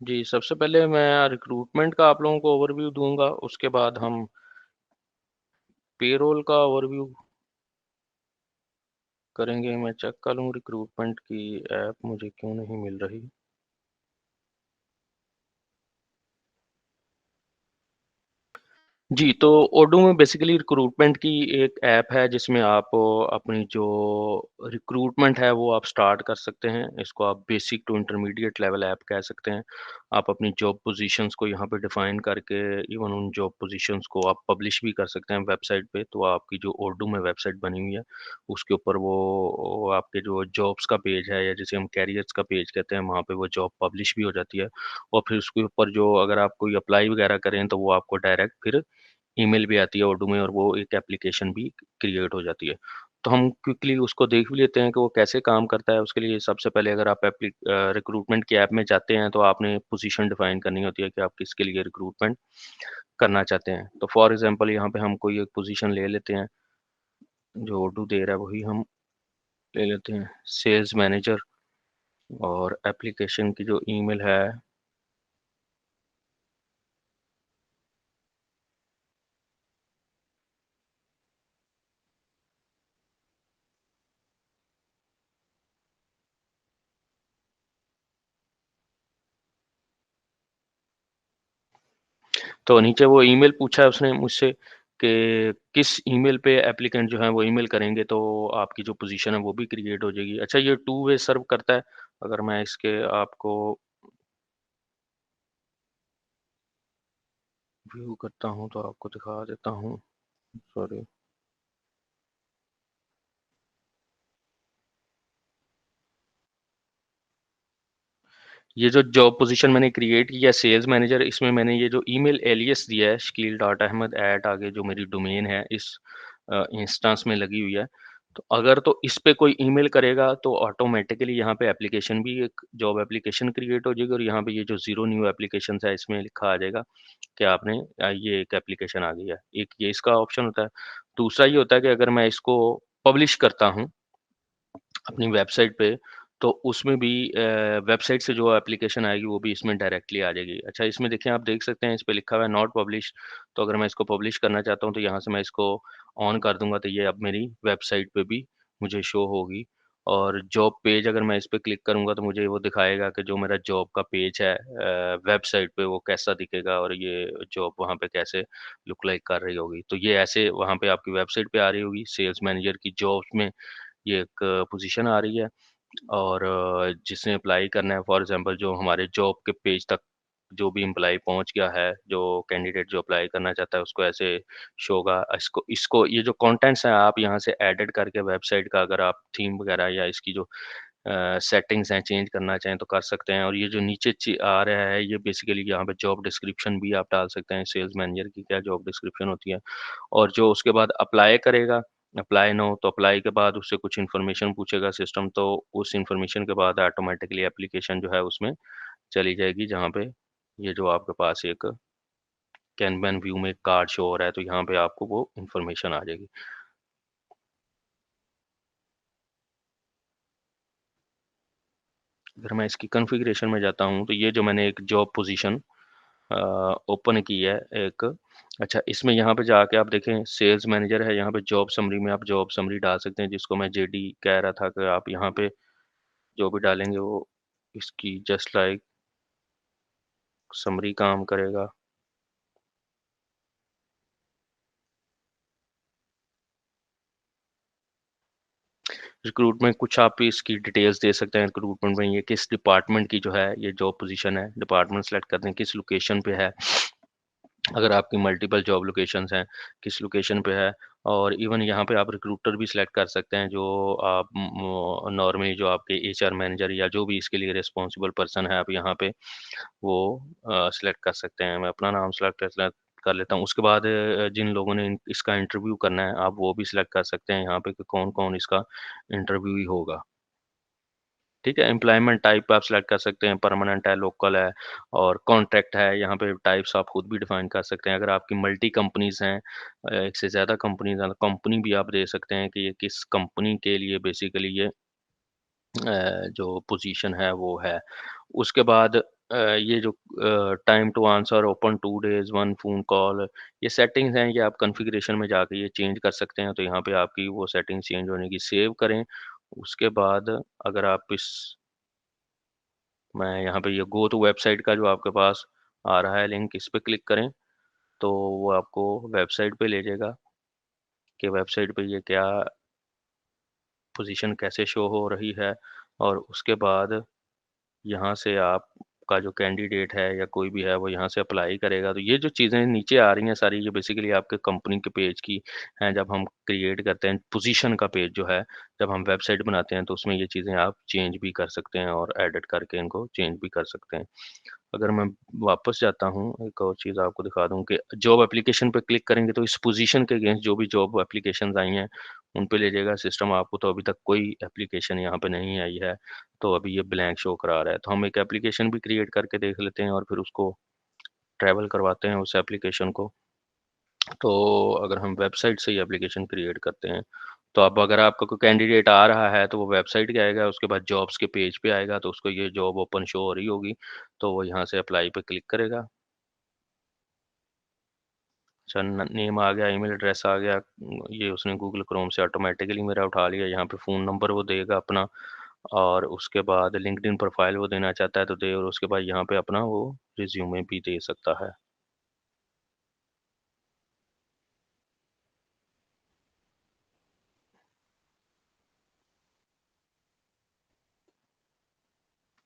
जी, सबसे पहले मैं रिक्रूटमेंट का आप लोगों को ओवरव्यू दूँगा, उसके बाद हम पेरोल का ओवरव्यू करेंगे। मैं चेक कर लूँ रिक्रूटमेंट की ऐप मुझे क्यों नहीं मिल रही। जी, तो ओडो में बेसिकली रिक्रूटमेंट की एक ऐप है जिसमें आप अपनी जो रिक्रूटमेंट है वो आप स्टार्ट कर सकते हैं। इसको आप basic to intermediate level app कह सकते हैं। आप अपनी जॉब पोज़ीशंस को यहाँ पे डिफ़ाइन करके इवन उन जॉब पोज़ीशंस को आप पब्लिश भी कर सकते हैं वेबसाइट पे। तो आपकी जो ओडो में वेबसाइट बनी हुई है, उसके ऊपर वो आपके जो जॉब्स का पेज है या जिसे हम कैरियर्स का पेज कहते हैं, वहाँ पे वो जॉब पब्लिश भी हो जाती है। और फिर उसके ऊपर जो अगर आप कोई अप्लाई वगैरह करें तो वो आपको डायरेक्ट फिर ईमेल भी आती है ओडो में और वो एक एप्लीकेशन भी क्रिएट हो जाती है। तो हम क्विकली उसको देख भी लेते हैं कि वो कैसे काम करता है। उसके लिए सबसे पहले अगर आप रिक्रूटमेंट की ऐप में जाते हैं तो आपने पोज़ीशन डिफ़ाइन करनी होती है कि आप किसके लिए रिक्रूटमेंट करना चाहते हैं। तो फॉर एग्ज़ाम्पल यहाँ पे हम कोई एक पोज़ीशन ले लेते हैं, जो ओडो दे रहा है वही हम ले लेते हैं, सेल्स मैनेजर। और एप्लीकेशन की जो ईमेल है, तो नीचे वो ईमेल पूछा है उसने मुझसे कि किस ईमेल पे एप्लीकेंट जो है वो ईमेल करेंगे तो आपकी जो पोज़ीशन है वो भी क्रिएट हो जाएगी। अच्छा, ये टू वे सर्व करता है। अगर मैं इसके आपको व्यू करता हूँ तो आपको दिखा देता हूँ। सॉरी। ये जो जॉब पोज़ीशन मैंने क्रिएट की है सेल्स मैनेजर, इसमें मैंने ये जो ईमेल एलियास दिया है शकील डॉट अहमद ऐट आगे जो मेरी डोमेन है इस इंस्टेंस में लगी हुई है। तो अगर तो इस पे कोई ईमेल करेगा तो ऑटोमैटिकली यहाँ पे एप्लीकेशन भी एक जॉब एप्लीकेशन क्रिएट हो जाएगी और यहाँ पे ये जो 0 न्यू एप्लीकेशंस है इसमें लिखा आ जाएगा कि आपने ये एक एप्लीकेशन आ गई है। एक ये इसका ऑप्शन होता है। दूसरा ये होता है कि अगर मैं इसको पब्लिश करता हूँ अपनी वेबसाइट पे, तो उसमें भी वेबसाइट से जो एप्लीकेशन आएगी वो भी इसमें डायरेक्टली आ जाएगी। अच्छा, इसमें देखिए आप देख सकते हैं इस पे लिखा हुआ है नॉट पब्लिश। तो अगर मैं इसको पब्लिश करना चाहता हूँ तो यहाँ से मैं इसको ऑन कर दूँगा तो ये अब मेरी वेबसाइट पे भी मुझे शो होगी। और जॉब पेज अगर मैं इस पे क्लिक करूँगा तो मुझे वो दिखाएगा कि जो मेरा जॉब का पेज है वेबसाइट पे वो कैसा दिखेगा और ये जॉब वहाँ पे कैसे लुक लाइक कर रही होगी। तो ये ऐसे वहाँ पे आपकी वेबसाइट पे आ रही होगी, सेल्स मैनेजर की जॉब्स में ये एक पोज़ीशन आ रही है। और जिसने अप्लाई करना है फॉर एग्ज़ाम्पल जो हमारे जॉब के पेज तक जो भी एम्प्लॉयी पहुँच गया है, जो कैंडिडेट जो अप्लाई करना चाहता है उसको ऐसे शो होगा। इसको इसको ये जो कंटेंट्स हैं आप यहाँ से एडिट करके वेबसाइट का अगर आप थीम वगैरह या इसकी जो सेटिंग्स हैं चेंज करना चाहें तो कर सकते हैं। और ये जो नीचे आ रहा है ये बेसिकली यहाँ पे जॉब डिस्क्रिप्शन भी आप डाल सकते हैं, सेल्स मैनेजर की क्या जॉब डिस्क्रिप्शन होती है। और जो उसके बाद अप्लाई करेगा, अप्लाई नो तो अप्लाई के बाद उससे कुछ इन्फॉर्मेशन पूछेगा सिस्टम, तो उस इन्फॉर्मेशन के बाद ऑटोमेटिकली एप्लीकेशन जो है उसमें चली जाएगी जहाँ पे ये जो आपके पास एक कैनवन व्यू में कार्ड शो हो रहा है तो यहाँ पे आपको वो इन्फॉर्मेशन आ जाएगी। अगर मैं इसकी कॉन्फ़िगरेशन में जाता हूँ तो ये जो मैंने एक जॉब पोज़ीशन अ, ओपन की है एक। अच्छा, इसमें यहाँ पे जाके आप देखें सेल्स मैनेजर है, यहाँ पे जॉब समरी में आप जॉब समरी डाल सकते हैं जिसको मैं जेडी कह रहा था कि आप यहाँ पे जो भी डालेंगे वो इसकी जस्ट लाइक समरी काम करेगा। रिक्रूटमेंट कुछ आप इसकी डिटेल्स दे सकते हैं रिक्रूटमेंट में ये किस डिपार्टमेंट की जो है ये जॉब पोजीशन है, डिपार्टमेंट सेलेक्ट करते हैं किस लोकेशन पे है। अगर आपकी मल्टीपल जॉब लोकेशंस हैं, किस लोकेशन पे है। और इवन यहाँ पे आप रिक्रूटर भी सिलेक्ट कर सकते हैं जो आप नॉर्मली जो आपके एचआर मैनेजर या जो भी इसके लिए रिस्पॉन्सिबल पर्सन है आप यहाँ पे वो सिलेक्ट कर सकते हैं। मैं अपना नाम सिलेक्ट कर लेता हूँ। उसके बाद जिन लोगों ने इसका इंटरव्यू करना है आप वो भी सिलेक्ट कर सकते हैं यहाँ पे कि कौन-कौन इसका इंटरव्यूई होगा। ठीक है? एम्प्लॉयमेंट टाइप आप सिलेक्ट कर सकते हैं, परमानेंट है, लोकल है और कॉन्ट्रैक्ट है, यहाँ पे टाइप्स आप खुद भी डिफाइन कर सकते हैं। अगर आपकी मल्टी कंपनीज़ हैं एक से ज़्यादा कंपनीज़ हैं, तो कंपनी भी आप दे सकते हैं कि ये किस कंपनी के लिए बेसिकली ये जो पोज़ीशन है वो है। उसके बाद ये जो time to answer, open 2 days, 1 phone call, ये सेटिंग्स हैं, ये आप कॉन्फ़िगरेशन में जाके ये चेंज कर सकते हैं। तो यहाँ पे आपकी वो सेटिंग चेंज होने की सेव करें। उसके बाद अगर आप इस मैं यहाँ पे ये गो टू वेबसाइट का जो आपके पास आ रहा है लिंक, इस पे क्लिक करें, तो वो आपको वेबसाइट पे ले जाएगा कि वेबसाइट पे ये क्या पोज़ीशन कैसे शो हो रही है, और उसके बाद यहाँ से आपका जो कैंडिडेट है या कोई भी है वो यहाँ से अप्लाई करेगा। तो ये जो चीज़ें नीचे आ रही हैं सारी, ये बेसिकली आपके कंपनी के पेज की हैं। जब हम क्रिएट करते हैं पोजीशन का पेज जो है, जब हम वेबसाइट बनाते हैं तो उसमें ये चीज़ें आप चेंज भी कर सकते हैं और एडिट करके इनको चेंज भी कर सकते हैं। अगर मैं वापस जाता हूँ, एक और चीज़ आपको दिखा दूँ कि जॉब एप्लीकेशन पे क्लिक करेंगे तो इस पोज़ीशन के अगेंस्ट जो भी जॉब एप्लीकेशंस आई हैं, उन पे ले जाएगा सिस्टम आपको। तो अभी तक कोई एप्लीकेशन यहाँ पे नहीं आई है, तो अभी ये ब्लैंक शो करा रहा है। तो हम एक एप्लीकेशन भी क्रिएट करके देख लेते हैं और फिर उसको ट्रैवल करवाते हैं उस एप्लीकेशन को। तो अगर हम वेबसाइट से ही एप्लीकेशन क्रिएट करते हैं, तो अब अगर आपका कोई कैंडिडेट आ रहा है, तो वो वेबसाइट पे आएगा, उसके बाद जॉब्स के पेज पे आएगा, तो उसको ये जॉब ओपन शो हो रही होगी, तो वो यहाँ से अप्लाई पे क्लिक करेगा। अच्छा, न नेम आ गया, ईमेल एड्रेस आ गया, ये उसने गूगल क्रोम से ऑटोमैटिकली मेरा उठा लिया। यहाँ पे फ़ोन नंबर वो देगा अपना, और उसके बाद लिंक्डइन प्रोफ़ाइल वो देना चाहता है तो दे, और उसके बाद यहाँ पे अपना वो रिज़्यूमे भी दे सकता है।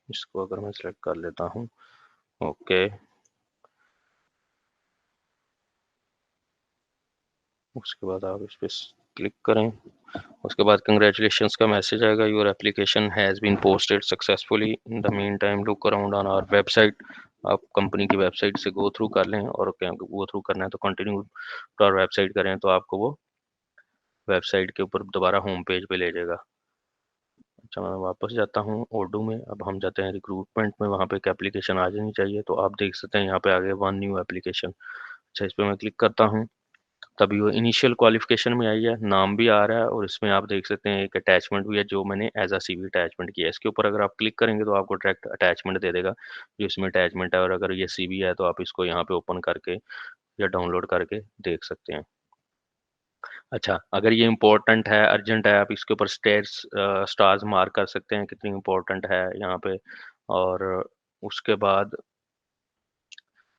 इसको अगर मैं सेलेक्ट कर लेता हूँ, ओके, उसके बाद आप इस पे क्लिक करें। उसके बाद कांग्रेचुलेशंस का मैसेज आएगा, your application has been posted successfully, in the mean time look around on our website. आप कंपनी की वेबसाइट से गो थ्रू कर लें, और क्या गो थ्रू करना है तो कंटिन्यू टू आवर वेबसाइट करें, तो आपको वो वेबसाइट के ऊपर दोबारा होम पेज पे ले जाएगा। अच्छा, मैं वापस जाता हूँ ओडू में, अब हम जाते हैं रिक्रूटमेंट में, वहाँ पे एक एप्लीकेशन आ जानी चाहिए, तो आप देख सकते हैं यहाँ पे आ गया वन न्यू एप्लीकेशन। अच्छा, इस पे मैं क्लिक करता हूँ, तभी वो इनिशियल क्वालिफिकेशन में आई है, नाम भी आ रहा है, और इसमें आप देख सकते हैं एक अटैचमेंट भी है जो मैंने एज़ अ सीवी अटैचमेंट किया है। इसके ऊपर अगर आप क्लिक करेंगे तो आपको डायरेक्ट अटैचमेंट दे देगा, जो इसमें अटैचमेंट है, और अगर ये सीवी है तो आप इसको यहाँ पे ओपन करके या डाउनलोड करके देख सकते हैं। अच्छा, अगर ये इम्पोर्टेंट है, अर्जेंट है, आप इसके ऊपर स्टार्स मार्क कर सकते हैं कितनी इम्पोर्टेंट है यहाँ पे, और उसके बाद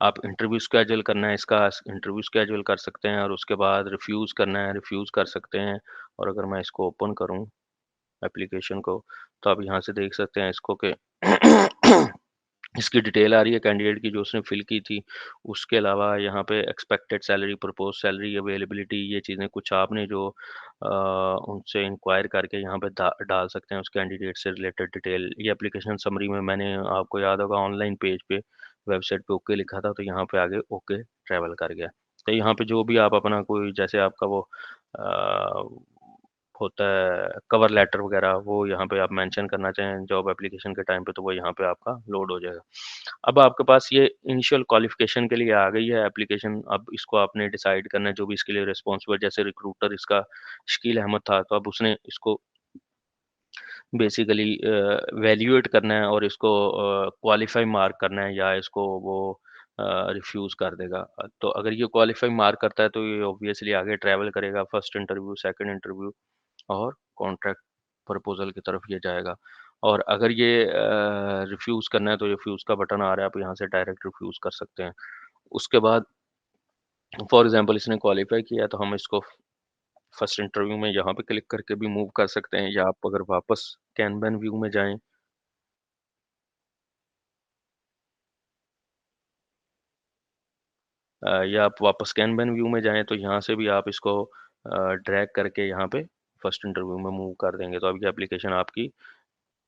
आप इंटरव्यू शेड्यूल करना है इसका, इंटरव्यू शेड्यूल कर सकते हैं, और उसके बाद रिफ्यूज़ करना है, रिफ्यूज़ कर सकते हैं। और अगर मैं इसको ओपन करूँ एप्लीकेशन को, तो आप यहाँ से देख सकते हैं इसको कि इसकी डिटेल आ रही है कैंडिडेट की जो उसने फ़िल की थी। उसके अलावा यहाँ पे expected salary, propose salary, availability, ये चीज़ें कुछ आपने जो उनसे इंक्वायर करके यहाँ पे दा डाल सकते हैं उस कैंडिडेट से रिलेटेड डिटेल। ये एप्लीकेशन समरी में मैंने, आपको याद होगा, ऑनलाइन पेज पे वेबसाइट पे ओके लिखा था, तो यहाँ पे आगे ओके ट्रैवल कर गया। तो यहाँ पे जो भी आप अपना कोई, जैसे आपका वो अ, होता है कवर लेटर वगैरह, वो यहाँ पे आप मेंशन करना चाहें जॉब एप्लीकेशन के टाइम पे, तो वो यहाँ पे आपका लोड हो जाएगा। अब आपके पास ये इनिशियल क्वालिफ़िकेशन के लिए आ गई है एप्लीकेशन, अब इसको आपने डिसाइड करना है जो भी इसके लिए रिस्पॉन्सिबल, जैसे रिक्रूटर इसका शकील अहमद था, तो अब उसने इसको बेसिकली वैल्यूएट करना है और इसको क्वालीफाई मार्क करना है, या इसको वो रिफ्यूज़ कर देगा। तो अगर ये क्वालीफाई मार्क करता है तो ये ऑब्वियसली आगे ट्रैवल करेगा, फर्स्ट इंटरव्यू, सेकंड इंटरव्यू, और कॉन्ट्रैक्ट प्रपोज़ल की तरफ ये जाएगा। और अगर ये रिफ्यूज़ करना है तो रिफ्यूज़ का बटन आ रहा है, आप यहाँ से डायरेक्ट रिफ्यूज़ कर सकते हैं। उसके बाद फॉर एग्ज़ाम्पल इसने क्वालीफाई किया है, तो हम इसको फर्स्ट इंटरव्यू में यहाँ पे क्लिक करके भी मूव कर सकते हैं, या आप अगर वापस कैनवन व्यू में जाएँ, या आप वापस कैनवन व्यू में जाएँ, तो यहाँ से भी आप इसको ड्रैग करके यहाँ पे फर्स्ट इंटरव्यू में मूव कर देंगे। तो अब ये एप्लीकेशन आपकी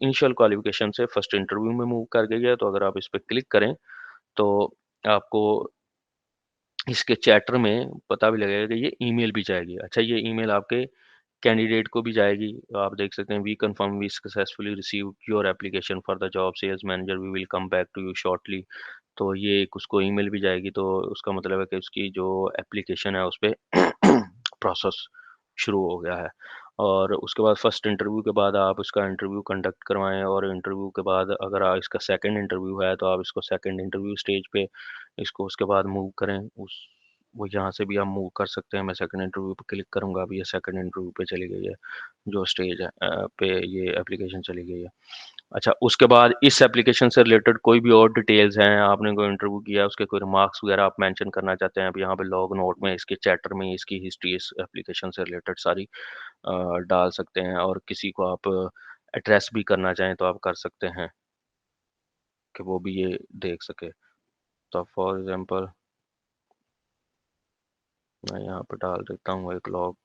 इनिशियल क्वालिफ़िकेशन से फर्स्ट इंटरव्यू में मूव कर गई है। तो अगर आप इस पे क्लिक करें, तो आपको इसके चैटर में पता भी लगेगा कि ये ईमेल भी जाएगी। अच्छा, ये ईमेल आपके कैंडिडेट को भी जाएगी। तो आप देख सकते हैं, we confirm we successfully received your application for the job sales manager, we will come back to you shortly. तो ये एक उसको ईमेल भी जाएगी, तो उसका मतलब है कि उसकी जो एप्लीकेशन है उसपे प्रोसेस शुरू हो गया है। और उसके बाद फर्स्ट इंटरव्यू के बाद आप इसका इंटरव्यू कंडक्ट करवाएँ और इंटरव्यू के बाद अगर इसका सेकंड इंटरव्यू है, तो आप इसको सेकंड इंटरव्यू स्टेज पे इसको उसके बाद मूव करें। उस वो यहाँ से भी आप मूव कर सकते हैं। मैं सेकंड इंटरव्यू पे क्लिक करूँगा, अभी ये सेकंड इंटरव्यू पे चली गई है, जो स्टेज है पे ये एप्लीकेशन चली गई है। अच्छा, उसके बाद इस एप्लीकेशन से रिलेटेड कोई भी और डिटेल्स हैं, आपने कोई इंटरव्यू किया है, उसके कोई रिमार्क्स वगैरह आप मेंशन करना चाहते हैं, अब यहाँ पे लॉग नोट में इसके चैटर में इसकी हिस्ट्री इस एप्लीकेशन से रिलेटेड सारी डाल सकते हैं और किसी को आप एड्रेस भी करना चाहें तो आप कर सकते हैं कि वो भी ये देख सके। तो फॉर एग्ज़ाम्पल मैं यहाँ पे डाल देता हूँ एक लॉग।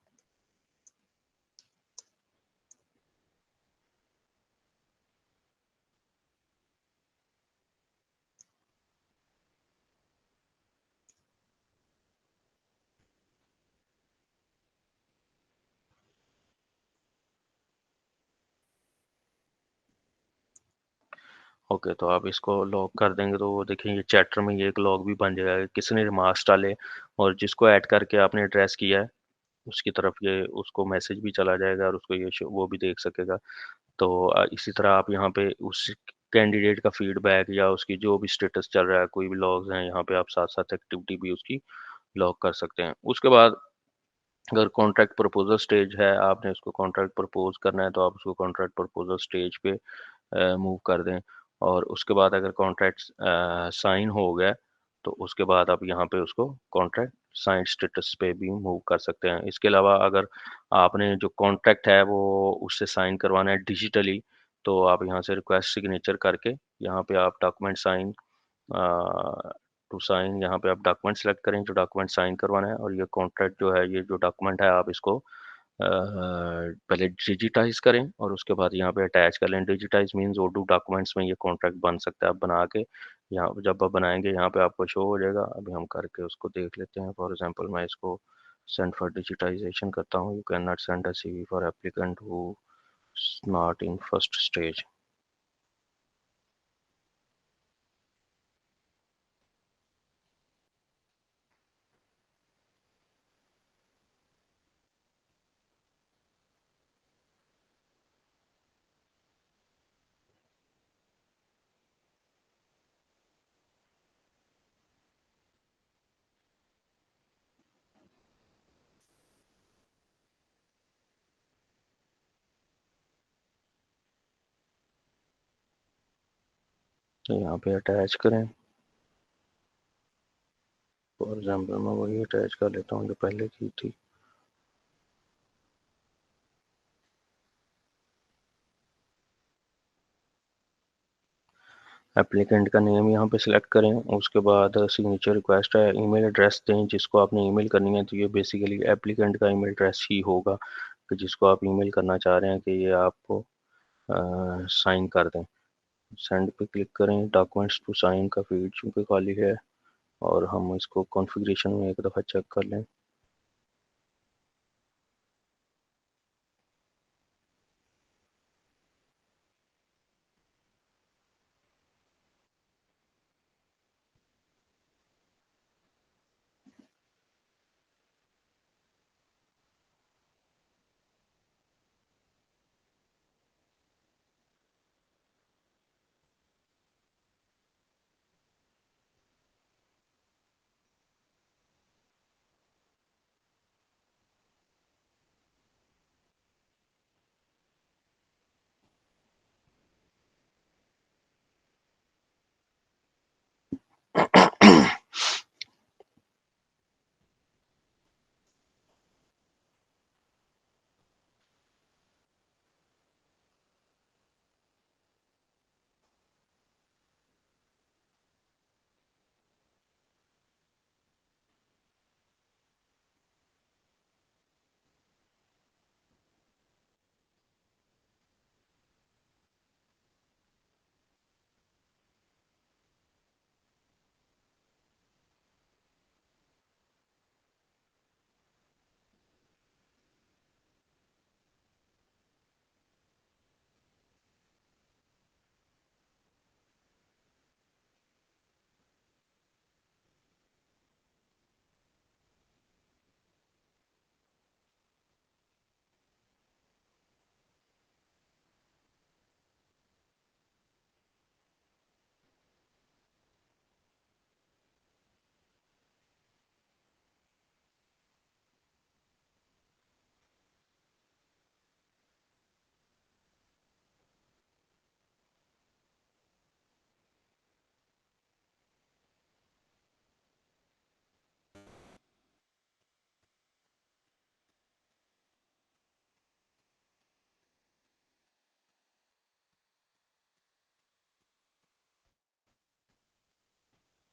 ओके, तो आप इसको लॉक कर देंगे तो वो देखिए ये चैटर में ये एक लॉग भी बन जाएगा, किसने रिमार्क्स डाले और जिसको ऐड करके आपने एड्रेस किया है, उसकी तरफ ये उसको मैसेज भी चला जाएगा और उसको ये वो भी देख सकेगा। तो इसी तरह आप यहाँ पे उस कैंडिडेट का फीडबैक या उसकी जो भी स्टेटस चल रहा है, कोई भी लॉग्स हैं, यहाँ पे आप साथ-साथ एक्टिविटी भी उसकी लॉग कर सकते हैं। उसके बाद अगर कॉन्ट्रैक्ट प्रपोज़ल स्टेज है, आपने उसको कॉन्ट्रैक्ट प्रपोज़ करना है, तो आप उसको कॉन्ट्रैक्ट प्रपोज़ल स्टेज पे मूव कर दें और उसके बाद अगर कॉन्ट्रैक्ट साइन हो गया, तो उसके बाद आप यहाँ पे उसको कॉन्ट्रैक्ट साइन स्टेटस पे भी मूव कर सकते हैं। इसके अलावा अगर आपने जो कॉन्ट्रैक्ट है, वो उससे साइन करवाना है डिजिटली, तो आप यहाँ से रिक्वेस्ट सिग्नेचर करके यहाँ पे आप डॉक्यूमेंट साइन टू साइन यहाँ पे आप डॉक्यूमेंट सेलेक्ट करें जो डॉक्यूमेंट साइन करवाना है और ये कॉन्ट्रैक्ट जो है ये जो डॉक्यूमेंट है आप इसको पहले डिजिटाइज करें और उसके बाद यहाँ पे अटैच कर लें। डिजिटाइज मीन्स ओडू डॉक्यूमेंट्स में ये कॉन्ट्रैक्ट बन सकता है। आप बना के यहाँ जब आप बनाएंगे यहाँ पे आपको शो हो जाएगा। अभी हम करके उसको देख लेते हैं। फॉर एग्जांपल मैं इसको सेंड फॉर डिजिटाइजेशन करता हूँ। You can not send a CV for applicant who not in first stage. तो यहाँ पे अटैच करें। फॉर एग्जांपल मैं वही अटैच कर लेता हूँ जो पहले की थी। एप्लीकेंट का नेम यहाँ पे सिलेक्ट करें। उसके बाद सिग्नेचर रिक्वेस्ट है, ईमेल एड्रेस दें जिसको आपने ईमेल करनी है। तो ये बेसिकली एप्लीकेंट का ईमेल एड्रेस ही होगा कि जिसको आप ईमेल करना चाह रहे हैं कि ये आपको साइन कर दें। सेंड पे क्लिक करें। डॉक्यूमेंट्स टू साइन का फील्ड चूँकि खाली है और हम इसको कॉन्फ़िगरेशन में एक दफ़ा चेक कर लें।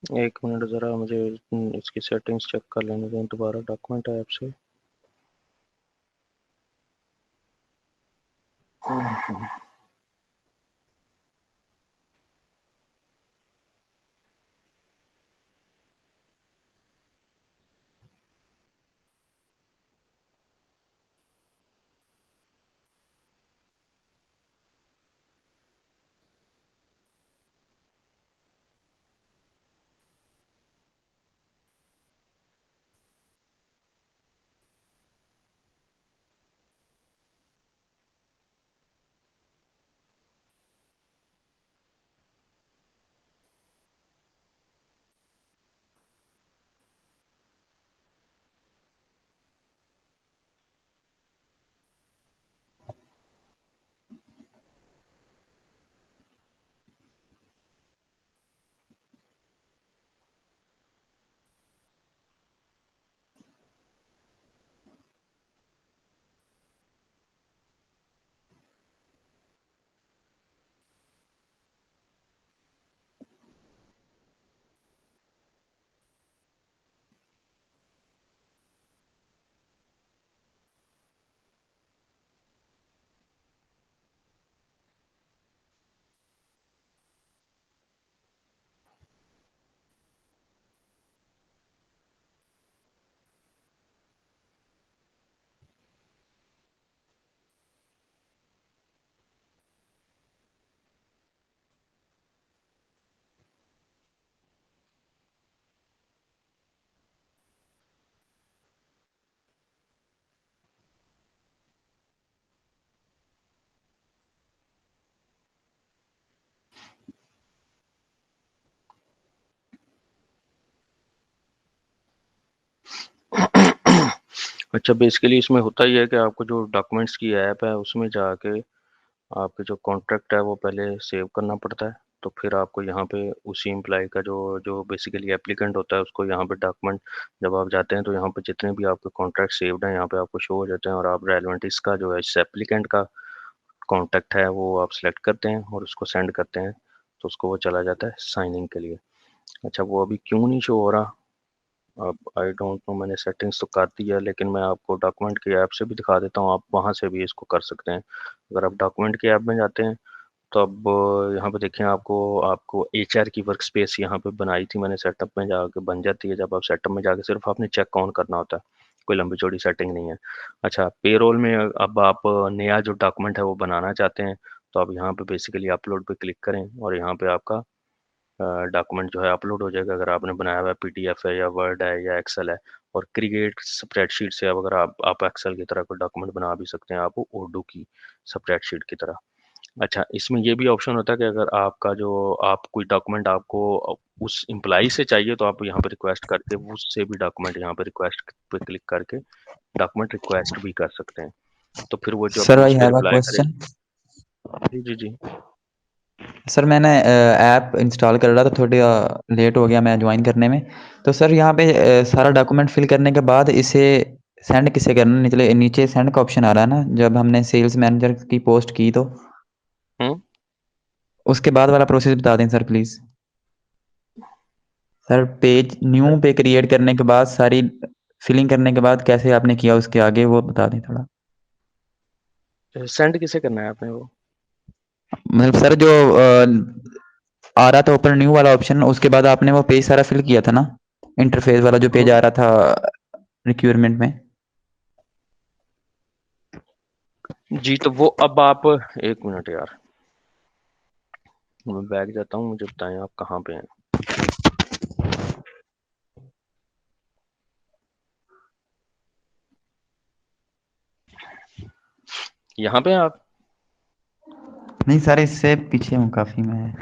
एक मिनट ज़रा मुझे इसकी सेटिंग्स चेक कर लेने दें दोबारा डॉक्यूमेंट ऐप से। अच्छा, बेसिकली इसमें होता ये है कि आपको जो डॉक्यूमेंट्स की ऐप है उसमें जाके आपके जो कॉन्ट्रैक्ट है वो पहले सेव करना पड़ता है। तो फिर आपको यहाँ पे उसी एम्प्लॉयी का जो जो बेसिकली एप्लीकेंट होता है उसको यहाँ पे डॉक्यूमेंट जब आप जाते हैं तो यहाँ पे जितने भी आपके कॉन्ट्रैक्ट सेव्ड हैं यहाँ पे आपको शो हो जाते हैं और आप रेलेवेंट इसका जो है इस एप्लीकेंट का कॉन्टैक्ट है वो आप सेलेक्ट करते हैं और उसको सेंड करते हैं, तो उसको वो चला जाता है साइनिंग के लिए। अच्छा, वो अभी क्यों नहीं शो हो रहा? अब आई डोंट नो, मैंने सेटिंग्स तो कर दी है लेकिन मैं आपको डॉक्यूमेंट की ऐप से भी दिखा देता हूँ, आप वहाँ से भी इसको कर सकते हैं। अगर आप डॉक्यूमेंट की ऐप में जाते हैं तो अब यहाँ पे देखें, आपको आपको एचआर की वर्क स्पेस यहाँ पे बनाई थी मैंने, सेटअप में जाके बन जाती है। जब आप सेटअप में जाके सिर्फ आपने चेक ऑन करना होता है, कोई लंबी चौड़ी सेटिंग नहीं है। अच्छा, पेरोल में अब आप नया जो डॉक्यूमेंट है वो बनाना चाहते हैं तो आप यहाँ पे बेसिकली अपलोड पे क्लिक करें और यहाँ पे आपका डॉक्यूमेंट जो है अपलोड हो जाएगा। अगर आपने बनाया हुआ है पीडीएफ है या वर्ड है या एक्सेल है, और क्रिएट स्प्रेडशीट से अब अगर आप एक्सेल की तरह कोई डॉक्यूमेंट बना भी सकते हैं, आप ओडू की स्प्रेडशीट की तरह। अच्छा, इसमें ये भी ऑप्शन होता है कि अगर आपका जो आप कोई डॉक्यूमेंट आपको उस एम्प्लॉई से चाहिए तो आप यहाँ पे रिक्वेस्ट करके उससे भी डॉक्यूमेंट यहाँ पे रिक्वेस्ट पे क्लिक करके डॉक्यूमेंट रिक्वेस्ट भी कर सकते हैं। तो फिर वो जब सर भी आई उस पे हैव अ रिप्लाई करे। क्वेश्चन। जी जी जी। सर मैंने ऐप इंस्टॉल कर रहा था, थोड़ी लेट हो गया मैं ज्वाइन करने में। तो सर यहाँ पे सारा डॉक्यूमेंट फिल करने के बाद इसे सेंड किसे करना, निचले नीचे सेंड का ऑप्शन आ रहा है ना, जब हमने सेल्स मैनेजर की पोस्ट की तो हम्म। उसके बाद वाला प्रोसेस बता दें sir please. Sir page new पे क्रिएट करने के बाद सारी फिलिंग करने के बाद कैसे आपने किया उसके आगे वो बता दें थोड़ा। सेंड किसे करना है आपने वो? मतलब सर जो आ रहा था ऊपर न्यू वाला ऑप्शन, उसके बाद आपने वो पेज सारा फिल किया था ना, इंटरफेस वाला जो पेज हम्म। आ रहा था रिक्वायरमेंट में। जी, तो वो अब आप एक मिनट यार, मैं बैग जाता हूँ, मुझे बताएं आप कहाँ पे हैं। यहाँ पे हैं आप? नहीं सर, इससे पीछे हूँ काफ़ी मैं।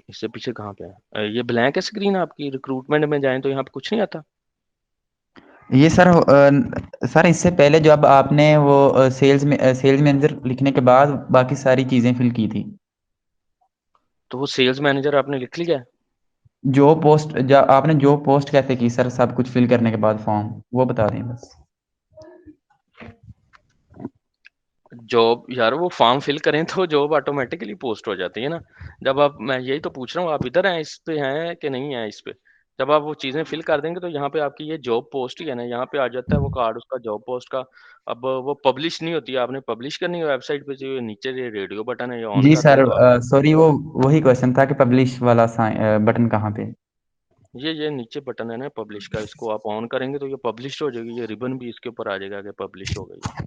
इससे पीछे कहाँ पे हैं? ये ब्लैंक है स्क्रीन आपकी, रिक्रूटमेंट में जाएं तो यहाँ पे कुछ नहीं आता। ये सर सर इससे पहले जो अब आपने वो सेल्स मैनेजर लिखने के बाद बाकी सारी चीज़ें फिल की थी। तो वो सेल्स मैनेजर आपने लिख लिया है? जो पोस्ट आपने जो पोस्ट कैसे की सर, सब कुछ फिल करने के बाद फॉर्म वो बता दें बस। जॉब यार वो फॉर्म फिल करें तो जॉब ऑटोमेटिकली पोस्ट हो जाती है ना। जब आप मैं यही तो पूछ रहा हूँ आप इधर हैं इस पे हैं कि नहीं हैं इस पे। जब आप वो चीज़ें फिल कर देंगे तो यहाँ पे आपकी ये जॉब पोस्ट ही है ना, यहाँ पे आ जाता है वो कार्ड उसका जॉब पोस्ट का। अब वो पब्लिश नहीं होती है, आपने पब्लिश करनी है वेबसाइट पे, जो नीचे ये रेडियो बटन है ये ऑन जी कर दें सर, तो आप सॉरी वो वही क्वेश्चन था कि पब्लिश वाला बटन कहाँ पे? ये नीचे बटन है ना पब्लिश का, इसको आप ऑन करेंगे तो ये पब्लिश हो जाएगी, ये रिबन भी इसके ऊपर आ जाएगा कि पब्लिश हो गई है।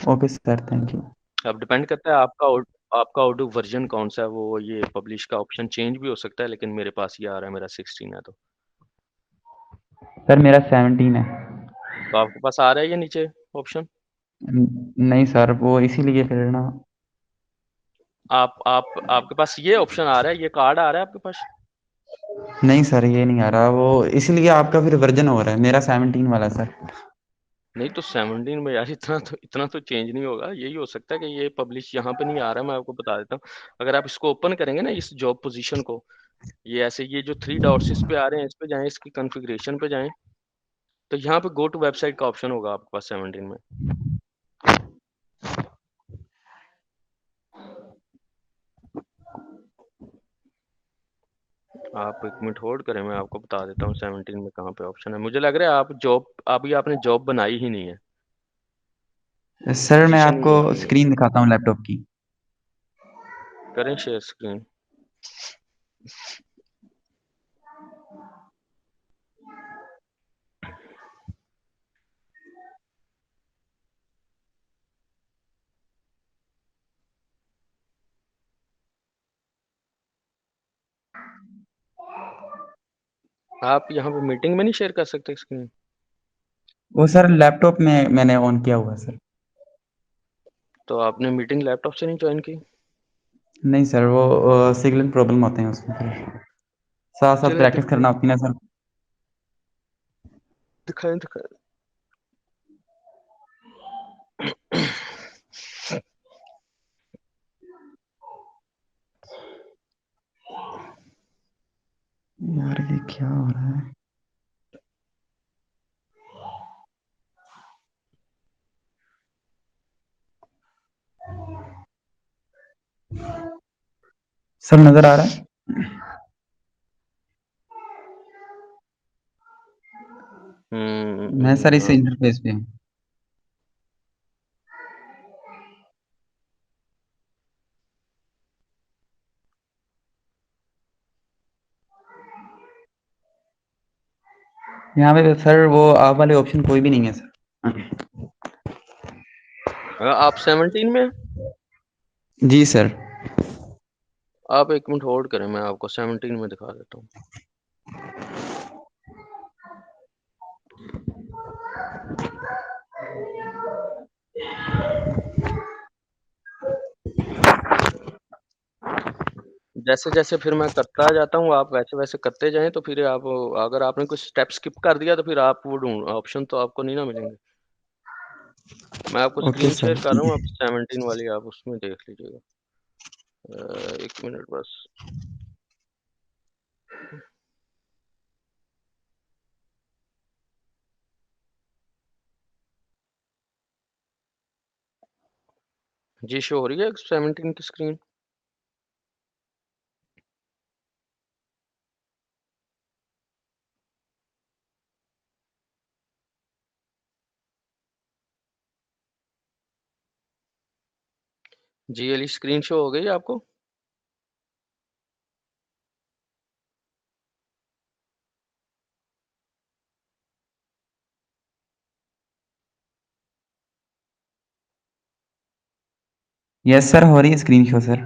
Okay sir, thank you. अब डिपेंड करता है आपका ऑडियो वर्ज़न कौन-सा है, वो ये पब्लिश का ऑप्शन चेंज भी हो सकता है, लेकिन मेरे पास ये आ रहा है, मेरा 16 है तो। सर मेरा 17 है। तो आपके पास आ रहा है ये नीचे ऑप्शन? नहीं सर, वो इसीलिए फिर ना। आपके पास ये ऑप्शन आ रहा है, ये कार्ड आ रहा है आपके पास? नहीं सर, ये नहीं आ रहा, वो इसलिए आपका फिर वर्जन हो रहा है, मेरा 17 वाला सर। नहीं तो 17 में यार इतना तो चेंज नहीं होगा, यही हो सकता है कि ये पब्लिश यहाँ पे नहीं आ रहा है, मैं आपको बता देता हूँ। अगर आप इसको ओपन करेंगे ना इस जॉब पोज़ीशन को, ये ऐसे ये जो 3 डॉट्स इस पे आ रहे हैं, इस पे जाएँ, इसकी कॉन्फ़िगरेशन पे जाएँ, तो यहाँ पे गो टू वेबसाइट का ऑप्शन होगा आपके पास 17 में। आप 1 मिनट होल्ड करें, मैं आपको बता देता हूँ 17 में कहाँ पे ऑप्शन है। मुझे लग रहा है आप जॉब अभी आपने जॉब बनाई ही नहीं है, सर मैं पोज़ीशन ही आपको नहीं ली है। स्क्रीन दिखाता हूँ लैपटॉप की। करें शेयर स्क्रीन? आप यहाँ पे मीटिंग में नहीं शेयर कर सकते स्क्रीन? वो सर लैपटॉप में मैंने ऑन किया हुआ है सर। तो आपने मीटिंग लैपटॉप से नहीं जॉइन की? नहीं सर, वो सिग्नल प्रॉब्लम होते हैं उसमें फिर। साथ-साथ चलें प्रैक्टिस दिखाएँ करना होती है ना सर। दिखाएँ दिखाएँ। यार ये क्या हो रहा है? सर नज़र आ रहा है? मैं सर इस हाँ। इंटरफ़ेस पे हूँ। यहाँ पे सर वो आप वाले ऑप्शन कोई भी नहीं है सर। आप 17 में हैं? जी सर। आप 1 मिनट होल्ड करें, मैं आपको 17 में दिखा देता हूँ। जैसे-जैसे फिर मैं करता जाता हूँ, आप वैसे-वैसे करते जाएँ, तो फिर आप अगर आपने कुछ स्टेप स्किप कर दिया, तो फिर आप वो ढूँढ ऑप्शन तो आपको नहीं ना मिलेंगे। मैं आपको ओके स्क्रीन सर, शेयर कर रहा ठीक हूँ, है। आप 17 वाली आप उसमें देख लीजिएगा। 1 मिनट बस। जी, शो हो रही है 17 की स्क्रीन? जी, ये वाली स्क्रीन शो हो गई आपको? यस सर, हो रही है स्क्रीन शो सर।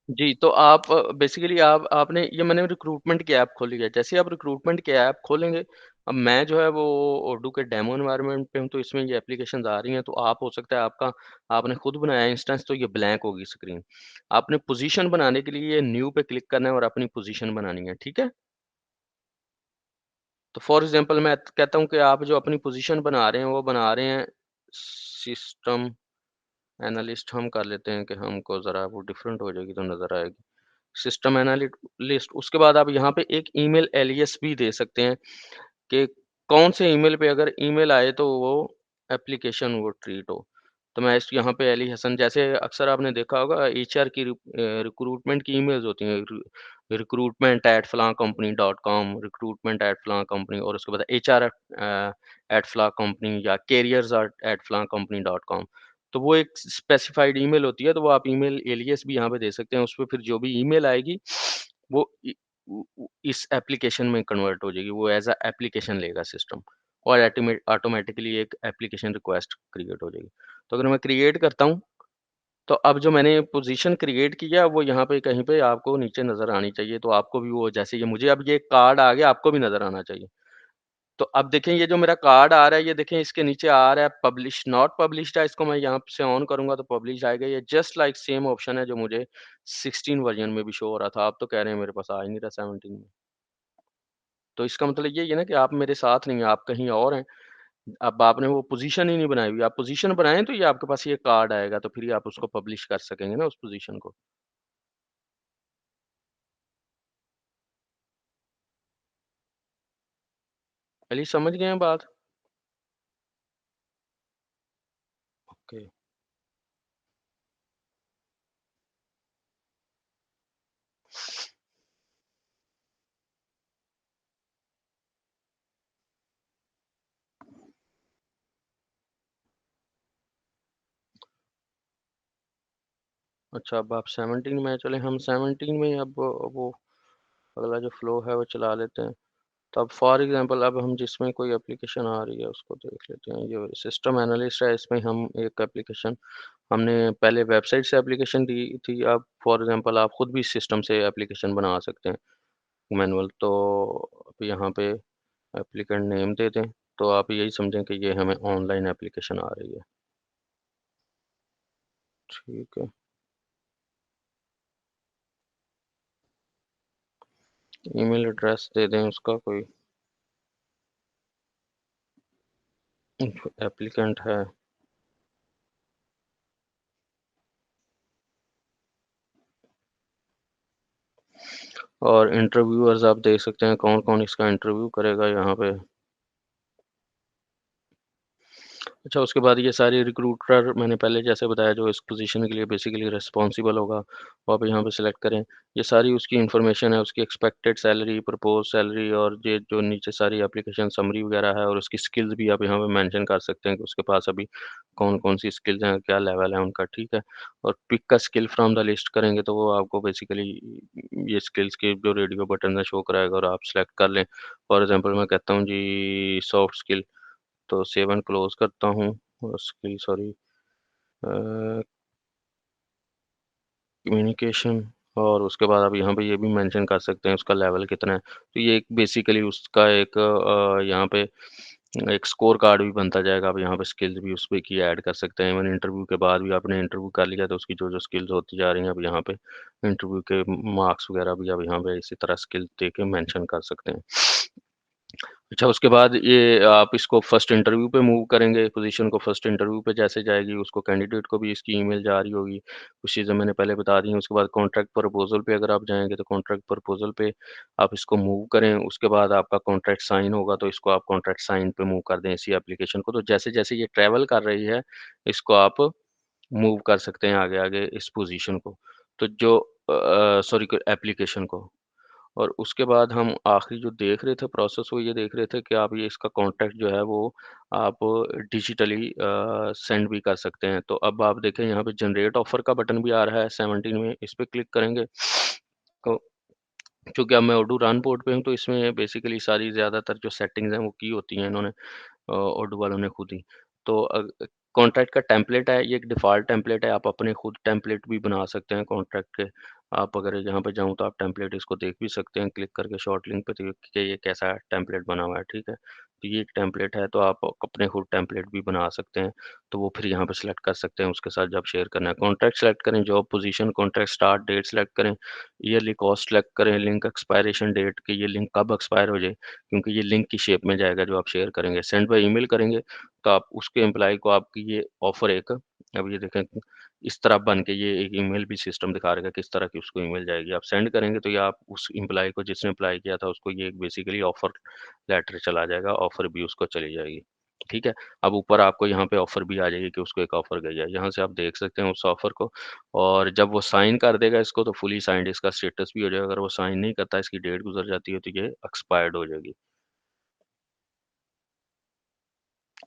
जी, तो आप बेसिकली आपने ये मैंने रिक्रूटमेंट की ऐप खोली है। जैसे ही आप रिक्रूटमेंट की ऐप खोलेंगे, अब मैं जो है वो ओडू के डेमो एनवायरनमेंट पे हूँ, तो इसमें ये एप्लीकेशंस आ रही हैं, तो आप हो सकता है आपका आपने खुद बनाया है इंस्टेंस, तो ये ब्लैंक होगी स्क्रीन। आपने पोज़ीशन बनाने के लिए न्यू पे क्लिक करना है और अपनी पोज़ीशन बनानी है, ठीक है? तो फॉर एग्ज़ाम्पल मैं कहता हूँ कि आप जो अपनी पोज़ीशन बना रहे हैं, वो बना रहे हैं सिस्टम एनालिस्ट हम कर लेते हैं कि हमको ज़रा वो डिफरेंट हो जाएगी तो नज़र आएगी। सिस्टम एनालिस्ट उसके बाद आप यहाँ पे एक ईमेल एलियास भी दे सकते हैं कि कौन से ईमेल पे अगर ईमेल आए तो वो एप्लीकेशन वो ट्रीट हो। तो मैं इस यहाँ पे अली हसन जैसे अक्सर आपने देखा होगा एचआर की रिक्रूटमेंट की ईमेल्स होती हैं, रिक्रूटमेंट एट फलां company dot com, recruitment at फलां कंपनी और उसके बाद एचआर एट फलां कंपनी या कैरियर्स एट फलां कंपनी डॉट कॉम। तो वो एक स्पेसिफाइड ईमेल होती है, तो वो आप ईमेल एलियास भी यहाँ पे दे सकते हैं। उसपे फिर जो भी ईमेल आएगी वो इस एप्लीकेशन में कन्वर्ट हो जाएगी, वो एज़ अ एप्लीकेशन लेगा सिस्टम और ऑटोमेटिकली एक एप्लीकेशन रिक्वेस्ट क्रिएट हो जाएगी। तो अगर मैं क्रिएट करता हूँ, तो अब जो मैंने पोज़ीशन क्रिएट किया वो यहाँ पे कहीं पे आपको नीचे नज़र आनी चाहिए, तो आपको भी वो जैसे ये मुझे अब ये कार्ड आ गया, आपको भी नज़र आना चाहिए। तो अब देखें ये जो मेरा कार्ड आ रहा है, ये देखें इसके नीचे आ रहा है पब्लिश नॉट पब्लिश्ड है, इसको मैं यहाँ से ऑन करूँगा तो पब्लिश आएगा। ये जस्ट लाइक सेम ऑप्शन है जो मुझे 16 वर्ज़न में भी शो हो रहा था। आप तो कह रहे हैं मेरे पास आ ही नहीं रहा 17 में। तो इसका मतलब ये है ना कि आप मेरे साथ नहीं हैं, आप कहीं और हैं। अब आपने वो पोज़ीशन ही नहीं बनाई हुई, आप पोज़ीशन बनाएँ तो ये आपके पास ये कार्ड आएगा, तो फिर ही आप उसको पब्लिश कर सकेंगे ना उस पोज़ीशन को। चलिए समझ गए हैं बात? ओके। अच्छा अब आप 17 में चलें, हम 17 में ही अब वो अगला जो फ़्लो है वो चला लेते हैं। तो अब फॉर एग्ज़ाम्पल अब हम जिसमें कोई एप्लीकेशन आ रही है उसको देख लेते हैं। ये सिस्टम एनालिस्ट है, इसमें हम एक एप्लीकेशन हमने पहले वेबसाइट से एप्लीकेशन दी थी, अब फॉर एग्ज़ाम्पल आप खुद भी सिस्टम से एप्लीकेशन बना सकते हैं मैनुअल। तो अब यहाँ पे एप्लीकेंट नेम दे दें, तो आप यही समझें कि ये हमें ऑनलाइन एप्लीकेशन आ रही है। ठीक है, ईमेल एड्रेस दे दें उसका कोई एप्लीकेंट है। और इंटरव्यूअर्स आप देख सकते हैं कौन-कौन इसका इंटरव्यू करेगा यहाँ पे। अच्छा, उसके बाद ये सारी रिक्रूटर मैंने पहले जैसे बताया जो इस पोज़ीशन के लिए बेसिकली रिस्पॉन्सिबल होगा, वो आप यहाँ पे सिलेक्ट करें। ये सारी उसकी इन्फॉर्मेशन है, उसकी एक्सपेक्टेड सैलरी, प्रपोज़ सैलरी और ये जो नीचे सारी एप्लीकेशन समरी वगैरह है और उसकी स्किल्स भी आप यहाँ पे मेंशन कर सकते हैं कि उसके पास अभी कौन-कौन सी स्किल्स हैं, क्या लेवल है उनका, ठीक है? और pick a skill from the list करेंगे तो वो आपको बेसिकली ये स्किल्स के जो रेडियो बटन है शो कराएगा और आप सिलेक्ट कर लें। फॉर एग्ज़ाम्पल मैं कहता हूँ जी सॉफ्ट स्किल तो सेव एंड क्लोज़ करता हूँ और स्किल सॉरी कम्युनिकेशन और उसके बाद आप यहाँ पे ये भी मेंशन कर सकते हैं उसका लेवल कितना है। तो ये एक बेसिकली उसका एक यहाँ पे एक स्कोर कार्ड भी बनता जाएगा। आप यहाँ पे स्किल्स भी उसपे की ऐड कर सकते हैं। इवन इंटरव्यू के बाद भी आपने इंटरव्यू कर लिया तो उसकी जो-जो स्किल्स होती जा रही हैं, आप यहाँ पे इंटरव्यू के मार्क्स वगैरह भी आप यहाँ पे इसी तरह स्किल्स देके मेंशन कर सकते हैं। अच्छा, उसके बाद ये आप इसको फर्स्ट इंटरव्यू पे मूव करेंगे, पोज़ीशन को फर्स्ट इंटरव्यू पे जैसे जाएगी, उसको कैंडिडेट को भी इसकी ईमेल जा रही होगी। कुछ चीज़ें मैंने पहले बता दी हैं, उसके बाद कॉन्ट्रैक्ट प्रपोज़ल पे अगर आप जाएँगे, तो कॉन्ट्रैक्ट प्रपोज़ल पे आप इसको मूव करें। उसके बाद आपका कॉन्ट्रैक्ट साइन होगा, तो इसको आप कॉन्ट्रैक्ट साइन पे मूव कर दें इसी एप्लीकेशन को। तो जैसे-जैसे ये ट्रैवल कर रही है, इसको आप मूव कर सकते हैं आगे-आगे इस पोज़ीशन को। तो जो सॉरी क एप्लीकेशन को। और उसके बाद हम आखिरी जो देख रहे थे प्रोसेस वो ये देख रहे थे कि आप ये इसका कॉन्टैक्ट जो है वो आप डिजिटली सेंड भी कर सकते हैं। तो अब आप देखें यहाँ पे जनरेट ऑफर का बटन भी आ रहा है 17 में, इस पे क्लिक करेंगे तो चूँकि अब मैं ओडू रन पोर्ट पे हूँ तो इसमें बेसिकली सारी ज़्यादातर जो सेटिंग्स हैं वो की होती हैं इन्होंने ओडू वालों ने खुद ही। तो कॉन्ट्रैक्ट का टेम्पलेट है, ये एक डिफ़ॉल्ट टेम्पलेट है, आप अपने खुद टेम्पलेट भी बना सकते हैं कॉन्ट्रैक्ट के। आप अगर यहाँ पे जाऊँ तो आप टेम्पलेट इसको देख भी सकते हैं क्लिक करके शॉर्ट लिंक पे तो कि ये कैसा टेम्पलेट बना हुआ है, ठीक है? तो ये एक टेम्पलेट है तो आप अपने खुद टेम्पलेट भी बना सकते हैं। तो वो फिर यहाँ पे सिलेक्ट कर सकते हैं उसके साथ जब शेयर करना है। कॉन्ट्रैक्ट सेलेक्ट करें, job position, contract start date select करें, ईयरली कॉस्ट सेलेक्ट करें, लिंक एक्सपायरेशन डेट कि ये लिंक कब एक्सपायर हो जाए क्योंकि ये लिंक की शेप में जाएगा जो आप शेयर करेंगे। सेंड बाय ईमेल करेंगे तो आप उसके एम्प्लॉयी को आपकी ये ऑफ़र एक अब ये देखें इस तरह बन के ये एक ईमेल भी सिस्टम दिखा रहेगा किस तरह की उसको ईमेल जाएगी। आप सेंड करेंगे तो ये आप उस एम्प्लॉयी को जिसने अप्लाई किया था उसको ये एक बेसिकली ऑफ़र लेटर चला जाएगा, ऑफ़र भी उसको चली जाएगी। ठीक है? अब ऊपर आपको यहाँ पे ऑफ़र भी आ जाएगी कि उसको एक ऑफ़र गई है। यहाँ से आप देख सकते हैं उस ऑफ़र को और जब वो साइन कर देगा इसको तो फुली साइंड इसका स्टेटस भी हो जाएगा। अगर वो साइन नहीं करता, इसकी डेट गुज़र जाती है तो ये एक्सपायर्ड हो जाएगी।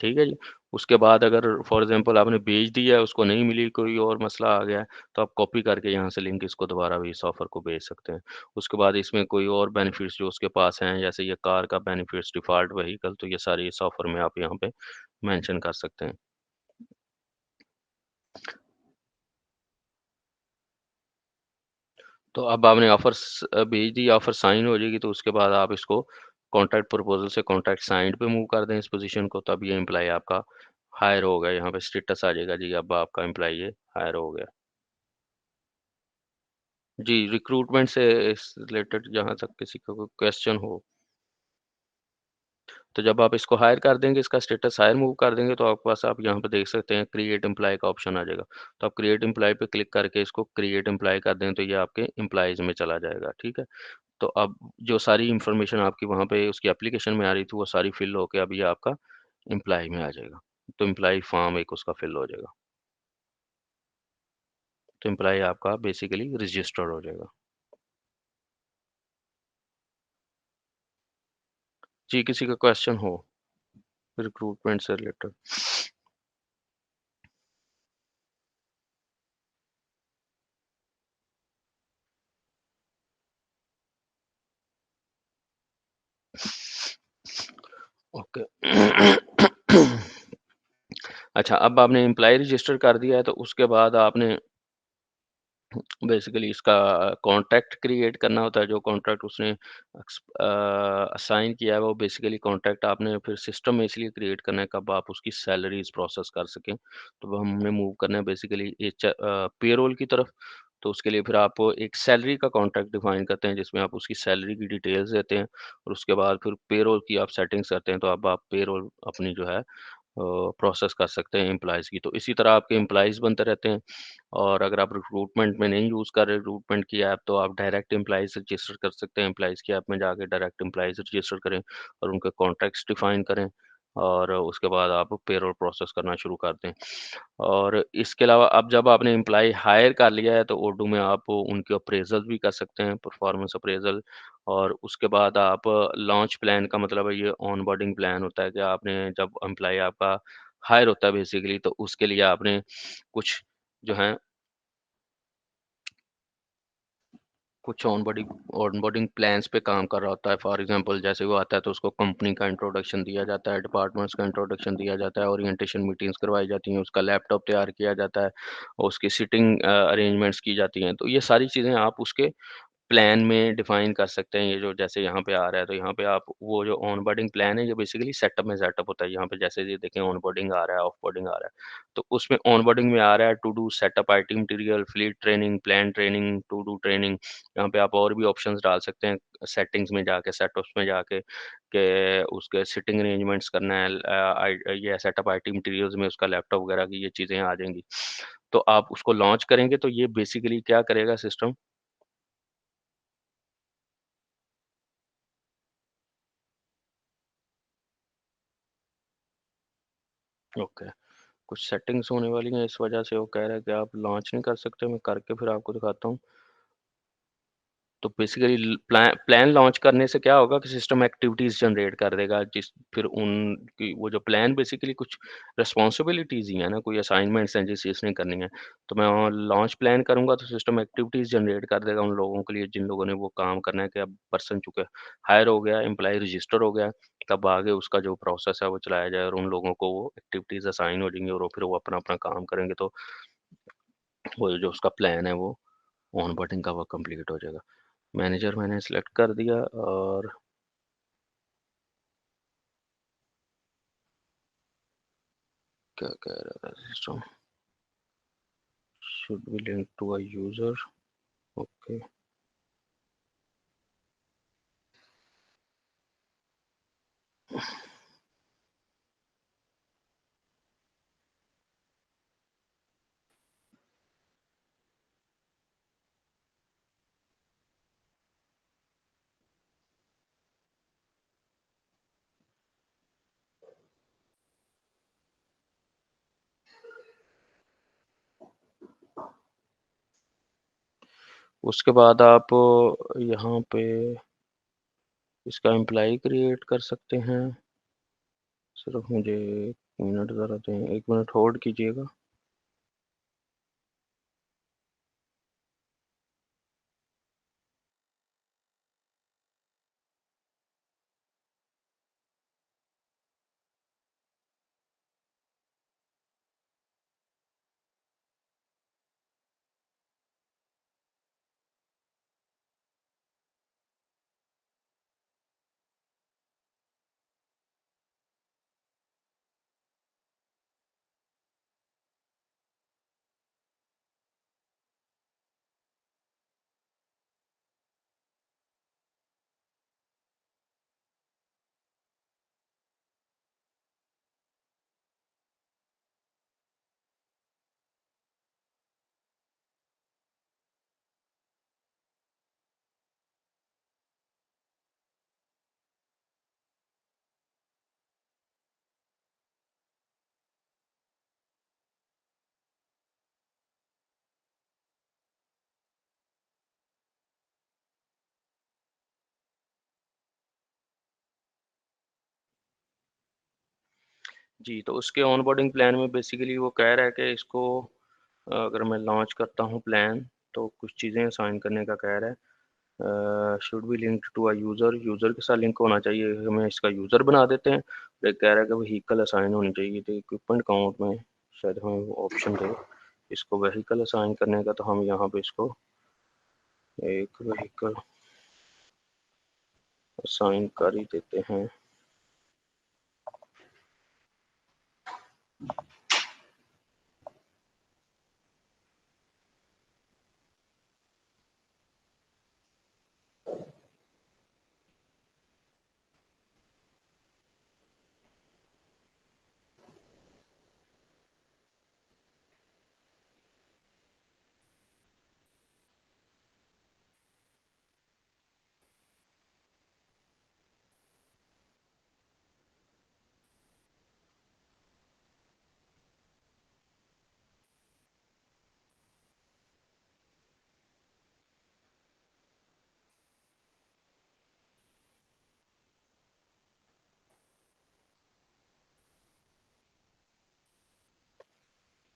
ठीक है जी? उसके बाद अगर फॉर एग्ज़ाम्पल आपने भेज दिया है, उसको नहीं मिली, कोई और मसला आ गया है, तो आप कॉपी करके यहाँ से लिंक इसको दोबारा भी इस ऑफ़र को भेज सकते हैं। उसके बाद इसमें कोई और बेनिफिट्स जो उसके पास हैं, जैसे ये कार का बेनिफिट्स, डिफ़ॉल्ट व्हीकल, तो ये सारी इस ऑफ़र में आप यहाँ पे मेंशन कर सकते हैं। तो अब आपने भेज दी, ऑफ़र साइन हो जाएगी, तो उसके बाद आप इसको कॉन्ट्रैक्ट प्रपोज़ल से कॉन्ट्रैक्ट साइन्ड पे मूव कर दें इस पोज़ीशन को, तब ये एम्प्लॉयी आपका हायर हो गया। यहाँ पे स्टेटस आ जाएगा जी, अब आपका एम्प्लॉयी ये हायर हो गया। जी, रिक्रूटमेंट से इस रिलेटेड जहाँ तक किसी का कोई क्वेश्चन हो, तो जब आप इसको हायर कर देंगे, इसका स्टेटस हायर मूव कर देंगे, तो आपके पास आप यहाँ पे देख सकते हैं क्रिएट एम्प्लॉयी का ऑप्शन आ जाएगा। तो आप क्रिएट एम्प्लॉयी पे क्लिक करके इसको क्रिएट एम्प्लॉयी कर दें, तो ये आपके एम्प्लॉइज़ में चला जाएगा, ठीक है? तो अब जो सारी इन्फॉर्मेशन आपकी वहाँ पे उसकी एप्लीकेशन में आ रही थी, वो सारी फिल होके अब ये आपका एम्प्लॉयी में आ जाएगा। तो एम्प्लॉयी फॉर्म एक उसका फिल हो जाएगा। तो एम्प्लॉयी आपका बेसिकली रजिस्टर्ड हो जाएगा। जी, किसी का क्वेश्चन हो रिक्रूटमेंट से रिलेटेड? ओके। अच्छा, अब आपने एम्प्लॉयी रजिस्टर कर दिया है, तो उसके बाद आपने बेसिकली इसका कॉन्ट्रैक्ट क्रिएट करना होता है, जो कॉन्ट्रैक्ट उसने असाइन किया है, वो बेसिकली कॉन्ट्रैक्ट आपने फिर सिस्टम में इसलिए क्रिएट करना है, कब आप उसकी सैलरीज़ प्रोसेस कर सकें। तो वो हमने मूव करना है बेसिकली पेरोल की तरफ। तो उसके लिए फिर आप एक सैलरी का कॉन्ट्रैक्ट डिफाइन करते हैं, जिसमें आप उसकी सैलरी की डिटेल्स देते हैं और उसके बाद फिर पेरोल की आप सेटिंग्स करते हैं, तो अब आप पेरोल अपनी जो है प्रोसेस कर सकते हैं एम्प्लॉइज़ की। तो इसी तरह आपके एम्प्लॉइज़ बनते रहते हैं और अगर आप रिक्रूटमेंट में नहीं यूज़ कर रहे रिक्रूटमेंट की ऐप, तो आप डायरेक्ट एम्प्लॉइज़ रजिस्टर कर सकते हैं। एम्प्लॉइज़ की ऐप में जाके डायरेक्ट एम्प्लॉइज़ रजिस्टर करें और उनके कॉन्ट्रैक्ट्स डिफाइन करें और उसके बाद आप पेरोल प्रोसेस करना शुरू कर दें। और इसके अलावा अब जब आपने एम्प्लॉयी हायर कर लिया है, तो ओडू में आप उनके अप्रेज़ल भी कर सकते हैं, परफॉर्मेंस अप्रेज़ल और उसके बाद आप लॉन्च प्लान का मतलब है ये ऑनबोर्डिंग प्लान होता है कि आपने जब एम्प्लॉयी आपका हायर होता है बेसिकली, तो उसके लिए आपने कुछ जो है कुछ ऑनबोर्डिंग प्लान्स पे काम कर रहा होता है। फॉर एग्ज़ाम्पल जैसे वो आता है तो उसको कंपनी का इंट्रोडक्शन दिया जाता है, डिपार्टमेंट्स का इंट्रोडक्शन दिया जाता है, ओरिएंटेशन मीटिंग्स करवाई जाती हैं, उसका लैपटॉप तैयार किया जाता है, और उसकी सीटिंग अरेंजमेंट्स की जाती हैं। तो ये सारी चीज़ें आप उसके प्लान में डिफाइन कर सकते हैं। ये जो जैसे यहाँ पे आ रहा है, तो यहाँ पे आप वो जो ऑनबोर्डिंग प्लान है, ये बेसिकली सेटअप में सेटअप होता है। यहाँ पे जैसे ये देखें ऑनबोर्डिंग आ रहा है, ऑफबोर्डिंग आ रहा है। तो उसमें ऑनबोर्डिंग में आ रहा है to do setup IT material, fleet training, plan training, to do training. यहाँ पे आप और भी ऑप्शंस डाल सकते हैं सेटिंग्स में जाके, सेटअप्स में जाके कि उसके सिटिंग अरेंजमेंट्स करना है। ये सेटअप आईटी मटीरियल्स में उसका लैपटॉप वगैरह की ये चीज़ें आ जाएँगी। तो आप उसको लॉन्च करेंगे तो ये बेसिकली क्या करेगा सिस्टम। ओके। कुछ सेटिंग्स होने वाली हैं, इस वजह से वो कह रहा है कि आप लॉन्च नहीं कर सकते, मैं करके फिर आपको दिखाता हूँ। तो बेसिकली प्लान लॉन्च करने से क्या होगा कि सिस्टम एक्टिविटीज़ जनरेट कर देगा, जिस फिर उनकी वो जो प्लान बेसिकली कुछ रिस्पॉन्सिबिलिटीज़ ही है ना, कोई असाइनमेंट्स हैं जिस इसने करनी है। तो मैं वहाँ लॉन्च प्लान करूँगा तो सिस्टम एक्टिविटीज़ जनरेट कर देगा उन लोगों के लिए जिन लोगों ने वो काम करना है कि अब पर्सन चूँकि हायर हो गया, एम्प्लॉयी रजिस्टर हो गया, तब आगे उसका जो प्रोसेस है वो चलाया जाए और उन लोगों को वो एक्टिविटीज़ असाइन हो जाएँगी और वो फिर वो अपना-अपना काम करेंगे, तो वो जो उसका प्लान है वो ऑनबोर्डिंग का वो कंप्लीट हो जाएगा। मैनेजर मैंने सिलेक्ट कर दिया और क्या कह रहा था system, should be link to a user. Okay. उसके बाद आप यहाँ पे इसका एम्प्लॉयी क्रिएट कर सकते हैं। सिर्फ मुझे 1 मिनट ज़रा दें, 1 मिनट होल्ड कीजिएगा। जी, तो उसके ऑनबोर्डिंग प्लान में बेसिकली वो कह रहा है कि इसको अगर मैं लॉन्च करता हूँ प्लान, तो कुछ चीज़ें असाइन करने का कह रहा है। Should be linked to a user, user के साथ लिंक होना चाहिए, हमें इसका यूज़र बना देते हैं। फिर कह रहा है कि व्हीकल असाइन होनी चाहिए, तो इक्विपमेंट काउंट में शायद हमें वो ऑप्शन दे इसको व्हीकल असाइन करने का, तो हम यहाँ पे इसको एक व्हीकल असाइन कर ही देते हैं।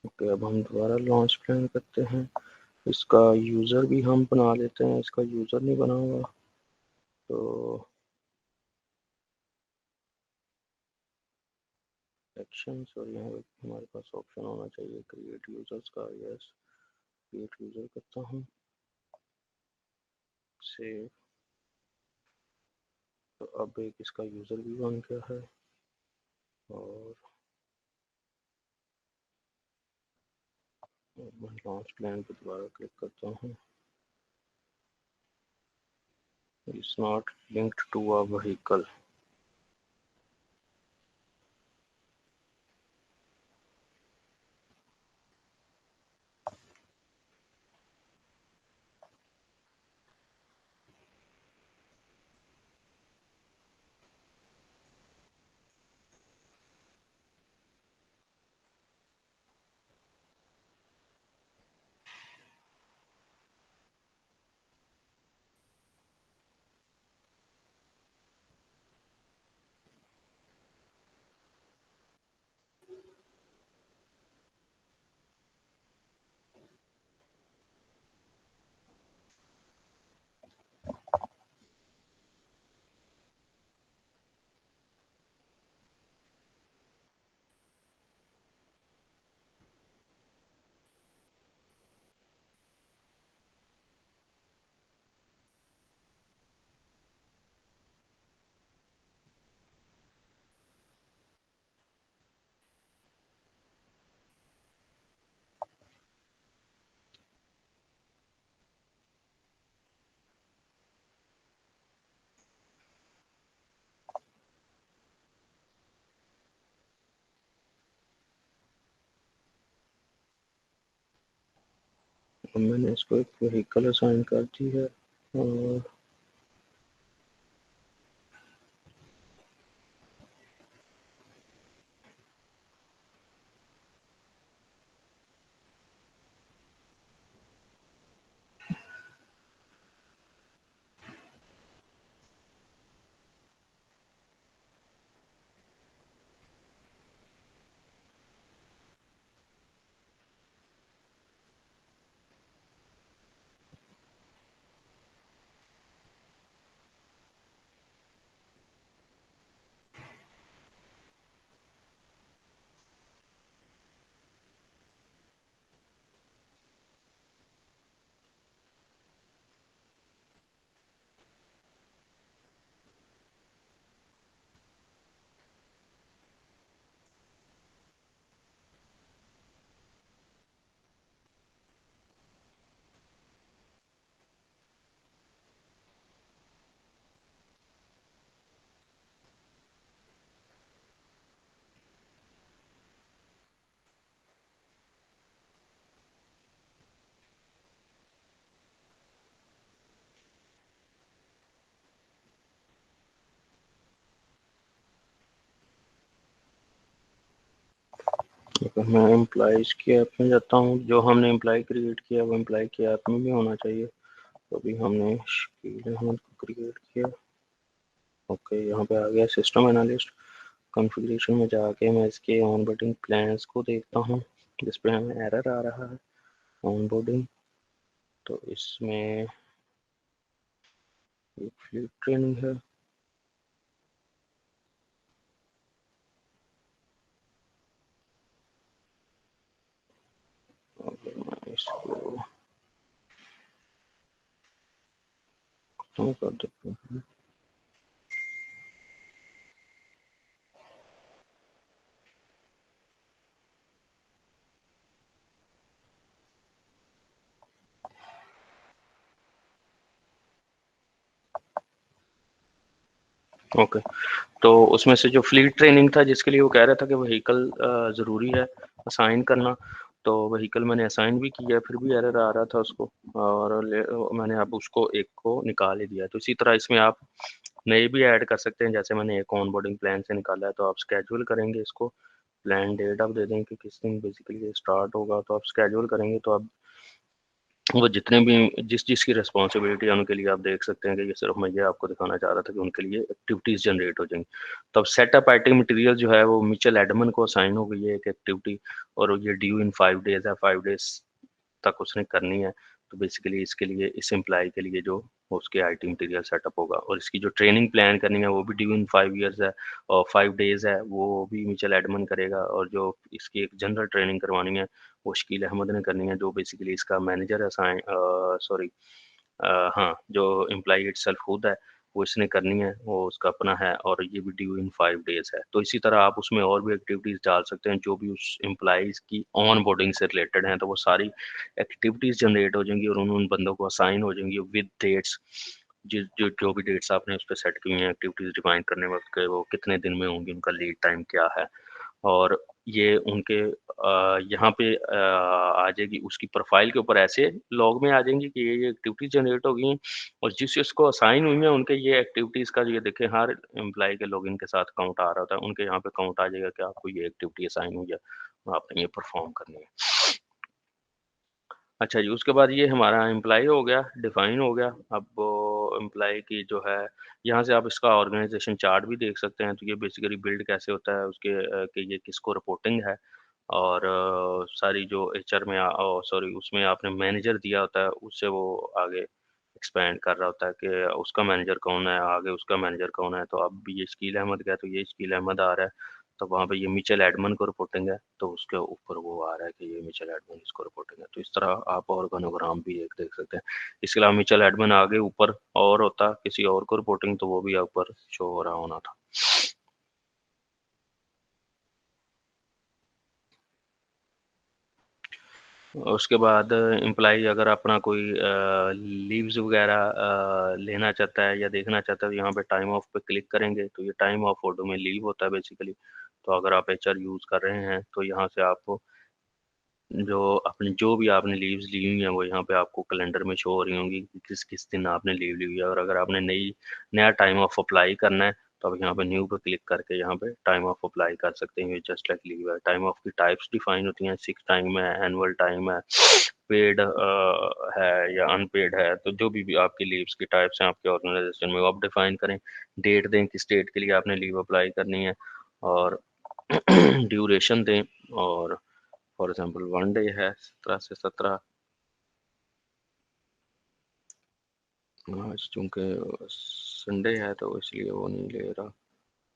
ओके, अब हम दोबारा लॉन्च प्लान करते हैं। इसका यूज़र भी हम बना लेते हैं, इसका यूज़र नहीं बना हुआ, तो एक्शंस और यहाँ पे हमारे पास ऑप्शन होना चाहिए क्रिएट यूज़र्स का। यस, क्रिएट यूज़र करता हूँ, सेव। तो अब एक इसका यूज़र भी बन गया है। और मैं लॉन्च प्लान पे दोबारा क्लिक करता हूँ। It's not linked to a vehicle. अब मैंने इसको एक व्हीकल असाइन कर दी है। और अगर मैं एम्प्लॉइज की ऐप में जाता हूँ, जो हमने एम्प्लॉय क्रिएट किया वो एम्प्लॉय की ऐप में भी होना चाहिए। तो अभी हमने शकील अहमद को क्रिएट किया। ओके, यहाँ पे आ गया सिस्टम एनालिस्ट। कॉन्फ़िगरेशन में जाके मैं इसके ऑनबोर्डिंग प्लान्स को देखता हूँ, जिस पे हमें एरर आ रहा है ऑनबोर्डिंग। तो इसमें एक फ्लीट ट्रेनिंग है। अगर मैं इसको खत्म कर देता हूँ, ओके। तो उसमें से जो फ्लीट ट्रेनिंग था, जिसके लिए वो कह रहा था कि व्हीकल ज़रूरी है असाइन करना, तो व्हीकल मैंने असाइन भी किया, फिर भी एरर आ रहा था उसको, और मैंने अब उसको एक को निकाल ही दिया। तो इसी तरह इसमें आप नए भी ऐड कर सकते हैं। जैसे मैंने एक ऑनबोर्डिंग प्लान से निकाला है, तो आप स्केड्यूल करेंगे इसको, प्लान डेट आप दे देंगे कि किस दिन बेसिकली ये स्टार्ट होगा, तो आप स्केड्यूल करेंगे तो आप वो जितने भी जिसकी रिस्पॉन्सिबिलिटी है उनके लिए आप देख सकते हैं कि ये सिर्फ मैं ये आपको दिखाना चाह रहा था कि उनके लिए एक्टिविटीज़ जनरेट हो जाएंगी। तो अब सेटअप आईटी मटेरियल जो है वो मिचेल एडमन को असाइन हो गई है एक एक्टिविटी, और ये ड्यू इन 5 डेज़ है, 5 डेज़ तक उसने करनी है। तो बेसिकली इसके लिए, इस एम्प्लॉय के लिए जो उसके आईटी मटेरियल सेटअप होगा, और इसकी जो ट्रेनिंग प्लान करनी है वो भी ड्यू इन 5 ईयर्स है और 5 डेज़ है, वो भी मिचेल एडमन करेगा। और जो इसकी एक जनरल ट्रेनिंग करवानी है वो शकील अहमद ने करनी है, जो बेसिकली इसका मैनेजर है, सॉरी, हाँ, जो एम्प्लॉय इटसेल्फ खुद है, वो इसने करनी है, वो उसका अपना है, और ये भी ड्यू इन 5 डेज़ है। तो इसी तरह आप उसमें और भी एक्टिविटीज़ डाल सकते हैं जो भी उस एम्प्लॉइज़ की ऑन बोर्डिंग से रिलेटेड हैं, तो वो सारी एक्टिविटीज़ जनरेट हो जाएंगी और उन बंदों को असाइन हो जाएंगी विद डेट्स। जो भी डेट्स आपने उस पर सेट की हुई हैं एक्टिविटीज़ डिफाइन करने वक्त के, वो कितने दिन में होंगी, उनका लीड टाइम क्या है, और ये उनके यहाँ पे आ जाएगी उसकी प्रोफाइल के ऊपर, ऐसे लॉग में आ जाएंगी कि ये एक्टिविटीज जनरेट हो गई हैं, और जिस जिसको असाइन हुई है उनके ये एक्टिविटीज का ये देखें, हर एम्प्लॉय के लॉगिन के साथ काउंट आ रहा होता है, उनके यहाँ पे काउंट आ जाएगा कि आपको ये एक्टिविटी असाइन हुई है, आपने ये परफॉर्म करनी है। अच्छा जी, उसके बाद ये हमारा एम्प्लॉयी हो गया, डिफ़ाइन हो गया। अब एम्प्लॉयी की जो है, यहाँ से आप इसका ऑर्गेनाइज़ेशन चार्ट भी देख सकते हैं, तो ये बेसिकली बिल्ड कैसे होता है उसके, कि ये किसको रिपोर्टिंग है, और सारी जो एचआर में सॉरी, उसमें आपने मैनेजर दिया होता है, उससे वो आगे एक्सपेंड कर रहा होता है कि उसका मैनेजर कौन है, आगे उसका मैनेजर कौन है। तो अब ये शकील अहमद का है, तो ये शकील अहमद आ रहा है, तो वहाँ पे ये मिचेल एडमन को रिपोर्टिंग है, तो उसके ऊपर वो आ रहा है कि ये मिचेल एडमन इसको रिपोर्टिंग है। तो इस तरह आप ऑर्गेनोग्राम भी एक देख सकते हैं। इसके अलावा मिचेल एडमन आगे ऊपर और होता किसी और को रिपोर्टिंग, तो वो भी ऊपर शो हो रहा होना था। उसके बाद एम्प्लॉई अगर अपना कोई लीव्स वगैरह लेना चाहता है या देखना चाहता है, तो यहाँ पे टाइम ऑफ पे क्लिक करेंगे, तो ये टाइम ऑफ फोटो में लीव होता है बेसिकली। तो अगर आप एचआर यूज़ कर रहे हैं, तो यहाँ से आपको जो भी आपने लीव्स ली हुई हैं, वो यहाँ पे आपको कैलेंडर में शो हो रही होंगी कि किस किस दिन आपने लीव ली हुई है। और अगर आपने नया टाइम ऑफ अप्लाई करना है, तो आप यहाँ पे न्यू पे क्लिक करके यहाँ पे टाइम ऑफ अप्लाई कर सकते हैं। ये जस्ट लाइक लीव है। टाइम ऑफ की टाइप्स डिफाइन होती हैं, सिक टाइम है, एनुअल टाइम है, पेड है या अनपेड है। तो जो भी आपकी लीव्स की टाइप्स हैं आपके ऑर्गेनाइजेशन में, वो आप डिफाइन करें। डेट दें किस डेट के लिए आपने लीव अप्लाई करनी है, और ड्यूरेशन दें, और फॉर एग्जांपल 1 डे है, 17 से 17। आज चूँकि संडे है तो इसलिए वो नहीं ले रहा,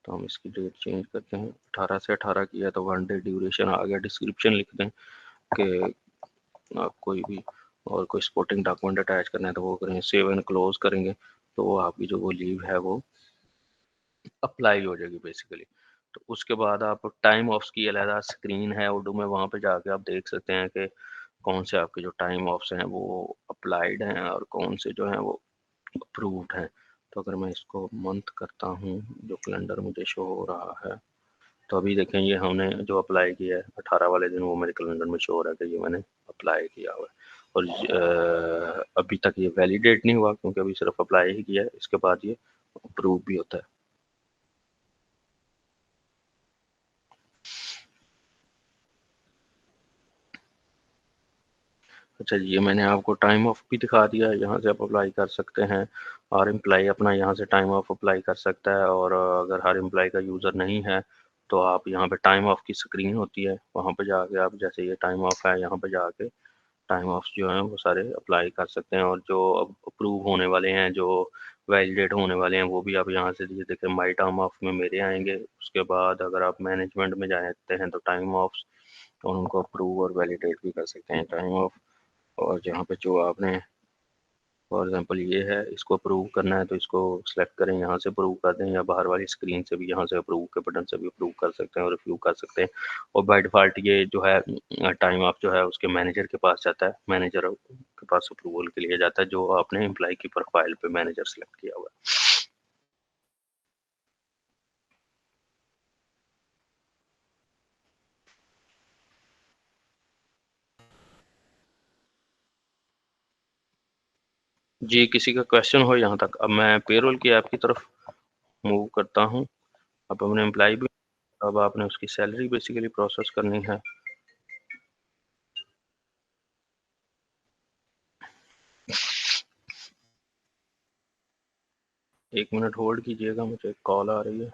तो हम इसकी डेट चेंज करते हैं। 18 से 18 की है, तो 1 डे ड्यूरेशन आ गया। डिस्क्रिप्शन लिख दें कि आप कोई भी और कोई सपोर्टिंग डॉक्यूमेंट अटैच करना है तो वो करेंगे, सेव एंड क्लोज करेंगे, तो वो आपकी जो वो लीव है वो अप्लाई हो जाएगी बेसिकली। तो उसके बाद आप टाइम ऑफ्स की अलहदा स्क्रीन है उर्दू में, वहाँ पे जाके आप देख सकते हैं कि कौन से आपके जो टाइम ऑफ्स हैं वो अप्लाइड हैं और कौन से जो हैं वो अप्रूव्ड हैं। तो अगर मैं इसको मंथ करता हूँ, जो कैलेंडर मुझे शो हो रहा है, तो अभी देखें ये हमने जो अप्लाई किया है 18 वाले दिन, वो मेरे कैलेंडर में शो हो रहा है कि ये मैंने अप्लाई किया हुआ है। और अभी तक ये वैलिडेट नहीं हुआ क्योंकि अभी सिर्फ अप्लाई ही किया है, इसके बाद ये अप्रूव भी होता है। अच्छा जी, ये मैंने आपको टाइम ऑफ भी दिखा दिया है, यहाँ से आप अप्लाई कर सकते हैं और एम्प्लॉयी अपना यहाँ से टाइम ऑफ अप्लाई कर सकता है और अगर हर एम्प्लॉयी का यूज़र नहीं है, तो आप यहाँ पे टाइम ऑफ की स्क्रीन होती है, वहाँ पे जाके आप जैसे ये टाइम ऑफ है, यहाँ पे जाके टाइम ऑफ्स जो हैं वो सारे अप्लाई कर सकते हैं और जो अब अप्रूव होने वाले हैं, जो वैलिडेट होने वाले हैं, वो भी आप यहाँ से ये देखिए माय टाइम ऑफ में मेरे आएँगे। उसके बाद अगर आप मैनेजमेंट में जाते हैं तो टाइम ऑफ्स और उनको अप्रूव और वैलिडेट भी कर सकते हैं टाइम ऑफ। और जहाँ पे जो आपने फॉर एग्ज़ाम्पल ये है, इसको अप्रूव करना है तो इसको सेलेक्ट करें, यहाँ से अप्रूव कर दें या बाहर वाली स्क्रीन से भी यहाँ से अप्रूव के बटन से भी अप्रूव कर सकते हैं और रिव्यू कर सकते हैं। और बाय डिफ़ॉल्ट ये जो है टाइम ऑफ जो है उसके मैनेजर के पास जाता है, मैनेजर के पास अप्रूवल के लिए जाता है जो आपने एम्प्लॉयी की प्रोफ़ाइल पे मैनेजर सेलेक्ट किया हुआ है। जी, किसी का क्वेश्चन हो यहाँ तक? अब मैं पेरोल की ऐप की तरफ मूव करता हूँ। अब हमने एम्प्लॉयी भी अब आपने उसकी सैलरी बेसिकली प्रोसेस करनी है। 1 मिनट होल्ड कीजिएगा, मुझे एक कॉल आ रही है।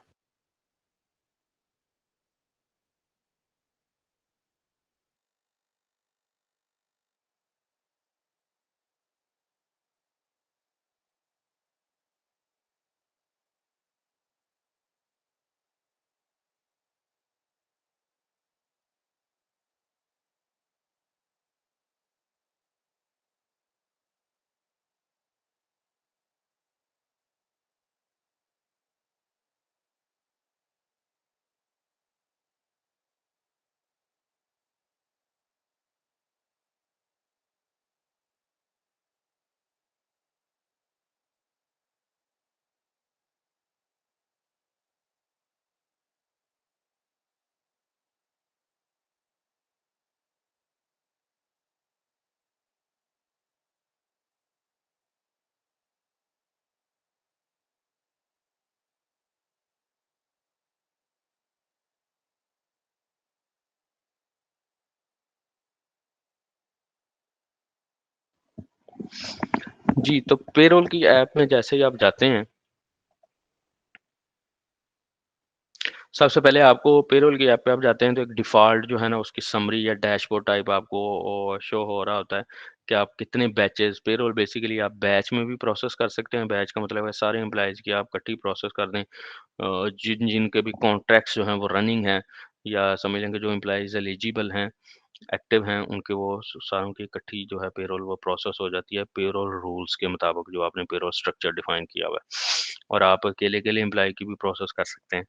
जी, तो पेरोल की ऐप में जैसे ही आप जाते हैं, सबसे पहले आपको पेरोल की ऐप पे आप जाते हैं तो एक डिफ़ॉल्ट जो है ना उसकी समरी या डैशबोर्ड टाइप आपको शो हो रहा होता है कि आप कितने बैचेज़ पेरोल बेसिकली आप बैच में भी प्रोसेस कर सकते हैं। बैच का मतलब है सारे एम्प्लॉइज़ की आप इकट्ठी प्रोसेस कर दें। जिनके भी कॉन्ट्रैक्ट्स जो हैं वो रनिंग हैं या समझ लें कि जो एम्प्लॉइज़ एलिजिबल हैं, एक्टिव हैं, उनके वो सारों की इकट्ठी जो है पेरोल वो प्रोसेस हो जाती है पेरोल रूल्स के मुताबिक जो आपने पेरोल स्ट्रक्चर डिफ़ाइन किया हुआ है। और आप अकेले-अकेले एम्प्लॉयी की भी प्रोसेस कर सकते हैं।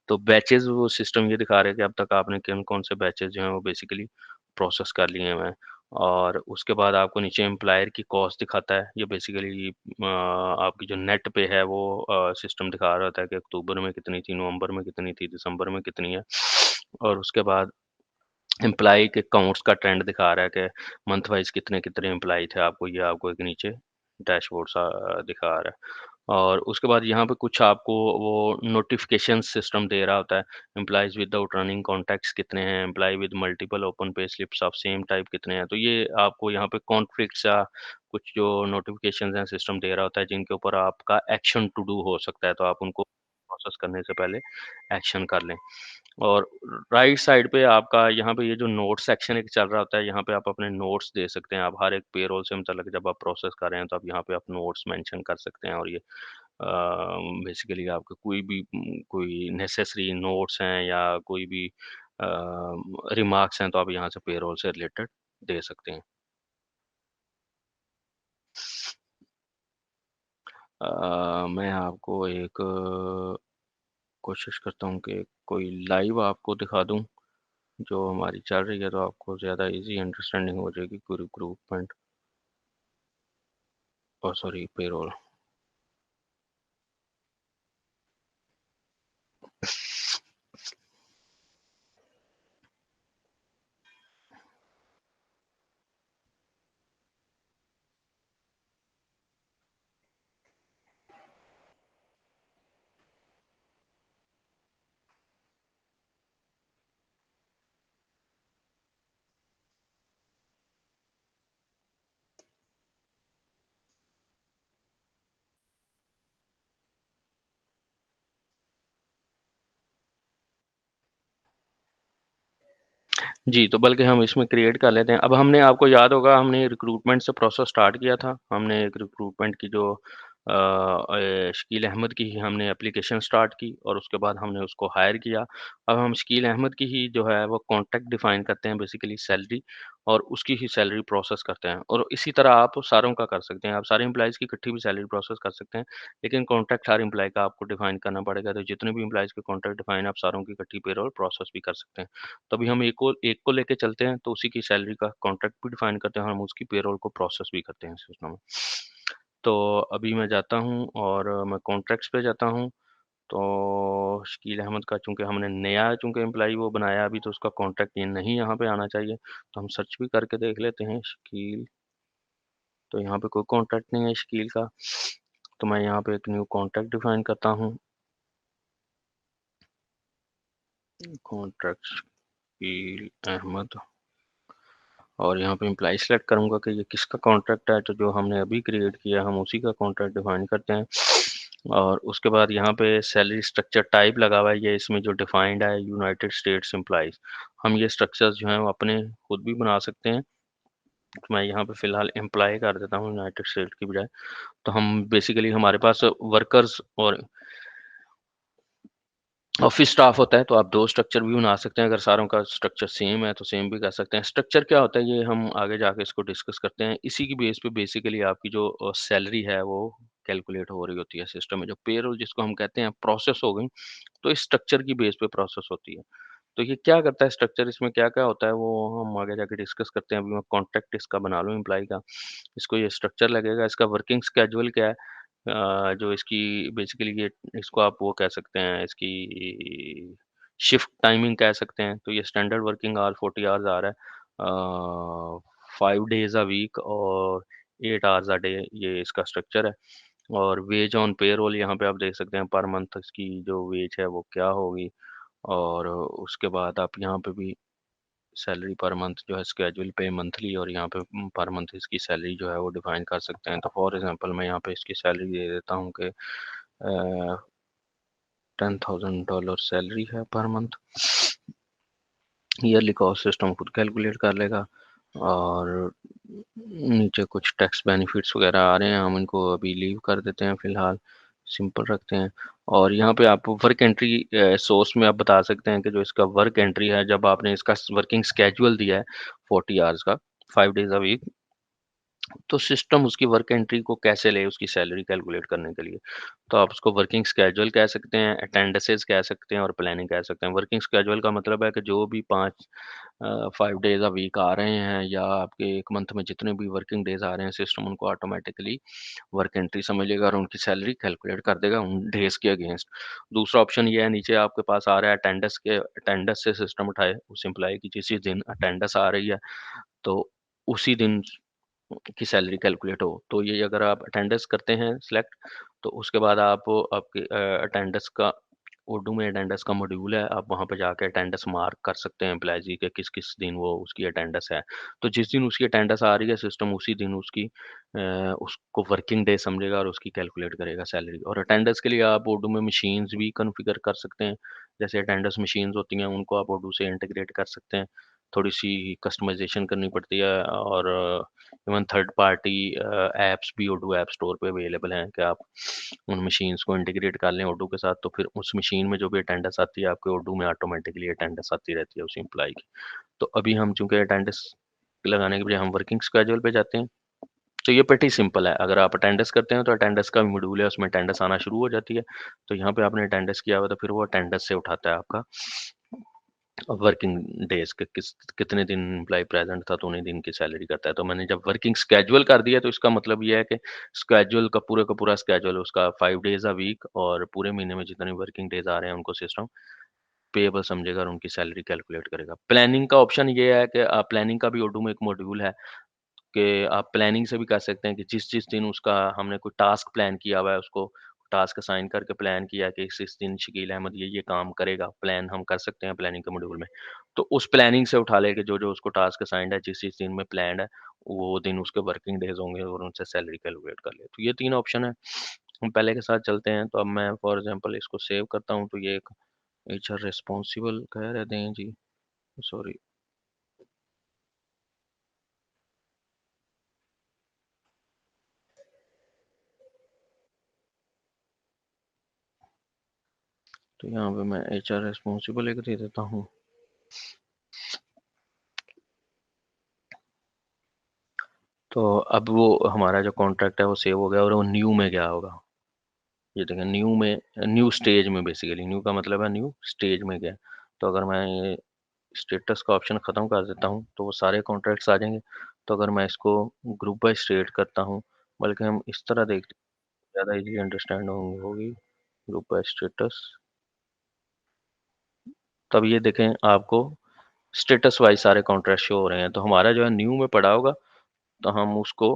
तो बैचेज़ वो सिस्टम ये दिखा रहा है कि अब तक आपने किन-कौन से बैचेज़ जो हैं वो बेसिकली प्रोसेस कर लिए हुए हैं। और उसके बाद आपको नीचे एम्प्लॉयर की कॉस्ट दिखाता है। ये बेसिकली आपकी जो नेट पे है वो सिस्टम दिखा रहा होता है कि अक्टूबर में कितनी थी, नवंबर में कितनी थी, दिसंबर में कितनी है। और उसके बाद एम्प्लॉयी के काउंट्स का ट्रेंड दिखा रहा है कि मंथ वाइज़ कितने-कितने एम्प्लॉयी थे आपको ये आपको एक नीचे डैशबोर्ड सा दिखा रहा है। और उसके बाद यहाँ पे कुछ आपको वो नोटिफ़िकेशन सिस्टम दे रहा होता है, एम्प्लॉइज़ विदाउट रनिंग कॉन्टैक्ट्स कितने हैं, employee with multiple open pay slips of same type कितने हैं। तो ये आपको यहाँ पे कॉन्फ्लिक्ट्स या कुछ जो नोटिफ़िकेशंस हैं सिस्टम दे रहा होता है जिनके ऊपर आपका एक्शन टू डू हो सकता है, तो आप उनको प्रोसेस करने से पहले एक्शन कर लें। और राइट साइड पे आपका यहाँ पे ये जो नोट्स सेक्शन एक चल रहा होता है, यहाँ पे आप अपने नोट्स दे सकते हैं। आप हर एक पेरोल से मुतल्लिक जब आप प्रोसेस कर रहे हैं, तो आप यहाँ पे आप नोट्स मेंशन कर सकते हैं और ये बेसिकली आपके कोई भी कोई नेसेसरी नोट्स हैं या कोई भी रिमार्क्स हैं, तो आप यहाँ से पेरोल से रिलेटेड दे सकते हैं। मैं आपको एक कोशिश करता हूँ कि कोई लाइव आपको दिखा दूँ, जो हमारी चल रही है, तो आपको ज़्यादा ईज़ी अंडरस्टैंडिंग हो जाएगी कोई रिक्रूटमेंट सॉरी पेरोल। जी, तो बल्कि हम इसमें क्रिएट कर लेते हैं। अब हमने आपको याद होगा हमने रिक्रूटमेंट से प्रोसेस स्टार्ट किया था। हमने एक रिक्रूटमेंट की जो शकील अहमद की ही हमने एप्लीकेशन स्टार्ट की और उसके बाद हमने उसको हायर किया। अब हम शकील अहमद की ही जो है वो कॉन्ट्रैक्ट डिफ़ाइन करते हैं बेसिकली सैलरी और उसकी ही सैलरी प्रोसेस करते हैं और इसी तरह आप सारों का कर सकते हैं। आप सारे एम्प्लॉइज़ की इकट्ठी भी सैलरी प्रोसेस कर सकते हैं, लेकिन कॉन्ट्रैक्ट हर एम्प्लॉयी का आपको डिफ़ाइन करना पड़ेगा। तो जितने भी एम्प्लॉइज़ के कॉन्ट्रैक्ट डिफ़ाइन है, आप सारों की इकट्ठी पेरोल प्रोसेस भी कर सकते हैं। तो अभी हम एक को लेके चलते हैं, तो उसी की सैलरी का कॉन्ट्रैक्ट भी डिफाइन करते हैं और हम उसकी पेरोल को प्रोसेस भी करते हैं सिस्टम में। तो अभी मैं जाता हूँ और मैं कॉन्ट्रैक्ट्स पे जाता हूँ, तो शकील अहमद का चूँकि हमने नया चूँकि एम्प्लॉयी वो बनाया अभी तो उसका कॉन्ट्रैक्ट ये नहीं यहाँ पे आना चाहिए, तो हम सर्च भी करके देख लेते हैं शकील, तो यहाँ पे कोई कॉन्ट्रैक्ट नहीं है शकील का, तो मैं यहाँ पे एक न्यू कॉन्ट्रैक्ट डिफाइन करता हूँ। कॉन्ट्रैक्ट शकील अहमद और यहाँ पे एम्प्लॉयी सेलेक्ट करूँगा कि ये किसका कॉन्ट्रैक्ट है, तो जो हमने अभी क्रिएट किया हम उसी का कॉन्ट्रैक्ट डिफाइन करते हैं। और उसके बाद यहाँ पे सैलरी स्ट्रक्चर टाइप लगा हुआ है, ये इसमें जो डिफाइंड है यूनाइटेड स्टेट्स एम्प्लॉइज़। हम ये स्ट्रक्चर्स जो हैं वो अपने खुद भी बना सकते हैं। तो मैं यहाँ पे फ़िलहाल एम्प्लॉयी कर देता हूँ यूनाइटेड स्टेट्स की बजाय। तो हम बेसिकली हमारे पास वर्कर्स और ऑफिस स्टाफ होता है तो आप 2 स्ट्रक्चर भी बना सकते हैं, अगर सारों का स्ट्रक्चर सेम है तो सेम भी कर सकते हैं। स्ट्रक्चर क्या होता है ये हम आगे जाके इसको डिस्कस करते हैं। इसी की बेस पे बेसिकली आपकी जो सैलरी है वो कैलकुलेट हो रही होती है सिस्टम में। जो पेरोल जिसको हम कहते हैं प्रोसेस हो गई, तो इस स्ट्रक्चर की बेस पे प्रोसेस होती है। तो ये क्या करता है स्ट्रक्चर इसमें क्या-क्या होता है वो हम आगे जाके डिस्कस करते हैं। अभी मैं कॉन्ट्रैक्ट इसका बना लूँ एम्प्लॉयी का। इसको ये स्ट्रक्चर लगेगा, इसका वर्किंग शेड्यूल क्या है? जो इसकी बेसिकली ये इसको आप वो कह सकते हैं इसकी शिफ्ट टाइमिंग कह सकते हैं। तो ये स्टैंडर्ड वर्किंग आवर 40 आवर्स आ रहा है। 5 डेज़ अ वीक और 8 आवर्स अ डे ये इसका स्ट्रक्चर है। और वेज ऑन पेरोल यहाँ पे आप देख सकते हैं पर मंथ इसकी जो वेज है वो क्या होगी और उसके बाद आप यहाँ पे भी सैलरी पर मंथ जो है स्केड्यूल पे मंथली और यहाँ पे पर मंथ इसकी सैलरी जो है वो डिफाइन कर सकते हैं। तो फॉर एग्जांपल मैं यहाँ पे इसकी सैलरी दे देता हूँ कि $10,000 सैलरी है per month. Yearly cost system खुद कैलकुलेट कर लेगा और नीचे कुछ टैक्स बेनिफिट्स वगैरह आ रहे हैं हम इनको अभी लीव कर देते हैं फ़िलहाल, सिंपल रखते हैं। और यहाँ पे आप वर्क एंट्री सोर्स में आप बता सकते हैं कि जो इसका वर्क एंट्री है जब आपने इसका वर्किंग स्केड्यूल दिया है 40 आवर्स का 5 डेज़ अ वीक, तो सिस्टम उसकी वर्क एंट्री को कैसे ले उसकी सैलरी कैलकुलेट करने के लिए। तो आप उसको वर्किंग स्केड्यूल कह सकते हैं, अटेंडेंसेस कह सकते हैं और प्लानिंग कह सकते हैं। वर्किंग स्केड्यूल का मतलब है कि जो भी 5 डेज़ अ वीक आ रहे हैं या आपके 1 मंथ में जितने भी वर्किंग डेज़ आ रहे हैं, सिस्टम उनको ऑटोमैटिकली वर्क एंट्री समझ लेगा और उनकी सैलरी कैलकुलेट कर देगा उन डेज़ के अगेंस्ट। दूसरा ऑप्शन ये है नीचे आपके पास आ रहा है अटेंडेंस से सिस्टम उठाए उस एम्प्लॉयी की जिस दिन अटेंडेंस आ रही है, तो उसी दिन की सैलरी कैलकुलेट हो। तो ये अगर आप अटेंडेंस करते हैं सिलेक्ट, तो उसके बाद आप आपके अटेंडेंस का उर्दू में अटेंडेंस का मॉड्यूल है, आप वहाँ पे जाके अटेंडेंस मार्क कर सकते हैं एम्प्लॉयज़ की कि किस-किस दिन वो उसकी अटेंडेंस है। तो जिस दिन उसकी अटेंडेंस आ रही है सिस्टम उसी दिन उसकी उसको वर्किंग डे समझेगा और उसकी कैलकुलेट करेगा सैलरी। और अटेंडेंस के लिए आप उर्दू में मशीन्स भी कॉन्फ़िगर कर सकते हैं। जैसे अटेंडेंस मशीन्स होती हैं उनको आप उर्दू से इंटीग्रेट कर सकते हैं। थोड़ी-सी कस्टमाइज़ेशन करनी पड़ती है और इवन थर्ड पार्टी ऐप्स भी ओडू ऐप स्टोर पे अवेलेबल हैं कि आप उन मशीन्स को इंटीग्रेट कर लें ओडू के साथ, तो फिर उस मशीन में जो भी अटेंडेंस आती है आपके ओडू में ऑटोमेटिकली अटेंडेंस आती रहती है उस एम्प्लॉयी की। तो अभी हम चूँकि अटेंडेंस लगाने के बजाय हम वर्किंग स्केड्यूल पे जाते हैं। तो ये pretty सिंपल है, अगर आप अटेंडेंस करते हैं तो अटेंडेंस का भी मॉड्यूल है, उसमें अटेंडेंस आना शुरू हो जाती है। तो यहाँ पे आपने अटेंडेंस किया हुआ है तो फिर वो अटेंडेंस से उठाता है आपका वर्किंग डेज़ के कितने दिन एम्प्लॉयी प्रेज़ेंट था तो उन्हीं दिन की सैलरी करता है। तो मैंने जब वर्किंग शेड्यूल कर दिया तो इसका मतलब ये है कि शेड्यूल का पूरा शेड्यूल उसका 5 डेज़ अ वीक और पूरे महीने में जितने वर्किंग डेज़ आ रहे हैं उनको सिस्टम पेएबल समझेगा और उनकी सैलरी कैलकुलेट करेगा। प्लानिंग का ऑप्शन ये है कि प्लानिंग का भी उर्दू में एक मॉड्यूल है कि आप प्लानिंग से भी कर सकते हैं कि जिस-जिस दिन उसका हमने कोई टास्क प्लान किया हुआ है, उसको टास्क असाइन करके प्लान किया कि इस दिन शकील अहमद ये काम करेगा, प्लान हम कर सकते हैं प्लानिंग के मॉड्यूल में। तो उस प्लानिंग से उठा लेके जो-जो उसको टास्क असाइन्ड है, जिस-जिस दिन में प्लान्ड है, वो दिन उसके वर्किंग डेज़ होंगे और उनसे सैलरी कैलकुलेट कर ले। तो ये 3 ऑप्शन है। हम पहले के साथ चलते हैं, तो अब मैं फॉर एग्ज़ाम्पल इसको सेव करता हूँ, तो ये एक एचआर रिस्पॉन्सिबल कह रहे दें जी, सॉरी तो यहाँ पे मैं HR रिस्पॉन्सिबल एक दे देता हूँ। तो अब वो हमारा जो कॉन्ट्रैक्ट है वो सेव हो गया और वो न्यू में गया होगा। ये देखें न्यू में, न्यू स्टेज में, बेसिकली न्यू का मतलब है न्यू स्टेज में गया। तो अगर मैं ये स्टेटस का ऑप्शन ख़त्म कर देता हूँ तो वो सारे कॉन्ट्रैक्ट्स आ जाएंगे। तो अगर मैं इसको ग्रुप बाय स्टेट करता हूँ, बल्कि हम इस तरह देखते ज़्यादा इजीली अंडरस्टैंड होगी। ग्रुप बाय स्टेटस, तब ये देखें आपको स्टेटस वाइज सारे कॉन्ट्रैक्ट शो हो रहे हैं। तो हमारा जो है न्यू में पड़ा होगा, तो हम उसको,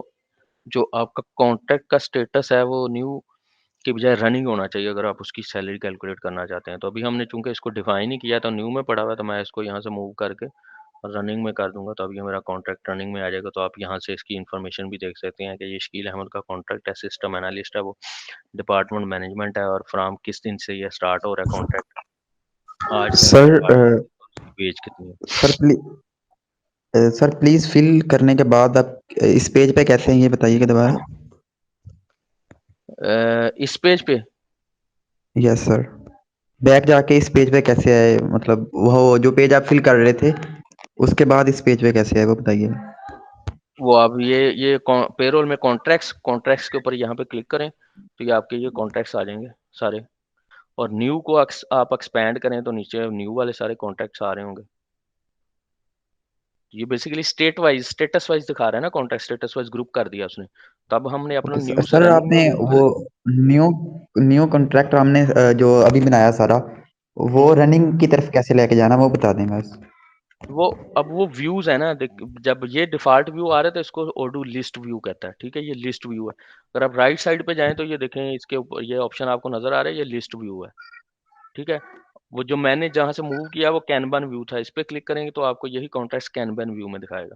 जो आपका कॉन्ट्रैक्ट का स्टेटस है वो न्यू की बजाय रनिंग होना चाहिए अगर आप उसकी सैलरी कैलकुलेट करना चाहते हैं। तो अभी हमने चूँकि इसको डिफाइन ही किया तो न्यू में पड़ा हुआ है, तो मैं इसको यहाँ से मूव करके रनिंग में कर दूँगा। तो अब ये मेरा कॉन्ट्रैक्ट रनिंग में आ जाएगा। तो आप यहाँ से इसकी इन्फॉर्मेशन भी देख सकते हैं कि ये शकील अहमद का कॉन्ट्रैक्ट है, सिस्टम एनालिस्ट है, वो डिपार्टमेंट मैनेजमेंट है और फ्रॉम किस दिन से ये स्टार्ट हो रहा है कॉन्ट्रैक्ट, आज का सर स्टार्ट, उसकी वेज कितनी है। सर सर प्लीज़ फिल करने के बाद आप इस पेज पे कैसे हैं ये बताइएगा दोबारा। इस पेज पे यस सर, बैक जाके इस पेज पे कैसे आए, मतलब वो जो पेज आप फिल कर रहे थे उसके बाद इस पेज पे कैसे आए वो बताइए। वो आप ये पेरोल में कॉन्ट्रैक्ट्स कॉन्ट्रैक्ट्स के ऊपर यहाँ पे क्लिक करें तो ये आपके ये कॉन्ट्रैक्ट्स आ जाएंगे सारे। और न्यू को आप एक्सपैंड करें तो नीचे न्यू वाले सारे कॉन्ट्रैक्ट्स आ रहे होंगे। ये basically state wise, status wise दिखा रहा है ना, कॉन्ट्रैक्ट स्टेटस वाइज ग्रुप कर दिया उसने। तब हमने अपना ओके न्यू से सर, रनिंग में आपने मूव वो कर। न्यू न्यू कॉन्ट्रैक्ट हमने जो अभी बनाया सारा, वो हम्म, रनिंग की तरफ कैसे लेके जाना वो बता दें बस। वो अब वो व्यूज है ना, जब ये डिफॉल्ट व्यू आ रहा है तो इसको ओडू लिस्ट व्यू कहता है। ठीक है, ये लिस्ट व्यू है। अगर आप राइट साइड पे जाएं तो ये देखें, इसके ऊपर ये ऑप्शन आपको नजर आ रहा है, ये लिस्ट व्यू है। ठीक है, वो जो मैंने जहां से मूव किया वो कैनबन व्यू था, इस पे क्लिक करेंगे तो आपको यही कॉन्टेक्स्ट कैनबन व्यू में दिखाएगा।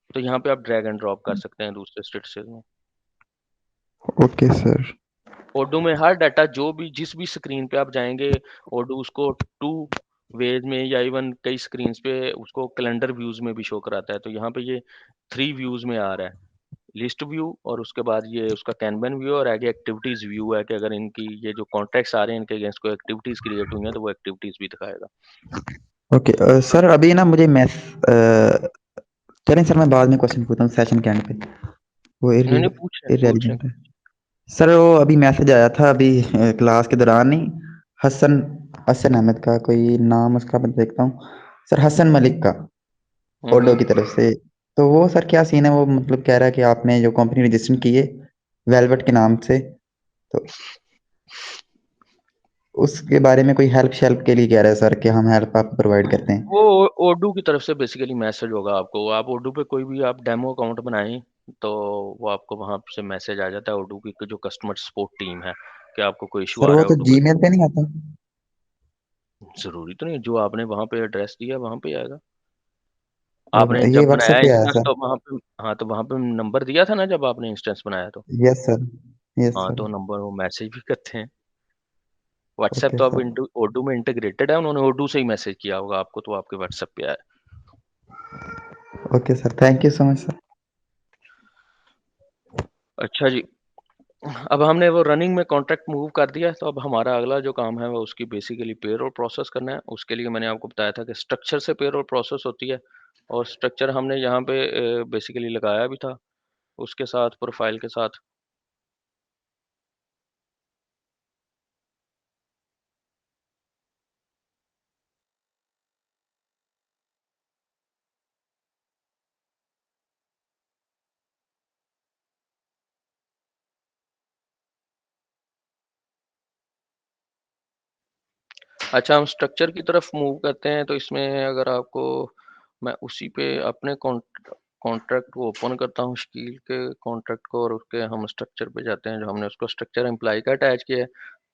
तो यहाँ पे आप ड्रैग एंड ड्रॉप कर सकते हैं दूसरे स्टेटस में। Okay sir. ओडू में हर डाटा जो भी जिस भी स्क्रीन पे आप जाएंगे, ओडू उसको टू वेज में या इवन कई स्क्रीन पे उसको कैलेंडर व्यूज में भी शो कराता है। तो यहाँ पे ये थ्री व्यूज में आ रहा है, लिस्ट व्यू और उसके बाद ये उसका कैनबन व्यू और आगे एक्टिविटीज व्यू है कि अगर इनकी ये जो कॉन्टेक्ट्स आ रहे हैं इनके अगेंस्ट कोई एक्टिविटीज क्रिएट हुई हैं तो वो एक्टिविटीज भी दिखाएगा। ओके सर, अभी ना मुझे चलें सर, मैं बाद में क्वेश्चन पूछता हूँ सेशन के एंड पे, वो नहीं नहीं, पूछ लें पूछ लें। इरेलीवेंट है। सर वो अभी मैसेज आया था अभी क्लास के दौरान ही, हसन हसन अहमद का कोई नाम उसका मैं देखता हूँ, सर हसन मलिक का, ओडो हम्म। की तरफ से। तो वो सर क्या सीन है, वो मतलब कह रहा है कि आपने जो कंपनी रजिस्टर की है वेलवेट के नाम से, तो उसके बारे में कोई हेल्प शेल्प के लिए कह रहा है सर कि हम हेल्प आपको प्रोवाइड करते वो हैं। ओडू की तरफ से बेसिकली मैसेज होगा आपको, आप ओडू पे कोई भी आप डेमो अकाउंट बनाएं तो वो आपको वहां से मैसेज आ जाता है ओडू की जो कस्टमर सपोर्ट टीम है कि आपको कोई इशू सर आ वो रहा है तो ओडू पे। जीमेल पे नहीं आता। जरूरी तो नहीं, जो आपने वहां पे एड्रेस दिया वहां पे आएगा। आपने ये जब व्हाट्सएप बनाया पे आया इंस्टेंस सर। तो वहां पे, हाँ तो वहां पे नंबर दिया था ना जब आपने इंस्टेंस बनाया तो। Yes sir. यस हाँ सर। तो नंबर वो मैसेज भी करते हैं। व्हाट्सएप ओके तो अब सर। ओडू में इंटीग्रेटेड है, उन्होंने ओडू से ही मैसेज किया होगा आपको तो आपके व्हाट्सएप पे आया। Okay sir, thank you so much sir. अच्छा जी, अब हमने वो रनिंग में कॉन्ट्रैक्ट मूव कर दिया है, तो अब हमारा अगला जो काम है वो उसकी बेसिकली पेरोल प्रोसेस करना है। उसके लिए मैंने आपको बताया था कि स्ट्रक्चर से पेरोल प्रोसेस होती है और स्ट्रक्चर हमने यहाँ पे बेसिकली लगाया भी था उसके साथ प्रोफाइल के साथ। अच्छा, हम स्ट्रक्चर की तरफ मूव करते हैं तो इसमें अगर आपको, मैं उसी पे अपने कॉन्ट्रैक्ट को ओपन करता हूँ, शकील के कॉन्ट्रैक्ट को, और उसके हम स्ट्रक्चर पे जाते हैं जो हमने उसको स्ट्रक्चर एम्प्लॉय का अटैच किया है।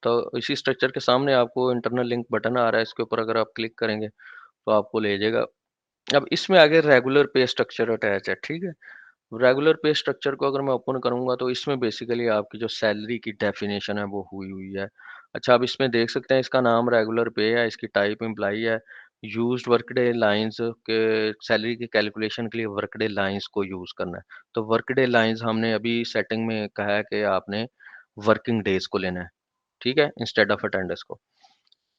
तो इसी स्ट्रक्चर के सामने आपको इंटरनल लिंक बटन आ रहा है, इसके ऊपर अगर आप क्लिक करेंगे तो आपको ले जाएगा। अब इसमें आगे रेगुलर पे स्ट्रक्चर अटैच है। ठीक है, रेगुलर पे स्ट्रक्चर को अगर मैं ओपन करूंगा तो इसमें बेसिकली आपकी जो सैलरी की डेफिनेशन है वो हुई हुई है। अच्छा, आप इसमें देख सकते हैं इसका नाम रेगुलर पे है, इसकी टाइप एम्प्लॉई है, यूज्ड वर्कडे लाइंस के सैलरी की कैलकुलेशन के लिए वर्कडे लाइंस को यूज करना है। तो वर्कडे लाइंस हमने अभी सेटिंग में कहा है कि आपने वर्किंग डेज को लेना है। ठीक है, इंस्टेड ऑफ अटेंडेंस को।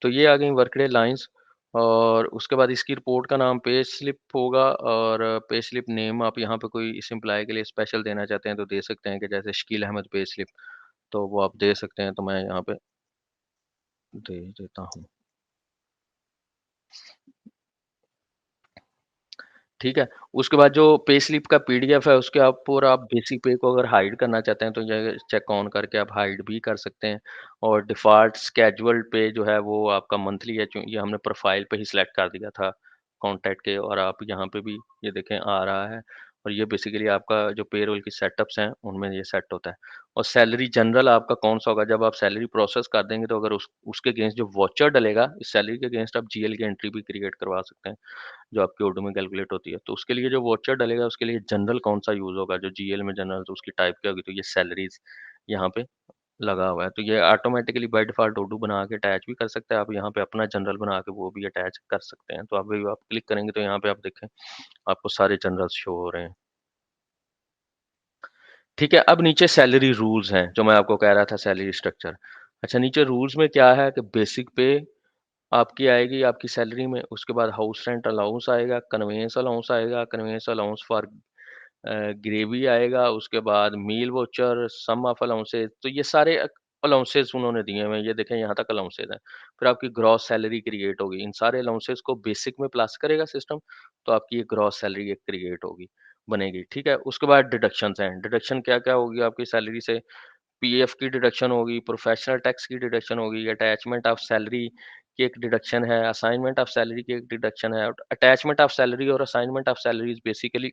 तो ये आ गई वर्कडे लाइन्स और उसके बाद इसकी रिपोर्ट का नाम पे स्लिप होगा और पे स्लिप नेम आप यहाँ पे कोई इस एम्प्लॉयी के लिए स्पेशल देना चाहते हैं तो दे सकते हैं कि जैसे शकील अहमद पे स्लिप, तो वो आप दे सकते हैं, तो मैं यहाँ पे दे देता हूँ। ठीक है? उसके बाद जो पे स्लिप का पीडीएफ है उसके ऊपर आप बेसिक पे को अगर हाइड करना चाहते हैं तो ये चेक ऑन करके आप हाइड भी कर सकते हैं और डिफ़ॉल्ट स्केड्यूल्ड पे जो है वो आपका मंथली है, ये हमने प्रोफ़ाइल पे ही सिलेक्ट कर दिया था कॉन्टैक्ट के, और आप यहाँ पे भी ये देखें आ रहा है और ये बेसिकली आपका जो पेरोल की सेटअप्स हैं उनमें ये सेट होता है। और सैलरी जनरल आपका कौन-सा होगा, जब आप सैलरी प्रोसेस कर देंगे तो अगर उसके अगेंस्ट जो वाउचर डलेगा, इस सैलरी के अगेंस्ट आप जीएल की एंट्री भी क्रिएट करवा सकते हैं। जो आपकी ओडो में कैलकुलेट होती है। तो उसके लिए जो वाउचर डलेगा उसके लिए जनरल कौन-सा यूज़ होगा, जो जीएल में जनरल तो उसकी टाइप क्या होगी, तो ये सैलरीज़ यहाँ पे लगा हुआ है। तो ये ऑटोमैटिकली बाय डिफ़ॉल्ट ओडो बना के अटैच भी कर सकता है। आप यहाँ पे अपना जनरल बना के वो भी अटैच कर सकते हैं। तो अभी आप क्लिक करेंगे तो यहाँ पे आप देखें, आपको सारे जनरल्स शो हो रहे हैं। ठीक है, अब नीचे सैलरी रूल्स हैं, जो मैं आपको कह रहा था सैलरी स्ट्रक्चर। अच्छा, नीचे रूल्स में क्या है कि बेसिक पे आपकी आएगी आपकी सैलरी में, उसके बाद हाउस रेंट अलाउंस आएगा, कन्वेंस अलाउंस फॉर ग्रेवी आएगा, उसके बाद मील वाउचर, सम ऑफ अलाउंसेस, तो ये सारे अलाउंसेस उन्होंने दिए हुए हैं, ये देखें यहाँ तक अलाउंसेस हैं। फिर आपकी ग्रॉस सैलरी क्रिएट होगी, इन सारे अलाउंसेस को बेसिक में प्लस करेगा सिस्टम, तो आपकी ये ग्रॉस सैलरी एक क्रिएट होगी, बनेगी, ठीक है? उसके बाद डिडक्शंस हैं, डिडक्शन क्या-क्या होगी आपकी सैलरी से, पीएफ की डिडक्शन होगी, प्रोफेशनल टैक्स की डिडक्शन होगी, अटैचमेंट ऑफ सैलरी की एक डिडक्शन है, असाइनमेंट ऑफ सैलरी की एक डिडक्शन है। अटैचमेंट ऑफ सैलरी और assignment of salary is basically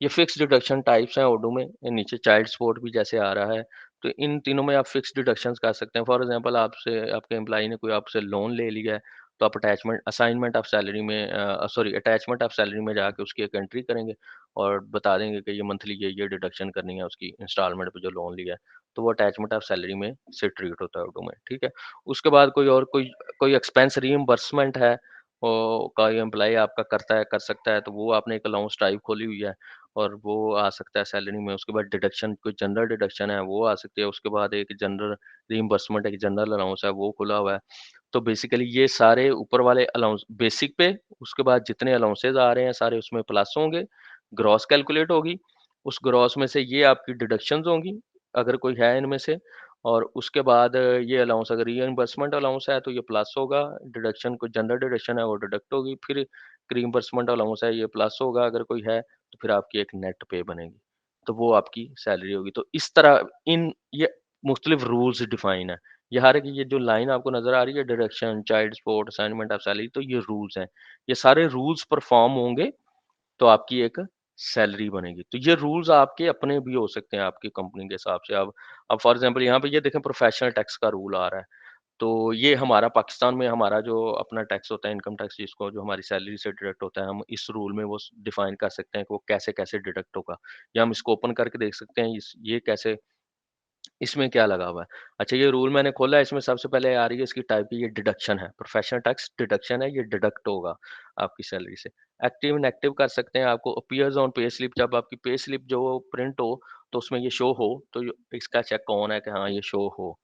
ये फिक्स्ड डिडक्शन टाइप्स हैं ओडो में, ये नीचे चाइल्ड सपोर्ट भी जैसे आ रहा है, तो इन तीनों में आप फिक्स्ड डिडक्शंस कर सकते हैं। फॉर एग्ज़ाम्पल आपसे आपके एम्प्लॉयी ने कोई आपसे लोन ले लिया है, तो आप असाइनमेंट ऑफ सैलरी में सॉरी अटैचमेंट ऑफ सैलरी में जाके उसकी एक एंट्री करेंगे और बता देंगे कि ये मंथली ये डिडक्शन करनी है उसकी इंस्टॉलमेंट पे जो लोन लिया है, तो वो अटैचमेंट ऑफ सैलरी में से ट्रीट होता है ओडो में, ठीक है? उसके बाद कोई एक्सपेंस रीइंबर्समेंट है, कोई एम्प्लॉयी आपका करता है, कर सकता है, तो वो आपने एक अलाउंस टाइप खोली हुई है और वो आ सकता है सैलरी में। उसके बाद डिडक्शन कोई जनरल डिडक्शन है वो आ सकती है। उसके बाद एक जनरल रीइंबर्समेंट एक जनरल अलाउंस है वो खुला हुआ है। तो बेसिकली ये सारे ऊपर वाले अलाउंस बेसिक पे, उसके बाद जितने अलाउंसेस आ रहे हैं सारे उसमें प्लस होंगे, ग्रॉस कैलकुलेट होगी। उस ग्रॉस में से ये आपकी डिडक्शंस होंगी, अगर कोई है इनमें से, और उसके बाद ये अलाउंस अगर रीइंबर्समेंट अलाउंस है तो ये प्लस होगा, डिडक्शन कोई जनरल डिडक्शन है वो डिडक्ट होगी, फिर रीइंबर्समेंट अलाउंस है ये प्लस होगा अगर कोई है, तो फिर आपकी एक नेट पे बनेगी। तो वो आपकी सैलरी होगी। तो इस तरह इन ये मुख्तलिफ रूल्स डिफाइन है। ये हर एक ये जो लाइन आपको नज़र आ रही है deduction, child support, assignment of salary, तो ये रूल्स हैं। ये सारे रूल्स परफॉर्म होंगे तो आपकी एक सैलरी बनेगी। तो ये रूल्स आपके अपने भी हो सकते हैं आपकी कंपनी के हिसाब से। अब फॉर एग्ज़ाम्पल यहाँ पे ये देखें प्रोफेशनल टैक्स का रूल आ रहा है। तो ये हमारा पाकिस्तान में हमारा जो अपना टैक्स होता है इनकम टैक्स जिसको जो हमारी सैलरी से डिडक्ट होता है, हम इस रूल में वो डिफाइन कर सकते हैं कि वो कैसे-कैसे डिडक्ट होगा। या हम इसको ओपन करके देख सकते हैं ये कैसे इसमें क्या लगा हुआ है। अच्छा, ये रूल मैंने खोला है, इसमें सबसे पहले आ रही है इसकी टाइप की, ये डिडक्शन है, प्रोफेशनल टैक्स डिडक्शन है, ये डिडक्ट होगा आपकी सैलरी से। एक्टिव इनएक्टिव कर सकते हैं, आपको अपीयर्स ऑन पे स्लिप, जब आपकी पे स्लिप जो प्रिंट हो तो उसमें ये शो हो, तो इसका चेक ऑन है कि हाँ ये शो हो।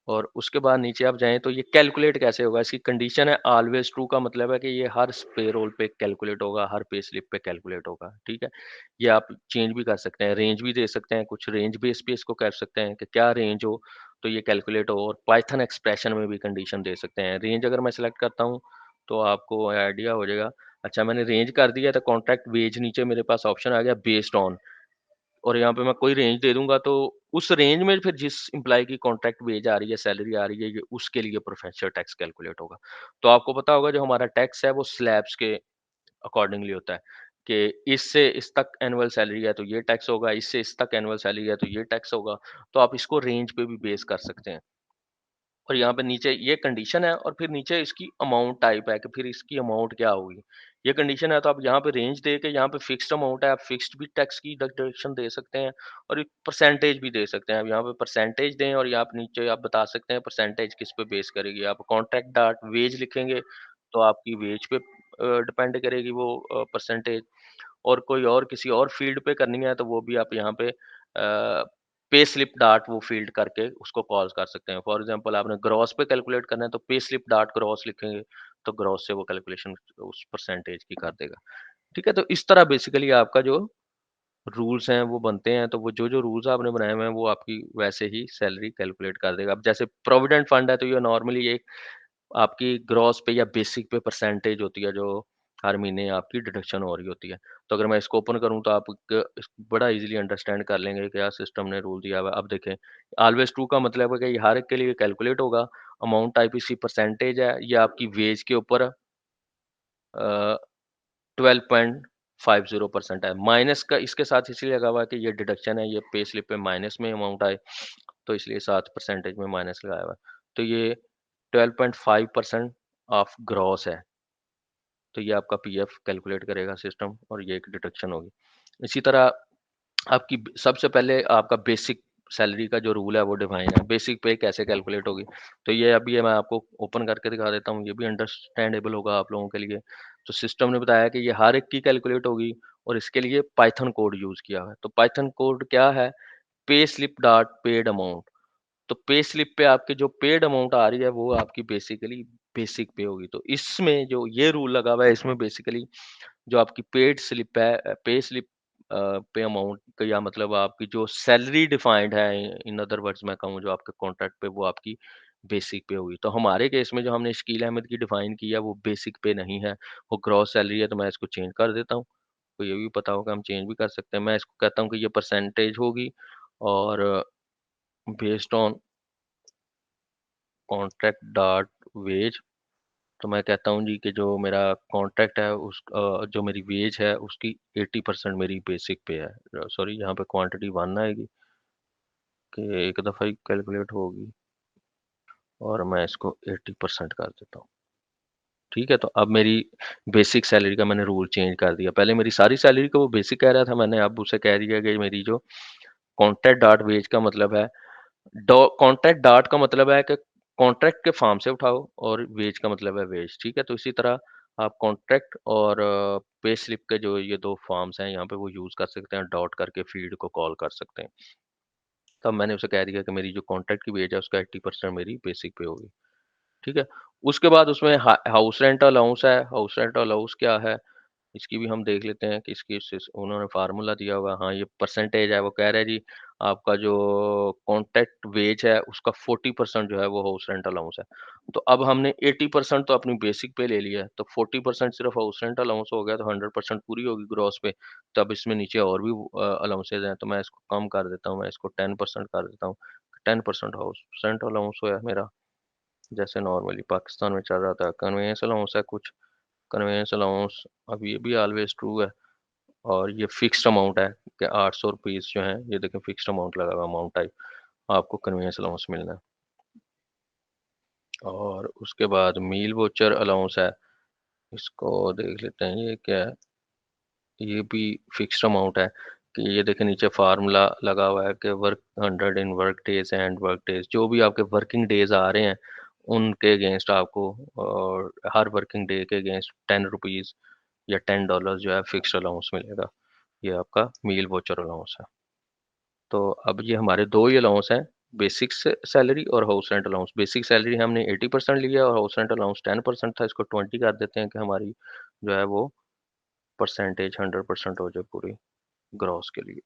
और उसके बाद नीचे आप जाएँ तो ये कैलकुलेट कैसे होगा? इसकी कंडीशन है ऑलवेज़ ट्रू, का मतलब है कि ये हर पेरोल पे कैलकुलेट होगा, हर पे स्लिप पे कैलकुलेट होगा, ठीक है? ये आप चेंज भी कर सकते हैं, रेंज भी दे सकते हैं, कुछ रेंज बेस पे इसको कर सकते हैं कि क्या रेंज हो, तो ये कैलकुलेट हो, और पाइथन एक्सप्रेशन में भी कंडीशन दे सकते हैं। रेंज अगर मैं सेलेक्ट करता हूँ, तो आपको आइडिया हो जाएगा। अच्छा, मैंने रेंज कर दिया तो कॉन्ट्रैक्ट वेज नीचे मेरे पास ऑप्शन आ गया बेस्ड ऑन, और यहाँ पे मैं कोई रेंज दे दूँगा तो उस रेंज में फिर जिस एम्प्लॉयी की कॉन्ट्रैक्ट वेज आ रही है, सैलरी आ रही है, ये उसके लिए प्रोफेशनल टैक्स कैलकुलेट होगा। तो आपको पता होगा जो हमारा टैक्स है वो स्लैब्स के अकॉर्डिंगली होता है कि इससे इस तक एनुअल सैलरी है तो ये टैक्स होगा, इससे इस तक एनुअल सैलरी है तो ये टैक्स होगा। तो आप इसको रेंज पे भी बेस कर सकते हैं। और यहाँ पे नीचे ये कंडीशन है और फिर नीचे इसकी अमाउंट टाइप है कि फिर इसकी अमाउंट क्या होगी। ये कंडीशन है तो आप यहाँ पे रेंज दे के यहाँ पे फिक्स्ड अमाउंट है, आप फिक्स्ड भी टैक्स की डिडक्शन दे सकते हैं और एक परसेंटेज भी दे सकते हैं। आप यहाँ पे परसेंटेज दें और यहाँ पे नीचे आप बता सकते हैं परसेंटेज किस पे बेस करेगी। आप कॉन्ट्रैक्ट डॉट वेज लिखेंगे तो आपकी वेज पे डिपेंड करेगी वो परसेंटेज, और कोई और किसी और फ़ील्ड पे करनी है तो वो भी आप यहाँ पे पे स्लिप डॉट वो फ़ील्ड करके उसको कॉल कर सकते हैं। फॉर एग्ज़ाम्पल आपने ग्रॉस पे कैलकुलेट करना है तो पे स्लिप डॉट ग्रॉस लिखेंगे, तो ग्रॉस से वो कैलकुलेशन उस परसेंटेज की कर देगा। ठीक है? तो इस तरह बेसिकली आपका जो रूल्स हैं वो बनते हैं, तो वो जो-जो रूल्स आपने बनाए हुए हैं वो आपकी वैसे ही सैलरी कैलकुलेट कर देगा। अब जैसे प्रोविडेंट फंड है तो ये नॉर्मली एक आपकी ग्रॉस पे या बेसिक पे परसेंटेज होती है जो हर महीने आपकी डिडक्शन हो रही होती है। तो अगर मैं इसको ओपन करूँ तो आप बड़ा ईज़िली अंडरस्टैंड कर लेंगे कि क्या सिस्टम ने रूल दिया हुआ है। अब देखें ऑलवेज़ ट्रू का मतलब है कि ये हर एक के लिए कैलकुलेट होगा। अमाउंट टाइप इसकी परसेंटेज है, ये आपकी वेज के ऊपर 12.50% है। माइनस का इसके साथ इसलिए लगा हुआ है कि ये डिडक्शन है, ये पे स्लिप पे माइनस में अमाउंट आए, तो इसलिए 7% में माइनस लगाया हुआ है। तो ये 12.5% ऑफ ग्रॉस है। तो ये आपका पीएफ कैलकुलेट करेगा सिस्टम और ये एक डिडक्शन होगी। इसी तरह आपकी सबसे पहले आपका बेसिक सैलरी का जो रूल है वो डिफाइन है। बेसिक पे कैसे कैलकुलेट होगी? तो ये अभी मैं आपको ओपन करके दिखा देता हूँ, ये भी अंडरस्टैंडेबल होगा आप लोगों के लिए। तो सिस्टम ने बताया कि ये हर एक की कैलकुलेट होगी और इसके लिए पाइथन कोड यूज़ किया है। तो पाइथन कोड क्या है? Pay slip dot paid amount. तो पे स्लिप पे आपके जो पेड अमाउंट आ रही है वो आपकी बेसिकली बेसिक पे होगी। तो इसमें जो ये रूल लगा हुआ है इसमें बेसिकली जो आपकी पेड स्लिप है पे स्लिप पे अमाउंट का या मतलब आपकी जो सैलरी डिफाइंड है इन अदर वर्ड्स मैं कहूँ जो आपके कॉन्ट्रैक्ट पे वो आपकी बेसिक पे होगी। तो हमारे केस में जो हमने शकील अहमद की डिफाइन की है वो बेसिक पे नहीं है, वो ग्रॉस सैलरी है तो मैं इसको चेंज कर देता हूँ। तो ये भी पता होगा हम चेंज भी कर सकते हैं। मैं इसको कहता हूँ कि ये परसेंटेज होगी और based on contract dot wage तो मैं कहता हूँ जी कि जो मेरा कॉन्ट्रैक्ट है जो मेरी वेज है उसकी 80% मेरी बेसिक पे है। सॉरी यहाँ पे क्वांटिटी 1 आएगी कि एक दफ़ा ही कैलकुलेट होगी और मैं इसको 80% कर देता हूँ। ठीक है? तो अब मेरी बेसिक सैलरी का मैंने रूल चेंज कर दिया। पहले मेरी सारी सैलरी को वो बेसिक कह रहा था, मैंने अब उसे कह दिया कि मेरी जो कॉन्ट्रैक्ट डॉट वेज का मतलब है डॉ कॉन्ट्रैक्ट डॉट का मतलब है कि कॉन्ट्रैक्ट के फॉर्म से उठाओ और वेज का मतलब है वेज, ठीक है? तो इसी तरह आप कॉन्ट्रैक्ट और पे स्लिप के जो ये 2 फॉर्म्स हैं, यहाँ पे वो यूज़ कर सकते हैं, डॉट करके फ़ील्ड को कॉल कर सकते हैं। तब मैंने उसे कह दिया कि मेरी जो कॉन्ट्रैक्ट की वेज है, उसका 80% मेरी बेसिक पे होगी, ठीक है? उसके बाद उसमें हाउस रेंट अलाउंस है, हाउस रेंट अलाउंस क्या है? इसकी भी हम देख लेते हैं कि इसकी सिस उन्होंने फ़ॉर्मूला दिया हुआ है। हाँ, ये परसेंटेज है, वो कह रहा है जी आपका जो कॉन्ट्रैक्ट वेज है उसका 40% जो है वो हाउस रेंट अलाउंस है। तो अब हमने 80% तो अपनी बेसिक पे ले लिया है, तो 40% सिर्फ़ हाउस रेंट अलाउंस हो गया तो 100% पूरी होगी ग्रॉस पे। तो अब इसमें नीचे और भी अलाउंसेस हैं तो मैं इसको कम कर देता हूँ, मैं इसको 10% कर देता हूँ। 10% हाउस रेंट अलाउंस होया मेरा, जैसे नॉर्मली पाकिस्तान में चल रहा था। कन्वेंस अलाउंस है कुछ, कन्वेंस अलाउंस अब ये भी ऑलवेज़ ट्रू है। और ये फिक्स्ड अमाउंट है कि 800 रुपीज़ जो हैं, ये देखें फिक्स्ड अमाउंट लगा हुआ है अमाउंट टाइप, आपको कन्वेंस अलाउंस मिलना है। और उसके बाद मील वाउचर अलाउंस है, इसको देख लेते हैं ये क्या है? ये भी फिक्स्ड अमाउंट है कि ये देखें नीचे फार्मूला लगा हुआ है कि work 100 in work days and work days जो भी आपके वर्किंग डेज़ आ रहे हैं, उनके अगेंस्ट आपको और हर वर्किंग डे के अगेंस्ट 10 रुपीज़ या $10 जो है फिक्स्ड अलाउंस मिलेगा। ये आपका मील वाउचर अलाउंस है। तो अब ये हमारे 2 ही अलाउंस हैं, बेसिक सैलरी और house rent allowance. Basic salary हमने 80% लिया और हाउस रेंट अलाउंस 10% था, इसको 20 कर देते हैं कि हमारी जो है वो परसेंटेज 100% हो जाए पूरी ग्रॉस के लिए।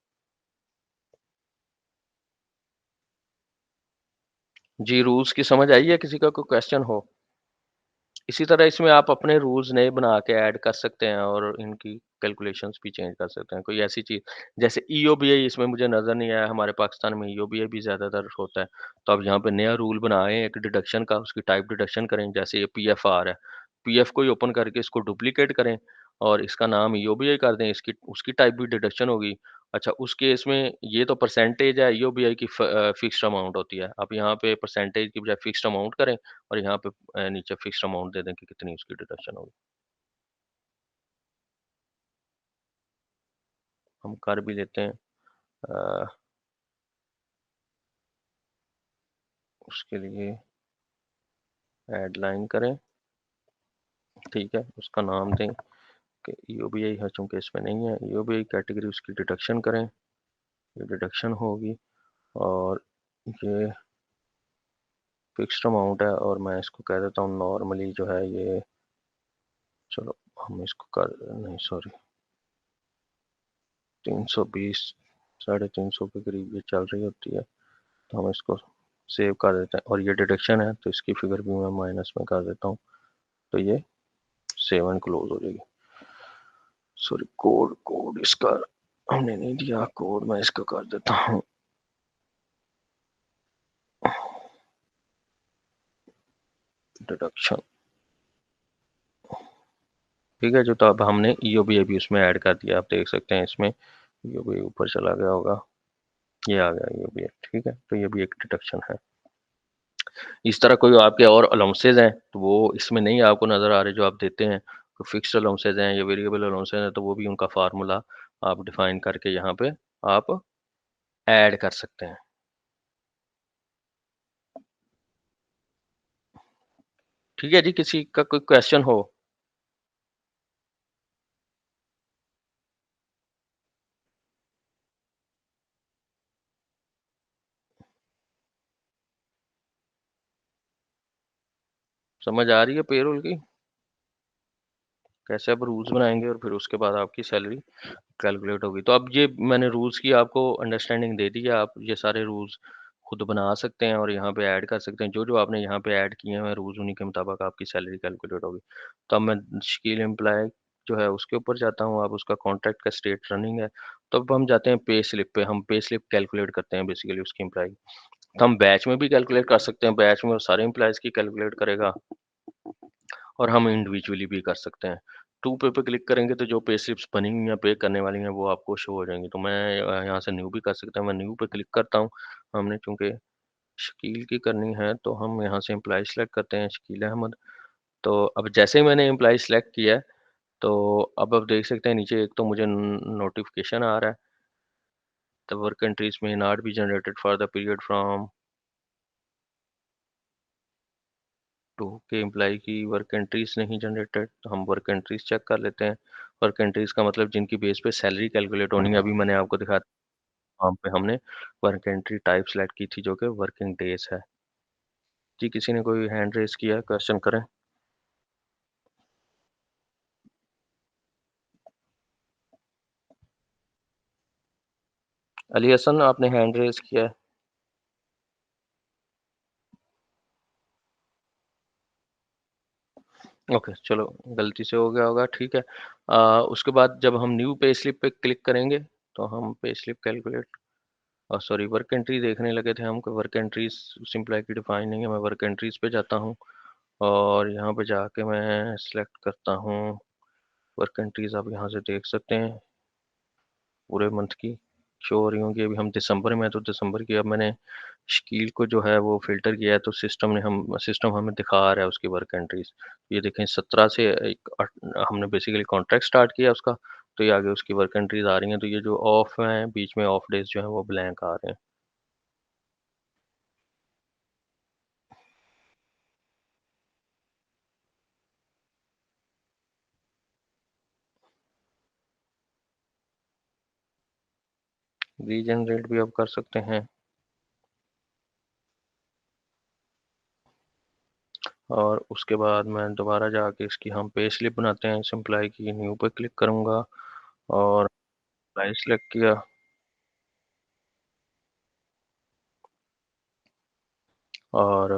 जी, रूल्स की समझ आई है? किसी का कोई क्वेश्चन हो? इसी तरह इसमें आप अपने रूल्स नए बना के ऐड कर सकते हैं और इनकी कैलकुलेशंस भी चेंज कर सकते हैं। कोई ऐसी चीज़ जैसे ईओबीआई इसमें मुझे नज़र नहीं आया, हमारे पाकिस्तान में ईओबीआई भी ज़्यादातर होता है। तो आप यहाँ पे नया रूल बनाएँ एक डिडक्शन का, उसकी टाइप डिडक्शन करें, जैसे ये पीएफआर है। पीएफ को ही ओपन करके इसको डुप्लिकेट करें और इसका नाम ईओबीआई कर दें, इसकी उसकी टाइप भी डिडक्शन होगी। अच्छा, उस केस में ये तो परसेंटेज है, ईओबीआई की फिक्स्ड अमाउंट होती है। आप यहाँ पे परसेंटेज की बजाय फिक्स्ड अमाउंट करें और यहाँ पे नीचे फिक्स्ड अमाउंट दे दें कि कितनी उसकी डिडक्शन होगी। हम कर भी लेते हैं। अ, उसके लिए ऐड लाइन करें, ठीक है? उसका नाम दें कि ईओबीआई है, चूँकि इसमें नहीं है, ईओबीआई कैटेगरी उसकी डिडक्शन करें, ये डिडक्शन होगी और ये फिक्स्ड अमाउंट है और मैं इसको कह देता हूँ नॉर्मली जो है ये, चलो हम इसको कर, नहीं सॉरी, 320 350 के करीब ये चल रही होती है, तो हम इसको सेव कर देते हैं। और ये डिडक्शन है तो इसकी फिगर भी मैं माइनस में कर देता हूँ, तो ये 7 क्लोज हो जाएगी। सॉरी, कोड कोड इसका हमने नहीं दिया, कोड मैं इसका कर देता हूँ डिडक्शन, ठीक है। जो तो अब हमने ईओबी भी उसमें ऐड कर दिया, आप देख सकते हैं इसमें ईओबी ऊपर चला गया होगा, ये आ गया ईओबी, ठीक है। तो ये भी एक डिडक्शन है। इस तरह कोई आपके और अलाउंसेस हैं तो वो इसमें नहीं आपको नज़र आ रहे जो आप देते हैं, तो फिक्स्ड अलाउंसेस हैं या वेरिएबल अलाउंसेस हैं, तो वो भी उनका फार्मूला आप डिफाइन करके यहाँ पे आप ऐड कर सकते हैं। ठीक है जी, किसी का कोई क्वेश्चन हो? समझ आ रही है पेरोल की? कैसे आप रूल्स बनाएँगे और फिर उसके बाद आपकी सैलरी कैलकुलेट होगी। तो अब ये मैंने रूल्स की आपको अंडरस्टैंडिंग दे दी है, आप ये सारे रूल्स खुद बना सकते हैं और यहाँ पे ऐड कर सकते हैं। जो-जो आपने यहाँ पे ऐड किए हैं रूल्स, उन्हीं के मुताबिक आपकी सैलरी कैलकुलेट होगी। तो अब मैं शकील एम्प्लॉयी जो है उसके ऊपर जाता हूँ, अब उसका कॉन्ट्रैक्ट का स्टेट रनिंग है। तो अब हम जाते हैं पे स्लिप पे, हम पे स्लिप कैलकुलेट करते हैं बेसिकली उसकी एम्प्लॉयी। तो हम बैच में भी कैलकुलेट कर सकते हैं, बैच में वो सारे एम्प्लॉइज़ की कैलकुलेट करेगा और हम इंडिविजुअली भी कर सकते हैं। टू पे क्लिक करेंगे तो जो पे स्लिप्स बनी हुई हैं, पे करने वाली हैं, वो आपको शो हो जाएँगी। तो मैं यहाँ से न्यू भी कर सकता हूँ, मैं न्यू पे क्लिक करता हूँ। हमने चूँकि शकील की करनी है, तो हम यहाँ से एम्प्लॉयी सेलेक्ट करते हैं, शकील अहमद। तो अब जैसे ही मैंने एम्प्लॉयी सेलेक्ट किया है, तो अब आप देख सकते हैं नीचे एक तो मुझे न नोटिफ़िकेशन आ रहा है, द वर्क कंट्रीज़ में not be generated for the period from to के एम्प्लॉयी की वर्क कंट्रीज़ नहीं जनरेटेड, तो हम वर्क कंट्रीज़ चेक कर लेते हैं। वर्क कंट्रीज़ का मतलब जिनकी बेस पे सैलरी कैलकुलेट होनी है, अभी मैंने आपको दिखाया वहाँ पे हमने वर्क कंट्री टाइप सेलेक्ट की थी जो कि वर्किंग डेज़ है। जी, किसी ने कोई हैंड रेज़ किया है? क्वेश्चन करें। अली हसन, आपने हैंड रेज़ किया है? ओके, चलो गलती से हो गया होगा, ठीक है। उसके बाद जब हम न्यू पे स्लिप पे क्लिक करेंगे, तो हम pay slip calculate sorry work entry देखने लगे थे हम कि वर्क एंट्रीज़ उस एम्प्लॉयी की डिफाइन नहीं है। मैं वर्क एंट्रीज़ पे जाता हूँ और यहाँ पे जाके मैं सिलेक्ट करता हूँ वर्क एंट्रीज़, आप यहाँ से देख सकते हैं पूरे मंथ की शो हो रही होंगी। अभी हम दिसंबर में हैं, तो दिसंबर की अब मैंने शकील को जो है वो फ़िल्टर किया है, तो सिस्टम हमें दिखा रहा है उसकी वर्क एंट्रीज़। ये देखें 17 से एक हमने बेसिकली कॉन्ट्रैक्ट स्टार्ट किया उसका, तो ये आगे उसकी वर्क एंट्रीज़ आ रही हैं, तो ये जो ऑफ हैं, बीच में ऑफ डेज़ जो हैं वो ब्लैंक आ रहे हैं। रीजनरेट भी आप कर सकते हैं और उसके बाद मैं दोबारा जाके इसकी हम पे स्लिप बनाते हैं इस एम्प्लॉयी की, न्यू पे क्लिक करूँगा और एम्प्लॉयी सेलेक्ट किया और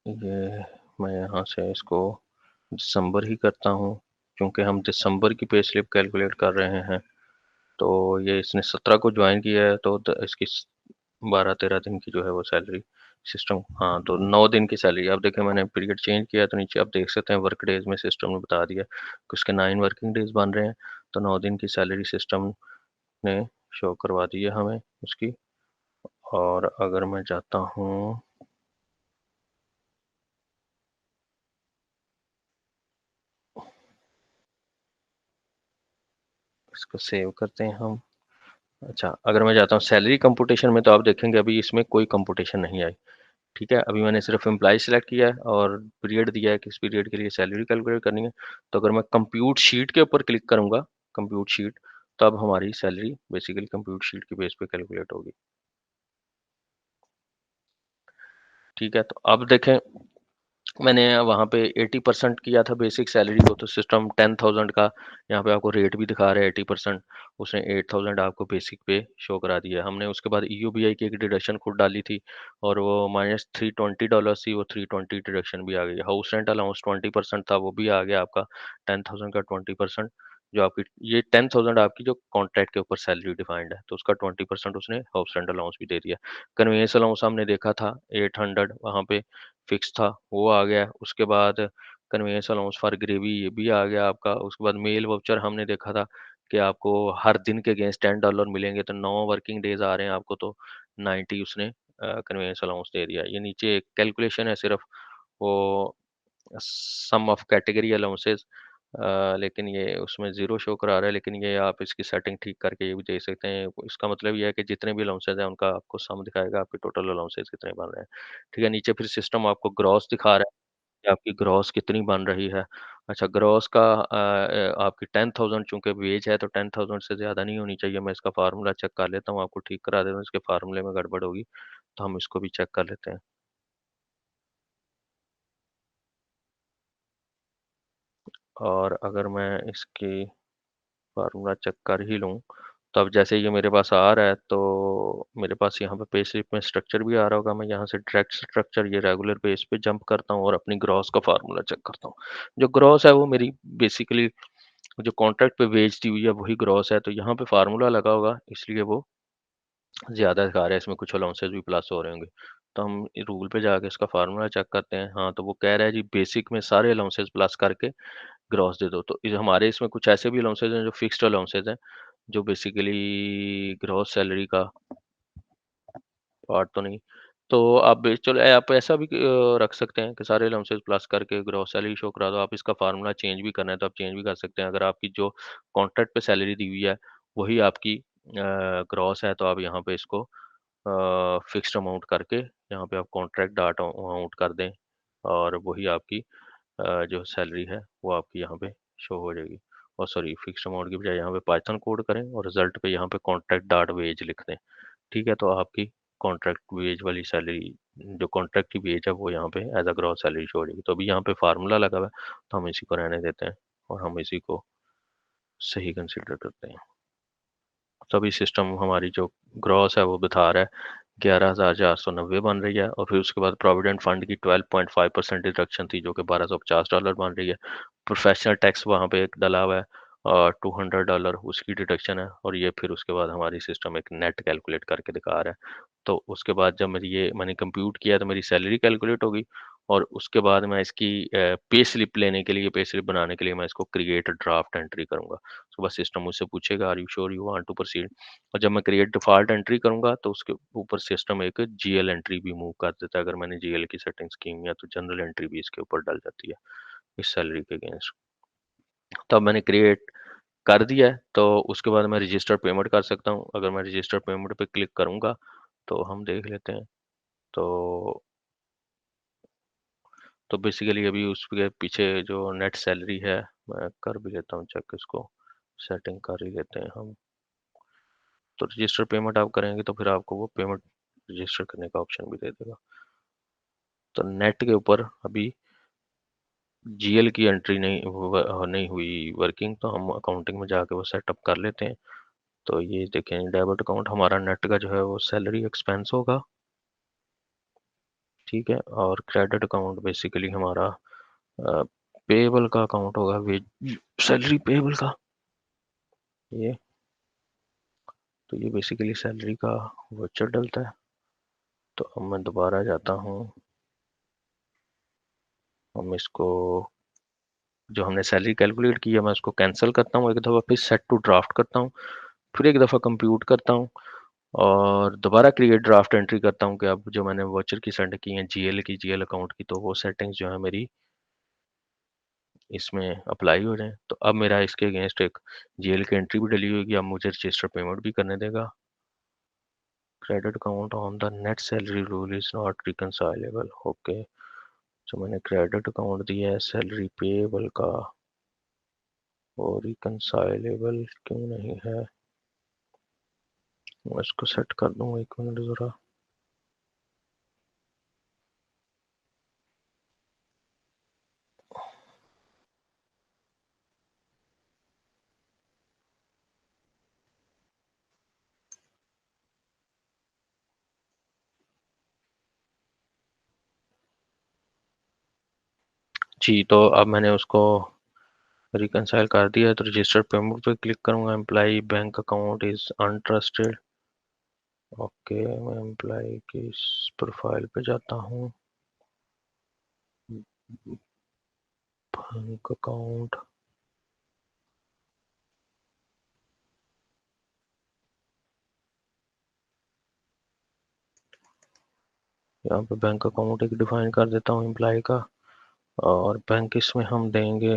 ये मैं यहाँ से इसको दिसंबर ही करता हूँ, क्योंकि हम दिसंबर की पे स्लिप कैलकुलेट कर रहे हैं। तो ये इसने 17 को जॉइन किया है, तो इसकी 12-13 दिन की जो है वो सैलरी सिस्टम, हाँ, तो 9 दिन की सैलरी। अब देखिए मैंने पीरियड चेंज किया, तो नीचे आप देख सकते हैं वर्क डेज में सिस्टम ने बता दिया कि उसके 9 वर्किंग डेज बन रहे हैं, तो 9 दिन की सैलरी सिस्टम ने शो करवा दी है हमें उसकी। और अगर मैं चाहता हूँ, इसको सेव करते हैं हम। अच्छा, अगर मैं जाता हूँ सैलरी कंप्यूटेशन में, तो आप देखेंगे अभी इसमें कोई कंप्यूटेशन नहीं आई। ठीक है, अभी मैंने सिर्फ एम्प्लॉयी सेलेक्ट किया है और पीरियड दिया है, किस पीरियड के लिए सैलरी कैलकुलेट करनी है। तो अगर मैं कंप्यूट शीट के ऊपर क्लिक करूँगा, कंप्यूट शीट, तो अब हमारी सैलरी बेसिकली कंप्यूट शीट के बेस पे कैलकुलेट होगी। ठीक है, तो अब देखें मैंने वहाँ पे 80% किया था बेसिक सैलरी को, तो सिस्टम 10,000 का यहाँ पे आपको रेट भी दिखा रहा है 80%। उसने 8,000 आपको बेसिक पे शो करा दिया है। हमने उसके बाद ईयूबीआई की एक डिडक्शन खुद डाली थी और वो -$320 थी, वो 320 डिडक्शन भी आ गई। हाउस रेंट अलाउंस 20% था, वो भी आ गया आपका 10,000 का 20%। जो आपकी ये 10,000 आपकी जो कॉन्ट्रैक्ट के ऊपर सैलरी डिफाइंड है, तो उसका 20% उसने हाउस रेंट अलाउंस भी दे दिया। कन्वेंस अलाउंस हमने देखा था 800 वहाँ पे फिक्स था, वो आ गया। उसके बाद कन्वेंस अलाउंस फॉर ग्रेवी ये भी आ गया आपका। उसके बाद मील वाउचर हमने देखा था कि आपको हर दिन के अगेंस्ट $10 मिलेंगे, तो 9 वर्किंग डेज़ आ रहे हैं आपको, तो 90 उसने कन्वेंस अलाउंस दे दिया। ये नीचे एक कैलकुलेशन है सिर्फ, वो सम ऑफ कैटेगरी अलाउंसेस, लेकिन ये उसमें ज़ीरो शो करा रहा है, लेकिन ये आप इसकी सेटिंग ठीक करके ये भी देख सकते हैं। इसका मतलब ये है कि जितने भी अलाउंसेस हैं उनका आपको सम दिखाएगा, आपके टोटल अलाउंसेस कितने बन रहे हैं। ठीक है, नीचे फिर सिस्टम आपको ग्रॉस दिखा रहा है कि आपकी ग्रॉस कितनी बन रही है। अच्छा, ग्रॉस का आपकी 10,000 चूँकि वेज है, तो 10,000 से ज़्यादा नहीं होनी चाहिए। मैं इसका फ़ॉर्मूला चेक कर लेता हूँ, आपको ठीक करा देता हूँ, इसके फ़ॉर्मूले में गड़बड़ होगी, तो हम इसको भी चेक कर लेते हैं। और अगर मैं इसकी फ़ॉर्मूला चेक कर ही लूँ, तो अब जैसे ये मेरे पास आ रहा है, तो मेरे पास यहाँ पे पेस्लिप में स्ट्रक्चर भी आ रहा होगा। मैं यहाँ से डायरेक्ट स्ट्रक्चर ये रेगुलर बेस पे जंप करता हूँ और अपनी ग्रॉस का फ़ॉर्मूला चेक करता हूँ। जो ग्रॉस है वो मेरी बेसिकली जो कॉन्ट्रैक्ट पे वेज दी हुई है वही ग्रॉस है, तो यहाँ पे फ़ॉर्मूला लगा होगा इसलिए वो ज़्यादा दिखा रहा है, इसमें कुछ अलाउंसेस भी प्लस हो रहे होंगे। तो हम रूल पे जाके इसका फ़ॉर्मूला चेक करते हैं। हाँ, तो वो कह रहा है जी बेसिक में सारे अलाउंसेस प्लस करके ग्रॉस दे दो। तो हमारे इसमें कुछ ऐसे भी अलाउंसेस हैं जो फिक्स्ड अलाउंसेस हैं, जो बेसिकली ग्रॉस सैलरी का पार्ट तो नहीं। तो आप चलो आप ऐसा भी रख सकते हैं कि सारे अलाउंसेस प्लस करके ग्रॉस सैलरी शो करा दो। आप इसका फार्मूला चेंज भी करना है तो आप चेंज भी कर सकते हैं। अगर आपकी जो कॉन्ट्रैक्ट पे सैलरी दी हुई है वही आपकी ग्रॉस है, तो आप यहाँ पे इसको फिक्स्ड अमाउंट करके यहाँ पे आप कॉन्ट्रैक्ट डाट अमाउंट कर दें और वही आपकी जो सैलरी है वो आपकी यहाँ पे शो हो जाएगी। और सॉरी, फिक्स्ड अमाउंट की बजाय यहाँ पे पाइथन कोड करें और रिजल्ट पे यहाँ पे कॉन्ट्रैक्ट डॉट वेज लिख दें। ठीक है, तो आपकी कॉन्ट्रैक्ट वेज वाली सैलरी जो कॉन्ट्रैक्ट की वेज है वो यहाँ पे as a gross salary show हो जाएगी। तो अभी यहाँ पे फार्मूला लगा हुआ है, तो हम इसी को रहने देते हैं और हम इसी को सही कंसिडर करते हैं। तो अभी सिस्टम हमारी जो ग्रॉस है वो बता रहा है 11,490 बन रही है, और फिर उसके बाद प्रोविडेंट फंड की 12.5% डिडक्शन थी जो कि $1,250 बन रही है। प्रोफेशनल टैक्स वहाँ पे एक डला हुआ है और $200 उसकी डिडक्शन है, और ये फिर उसके बाद हमारी सिस्टम एक नेट कैलकुलेट करके दिखा रहा है। तो उसके बाद जब मेरी ये मैंने कंप्यूट किया तो मेरी सैलरी कैलकुलेट होगी, और उसके बाद मैं इसकी पे स्लिप लेने के लिए, पे स्लिप बनाने के लिए मैं इसको क्रिएट ड्राफ्ट एंट्री करूँगा। तो बस सिस्टम मुझसे पूछेगा are you sure you want to proceed, और जब मैं क्रिएट डिफ़ॉल्ट एंट्री करूँगा तो उसके ऊपर सिस्टम एक जीएल एंट्री भी मूव कर देता है। अगर मैंने जीएल की सेटिंग्स की हुई है तो जनरल एंट्री भी इसके ऊपर डल जाती है इस सैलरी के अगेंस्ट। तो अब मैंने क्रिएट कर दिया है, तो उसके बाद मैं रजिस्टर पेमेंट कर सकता हूँ। अगर मैं रजिस्टर पेमेंट पे क्लिक करूँगा तो हम देख लेते हैं। तो बेसिकली अभी उसके पीछे जो नेट सैलरी है मैं कर भी लेता हूँ चेक, इसको सेटिंग कर ही लेते हैं हम। तो रजिस्टर पेमेंट आप करेंगे तो फिर आपको वो पेमेंट रजिस्टर करने का ऑप्शन भी दे देगा। तो नेट के ऊपर अभी जीएल की एंट्री नहीं हुई वर्किंग, तो हम अकाउंटिंग में जाके वो सेटअप कर लेते हैं। तो ये देखें डेबिट अकाउंट हमारा नेट का जो है वो सैलरी एक्सपेंस होगा, ठीक है, और क्रेडिट अकाउंट बेसिकली हमारा पेएबल का अकाउंट होगा, वेज सैलरी पेएबल का ये। तो ये बेसिकली सैलरी का वाउचर डलता है। तो अब मैं दोबारा जाता हूँ, हम इसको जो हमने सैलरी कैलकुलेट की है मैं उसको कैंसिल करता हूँ, एक दफ़ा फिर सेट टू ड्राफ्ट करता हूँ, फिर एक दफ़ा कंप्यूट करता हूँ और दोबारा क्रिएट ड्राफ्ट एंट्री करता हूँ कि अब जो मैंने वाउचर की सेंड की हैं जीएल अकाउंट की, तो वो सेटिंग्स जो है मेरी इसमें अप्लाई हो जाएँ। तो अब मेरा इसके अगेंस्ट एक जीएल की एंट्री भी डली होगी, अब मुझे रजिस्टर पेमेंट भी करने देगा। Credit account on the net salary rule is not reconcilable, okay. जो मैंने क्रेडिट अकाउंट दिया है सैलरी पेएबल का, वो रिकंसाइलेबल क्यों नहीं है? मैं इसको सेट कर दूँ, 1 मिनट ज़रा। जी, तो अब मैंने उसको रिकंसाइल कर दिया है, तो रजिस्टर पेमेंट पे क्लिक करूँगा। Employee bank account is untrusted. Okay, मैं एम्प्लॉई की इस प्रोफाइल पे जाता हूँ। बैंक अकाउंट, यहाँ पे बैंक अकाउंट एक डिफाइन कर देता हूँ एम्प्लॉई का, और बैंक इसमें हम देंगे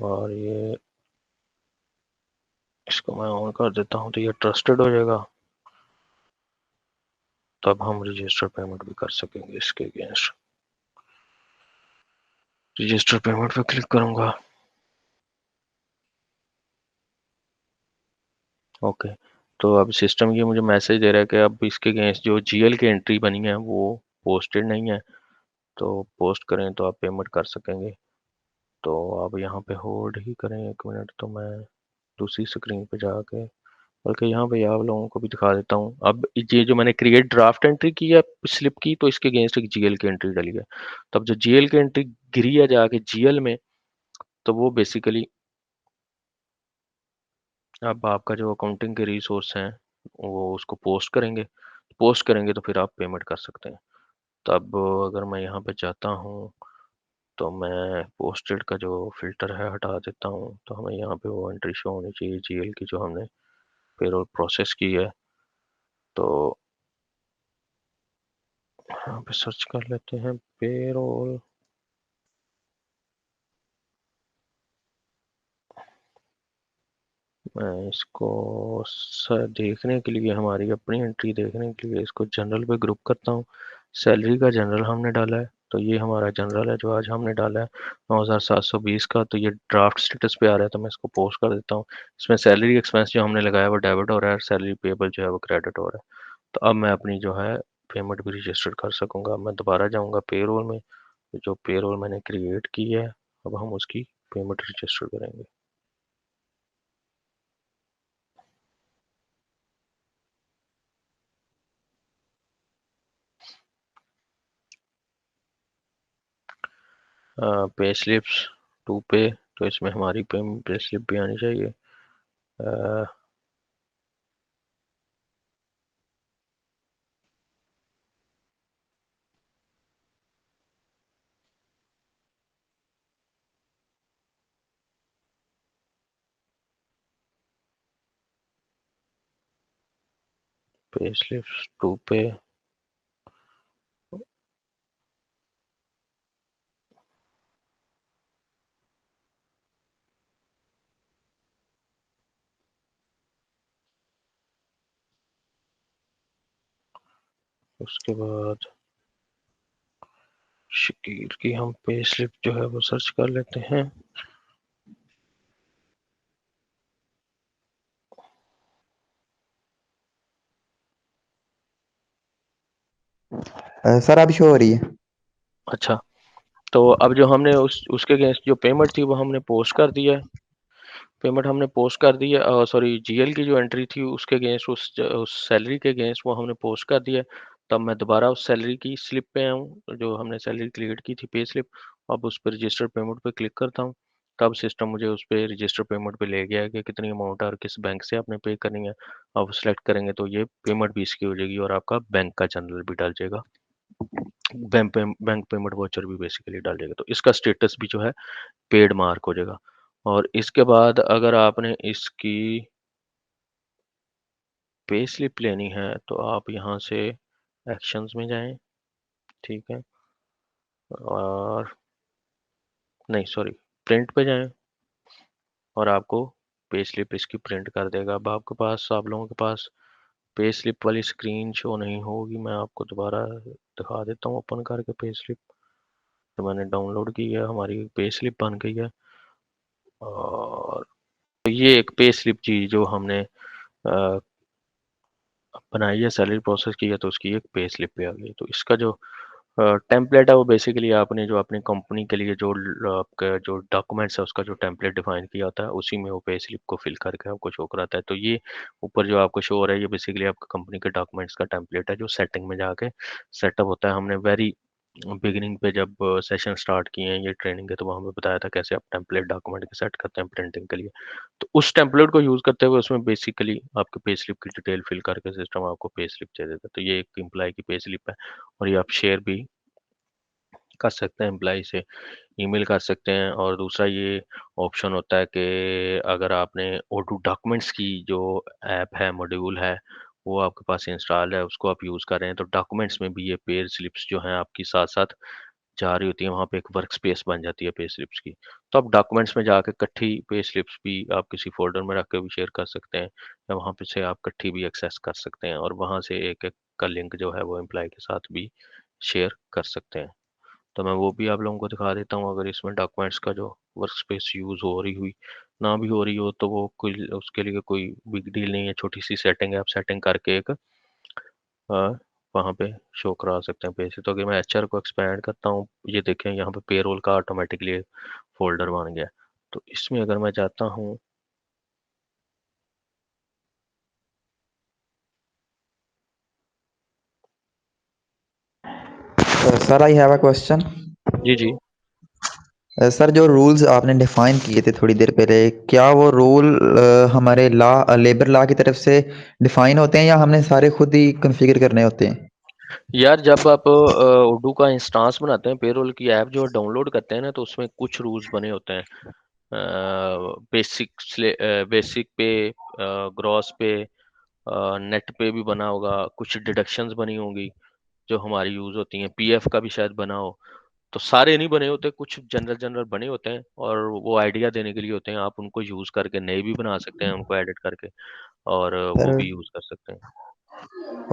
और ये इसको मैं ऑन कर देता हूँ, तो ये ट्रस्टेड हो जाएगा। तब हम रजिस्टर पेमेंट भी कर सकेंगे इसके अगेंस्ट। रजिस्टर पेमेंट पे क्लिक करूंगा। ओके, तो अब सिस्टम ये मुझे मैसेज दे रहा है कि अब इसके अगेंस्ट जो जीएल की एंट्री बनी है वो पोस्टेड नहीं है, तो पोस्ट करें तो आप पेमेंट कर सकेंगे। तो आप यहाँ पे होल्ड ही करें 1 मिनट, तो मैं दूसरी स्क्रीन पे जाके, बल्कि यहाँ पे आप लोगों को भी दिखा देता हूँ। अब ये जो मैंने क्रिएट ड्राफ्ट एंट्री की है स्लिप की, तो इसके अगेंस्ट एक जीएल की एंट्री डली है। तो अब जो जीएल की एंट्री गिरी है जाके जीएल में, तो वो बेसिकली अब आपका जो अकाउंटिंग के रिसोर्स हैं वो उसको पोस्ट करेंगे तो फिर आप पेमेंट कर सकते हैं। तब अगर मैं यहाँ पे जाता हूँ, तो मैं पोस्टेड का जो फ़िल्टर है हटा देता हूँ, तो हमें यहाँ पे वो एंट्री शो होनी चाहिए जीएल की जो हमने पेरोल प्रोसेस की है। तो यहाँ पे सर्च कर लेते हैं पेरोल। मैं इसको देखने के लिए, हमारी अपनी एंट्री देखने के लिए इसको जनरल पे ग्रुप करता हूँ। सैलरी का जनरल हमने डाला है, तो ये हमारा जनरल है जो आज हमने डाला है 9,720 का। तो ये ड्राफ्ट स्टेटस पे आ रहा है, तो मैं इसको पोस्ट कर देता हूँ। इसमें सैलरी एक्सपेंस जो हमने लगाया वो डेबिट हो रहा है, सैलरी पेबल जो है वो क्रेडिट हो रहा है। तो अब मैं अपनी जो है पेमेंट भी रजिस्टर कर सकूंगा। मैं दोबारा जाऊंगा पेरोल में, जो पेरोल मैंने क्रिएट की है, अब हम उसकी पेमेंट रजिस्टर करेंगे। पे स्लिप्स टू पे, तो इसमें हमारी पे स्लिप भी आनी चाहिए। पे स्लिप्स टू पे, उसके बाद शकील की हम पे स्लिप जो है वो सर्च कर लेते हैं। सर अभी शो हो रही है। अच्छा, तो अब जो हमने उसके अगेंस्ट जो पेमेंट थी वो हमने पोस्ट कर दिया है। पेमेंट हमने पोस्ट कर दी है, सॉरी जीएल की जो एंट्री थी उसके अगेंस्ट, उस सैलरी के अगेंस्ट वो हमने पोस्ट कर दिया है। तब मैं दोबारा उस सैलरी की स्लिप पे आऊँ, जो हमने सैलरी क्रिएट की थी पे स्लिप। अब उस पर रजिस्टर पेमेंट पे क्लिक करता हूँ। तब सिस्टम मुझे उस पर रजिस्टर पेमेंट पे ले गया है कि कितनी अमाउंट है और किस बैंक से आपने पे करनी है। अब सेलेक्ट करेंगे तो ये पेमेंट भी इसकी हो जाएगी और आपका बैंक का जनरल भी डाल जाएगा। बैंक पेमेंट वाउचर भी बेसिकली डाल जाएगा, तो इसका स्टेटस भी जो है पेड मार्क हो जाएगा। और इसके बाद अगर आपने इसकी पे स्लिप लेनी है, तो आप यहाँ से एक्शंस में जाएं, ठीक है, और नहीं सॉरी, प्रिंट पे जाएं और आपको पे स्लिप इसकी प्रिंट कर देगा। अब आपके पास, आप लोगों के पास पे स्लिप वाली स्क्रीन शो नहीं होगी, मैं आपको दोबारा दिखा देता हूँ ओपन करके पे स्लिप। तो मैंने डाउनलोड की है, हमारी पे स्लिप बन गई है। और तो ये एक पे स्लिप चीज जो हमने बनाई है, सैलरी प्रोसेस की है, तो उसकी एक पे स्लिप पे आ गई। तो इसका जो टेम्पलेट है वो बेसिकली आपने जो अपनी कंपनी के लिए जो आपका जो डॉक्यूमेंट्स है उसका जो टेम्पलेट डिफाइन किया होता है उसी में वो पे स्लिप को फिल करके आपको शो कराता है। तो ये ऊपर जो आपको शो हो रहा है ये बेसिकली आपका कंपनी के डॉक्यूमेंट्स का टेम्पलेट है जो सेटिंग में जाके सेटअप होता है। हमने वेरी बिगिनिंग पे जब सेशन स्टार्ट किए हैं ये ट्रेनिंग के तो वहाँ पे बताया था कैसे आप टेम्पलेट डॉक्यूमेंट के सेट करते हैं प्रिंटिंग के लिए। तो उस टेम्पलेट को यूज़ करते हुए उसमें बेसिकली आपके पे स्लिप की डिटेल फिल करके सिस्टम आपको पे स्लिप दे देता है। तो ये एक एम्प्लॉय की पे स्लिप है और ये आप शेयर भी कर सकते हैं एम्प्लॉई से, ईमेल कर सकते हैं। और दूसरा ये ऑप्शन होता है कि अगर आपने ओडू डॉक्यूमेंट्स की जो ऐप है, मॉड्यूल है, वो आपके पास इंस्टॉल है, उसको आप यूज़ कर रहे हैं, तो डॉक्यूमेंट्स में भी ये पे स्लिप्स जो हैं आपकी साथ-साथ जा रही होती हैं, वहाँ पे एक वर्क स्पेस बन जाती है पे स्लिप्स की। तो आप डॉक्यूमेंट्स में जाके इकट्ठी पे स्लिप्स भी आप किसी फ़ोल्डर में रख के भी शेयर कर सकते हैं या वहाँ पे से आप इकट्ठी भी एक्सेस कर सकते हैं और वहाँ से एक-एक का लिंक जो है वो एम्प्लॉयी के साथ भी शेयर कर सकते हैं। तो मैं वो भी आप लोगों को दिखा देता हूँ अगर इसमें डॉक्यूमेंट्स का जो वर्क स्पेस यूज़ हो रही हुई ना भी हो रही हो तो वो कोई उसके लिए कोई बिग डील नहीं है, छोटी सी सेटिंग है, आप सेटिंग करके एक वहाँ पे शो करा सकते हैं पेज। तो अगर मैं एचआर को एक्सपैंड करता हूँ, ये देखें यहाँ पे पेरोल का ऑटोमेटिकली फोल्डर बन गया। तो इसमें अगर मैं जाता हूँ, sir I have a question. जी जी। सर जो रूल्स आपने डिफाइन किए थे थोड़ी देर पहले, क्या वो रूल हमारे लॉ लेबर लॉ की तरफ से डिफाइन होते हैं या हमने सारे खुद ही कॉन्फ़िगर करने होते हैं? यार जब आप उर्दू का इंस्टांस बनाते हैं, पेरोल की ऐप जो डाउनलोड करते हैं ना, तो उसमें कुछ रूल्स बने होते हैं। बेसिक पे, ग्रॉस पे, नेट पे भी बना होगा, कुछ डिडक्शंस बनी होंगी जो हमारी यूज़ होती हैं, पीएफ का भी शायद बना हो। तो सारे नहीं बने होते, कुछ जनरल जनरल बने होते हैं और वो आइडिया देने के लिए होते हैं। आप उनको यूज़ करके नए भी बना सकते हैं, उनको एडिट करके और वो सर भी यूज़ कर सकते हैं।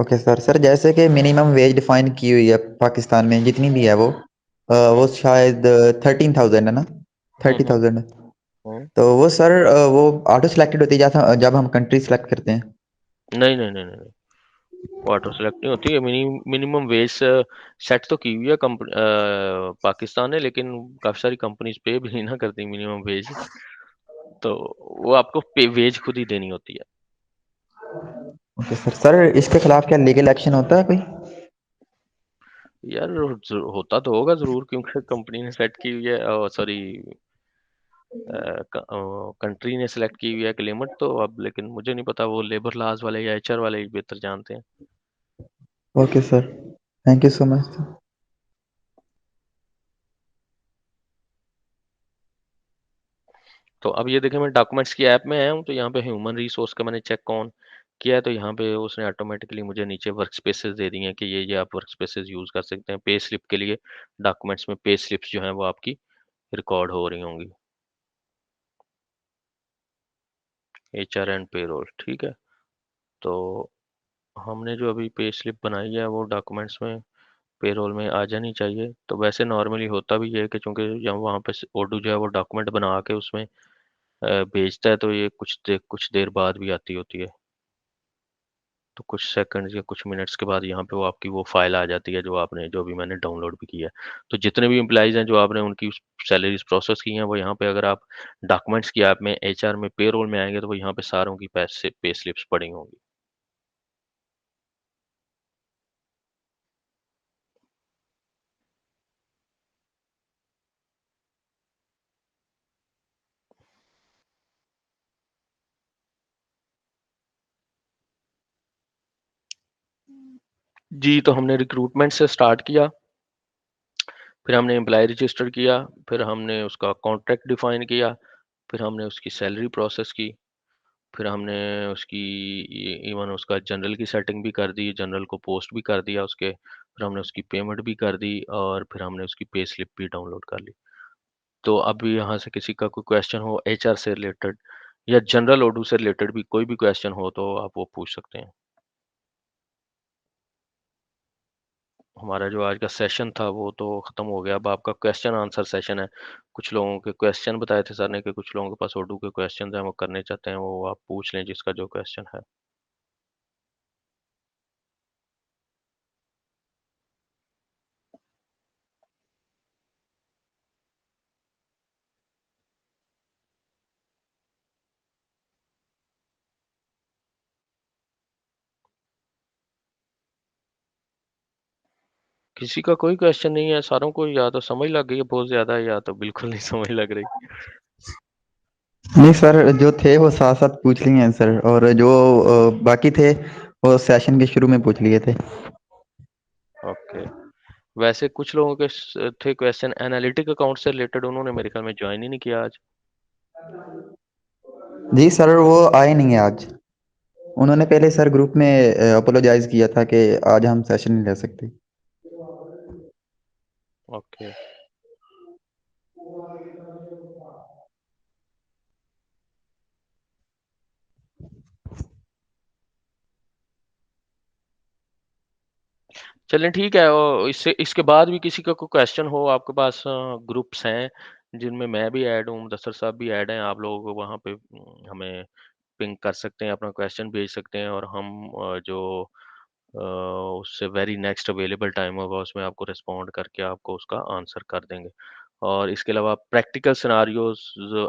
Okay sir. सर जैसे कि मिनिमम वेज डिफाइन की हुई है पाकिस्तान में जितनी भी है वो शायद 13,000 है ना? हुँ, थर्टी हुँ, थाउजेंड हुँ। तो वो सर वो ऑटो सिलेक्टेड होती है जब हम कंट्री सेलेक्ट करते हैं। नहीं, नहीं, नहीं, नहीं, नहीं। वो ऑटो सेलेक्ट नहीं होती है। मिनिमम वेज सेट तो की हुई है पाकिस्तान ने, लेकिन काफ़ी सारी कंपनीज़ पे भी नहीं ना करती मिनिमम वेज। तो वो आपको पे वेज खुद ही देनी होती है। Okay sir. सर इसके खिलाफ क्या लीगल एक्शन होता है कोई? यार होता तो होगा ज़रूर क्योंकि कंपनी ने सेट की हुई है, सॉरी, कंट्री ने सेलेक्ट की हुई है एक लिमिट। तो अब लेकिन मुझे नहीं पता, वो लेबर लॉज वाले या एचआर वाले ही बेहतर जानते हैं। Okay sir, thank you so much. तो अब ये देखें मैं डॉक्यूमेंट्स की ऐप में आया हूँ, तो यहाँ पे ह्यूमन रिसोर्स का मैंने चेक ऑन किया है, तो यहाँ पे उसने ऑटोमेटिकली मुझे नीचे वर्क स्पेसेस दे दिए हैं कि ये आप वर्क स्पेसेस यूज़ कर सकते हैं पे स्लिप के लिए। डॉक्यूमेंट्स में पे स्लिप्स जो हैं वो आपकी रिकॉर्ड हो रही होंगी, एचआर एंड पेरोल, ठीक है। तो हमने जो अभी पे स्लिप बनाई है वो डॉक्यूमेंट्स में पेरोल में आ जानी चाहिए। तो वैसे नॉर्मली होता भी ये है कि चूंकि जब वहाँ पे ओडू जो है वो डॉक्यूमेंट बना के उसमें भेजता है, तो ये कुछ देर बाद भी आती होती है। तो कुछ सेकंड्स या कुछ मिनट्स के बाद यहाँ पे वो आपकी वो फाइल आ जाती है जो अभी मैंने डाउनलोड भी किया है। तो जितने भी एम्प्लॉइज़ हैं जो आपने उनकी सैलरीज़ प्रोसेस की हैं, वो यहाँ पे अगर आप डॉक्यूमेंट्स की ऐप में एचआर में पेरोल में आएँगे तो वो यहाँ पे सारों की पैसे पे स्लिप्स पड़ी होंगी। जी, तो हमने रिक्रूटमेंट से स्टार्ट किया, फिर हमने एम्प्लॉयी रजिस्टर किया, फिर हमने उसका कॉन्ट्रैक्ट डिफाइन किया, फिर हमने उसकी सैलरी प्रोसेस की, फिर हमने उसकी इवन उसका जनरल की सेटिंग भी कर दी, जनरल को पोस्ट भी कर दिया उसके, फिर हमने उसकी पेमेंट भी कर दी और फिर हमने उसकी पे स्लिप भी डाउनलोड कर ली। तो अभी यहाँ से किसी का कोई क्वेश्चन हो एचआर से रिलेटेड या जनरल ओडू से रिलेटेड भी कोई भी क्वेश्चन हो तो आप वो पूछ सकते हैं। हमारा जो आज का सेशन था वो तो खत्म हो गया, अब आपका क्वेश्चन आंसर सेशन है। कुछ लोगों के क्वेश्चन बताए थे सर ने कि कुछ लोगों के पास ओडू के क्वेश्चन हैं वो करने चाहते हैं, वो आप पूछ लें जिसका जो क्वेश्चन है। किसी का कोई क्वेश्चन नहीं है, सारों को या तो समझ लग गई है बहुत ज़्यादा या तो बिल्कुल नहीं समझ लग रही। नहीं सर, जो थे वो साथ-साथ पूछ लिए हैं सर, और जो बाकी थे वो सेशन के शुरू में पूछ लिए थे। ओके। वैसे कुछ लोगों के थे क्वेश्चन एनालिटिक अकाउंट से रिलेटेड, उन्होंने मेरे ख्याल में ज्वाइन ही नहीं किया आज। जी सर, वो आए नहीं है आज। उन्होंने पहले सर ग्रुप में अपोलोजाइज़ किया था कि आज हम सेशन नहीं ले सकते। ओके। चलें ठीक है, इससे इसके बाद भी किसी का कोई क्वेश्चन हो आपके पास, ग्रुप्स हैं जिनमें मैं भी ऐड हूँ, मुदस्सर साहब भी ऐड हैं, आप लोग वहाँ पे हमें पिंग कर सकते हैं, अपना क्वेश्चन भेज सकते हैं और हम उससे वेरी नेक्स्ट अवेलेबल टाइम होगा उसमें आपको रिस्पॉन्ड करके आपको उसका आंसर कर देंगे। और इसके अलावा प्रैक्टिकल सिनारियोज़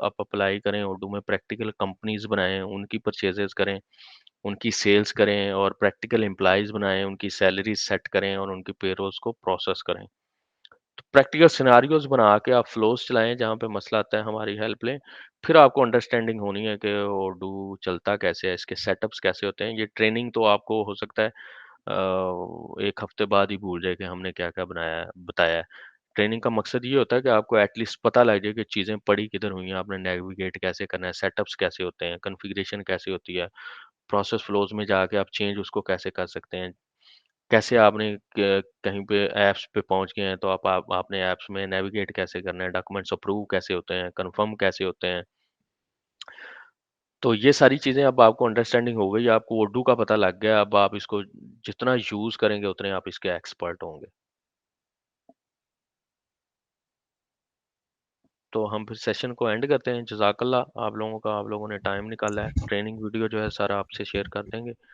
आप अप्लाई करें, उर्दू में प्रैक्टिकल कंपनीज़ बनाएँ, उनकी परचेज़ेज़ करें, उनकी सेल्स करें और प्रैक्टिकल एम्प्लॉइज़ बनाएँ, उनकी सैलरी सेट करें और उनकी पेरोल्स को प्रोसेस करें। तो प्रैक्टिकल सिनेरियोज़ बना के आप फ्लोज़ चलाएँ, जहाँ पे मसला आता है हमारी हेल्प लें। फिर आपको अंडरस्टैंडिंग होनी है कि ओडू चलता कैसे है, इसके सेटअप्स कैसे होते हैं। ये ट्रेनिंग तो आपको हो सकता है 1 हफ्ते बाद ही भूल जाए कि हमने क्या-क्या बताया है। ट्रेनिंग का मकसद ये होता है कि आपको एटलीस्ट पता लग जाए कि चीज़ें पड़ी किधर हुई हैं, आपने नेविगेट कैसे करना है, सेटअप्स कैसे होते हैं, कॉन्फ़िगरेशन कैसे होती है, प्रोसेस फ्लोज़ में जाके आप चेंज उसको कैसे कर सकते हैं। कैसे आपने कहीं पे ऐप्स पे पहुँच गए हैं तो आपने ऐप्स में नेविगेट कैसे करना है, डॉक्यूमेंट्स अप्रूव कैसे होते हैं, कन्फर्म कैसे होते हैं। तो ये सारी चीज़ें अब आपको अंडरस्टैंडिंग हो गई, आपको उर्दू का पता लग गया, अब आप इसको जितना यूज़ करेंगे उतने आप इसके एक्सपर्ट होंगे। तो हम फिर सेशन को एंड करते हैं। जज़ाकल्लाह आप लोगों का, आप लोगों ने टाइम निकाला है। ट्रेनिंग वीडियो जो है सारा आपसे शेयर कर देंगे।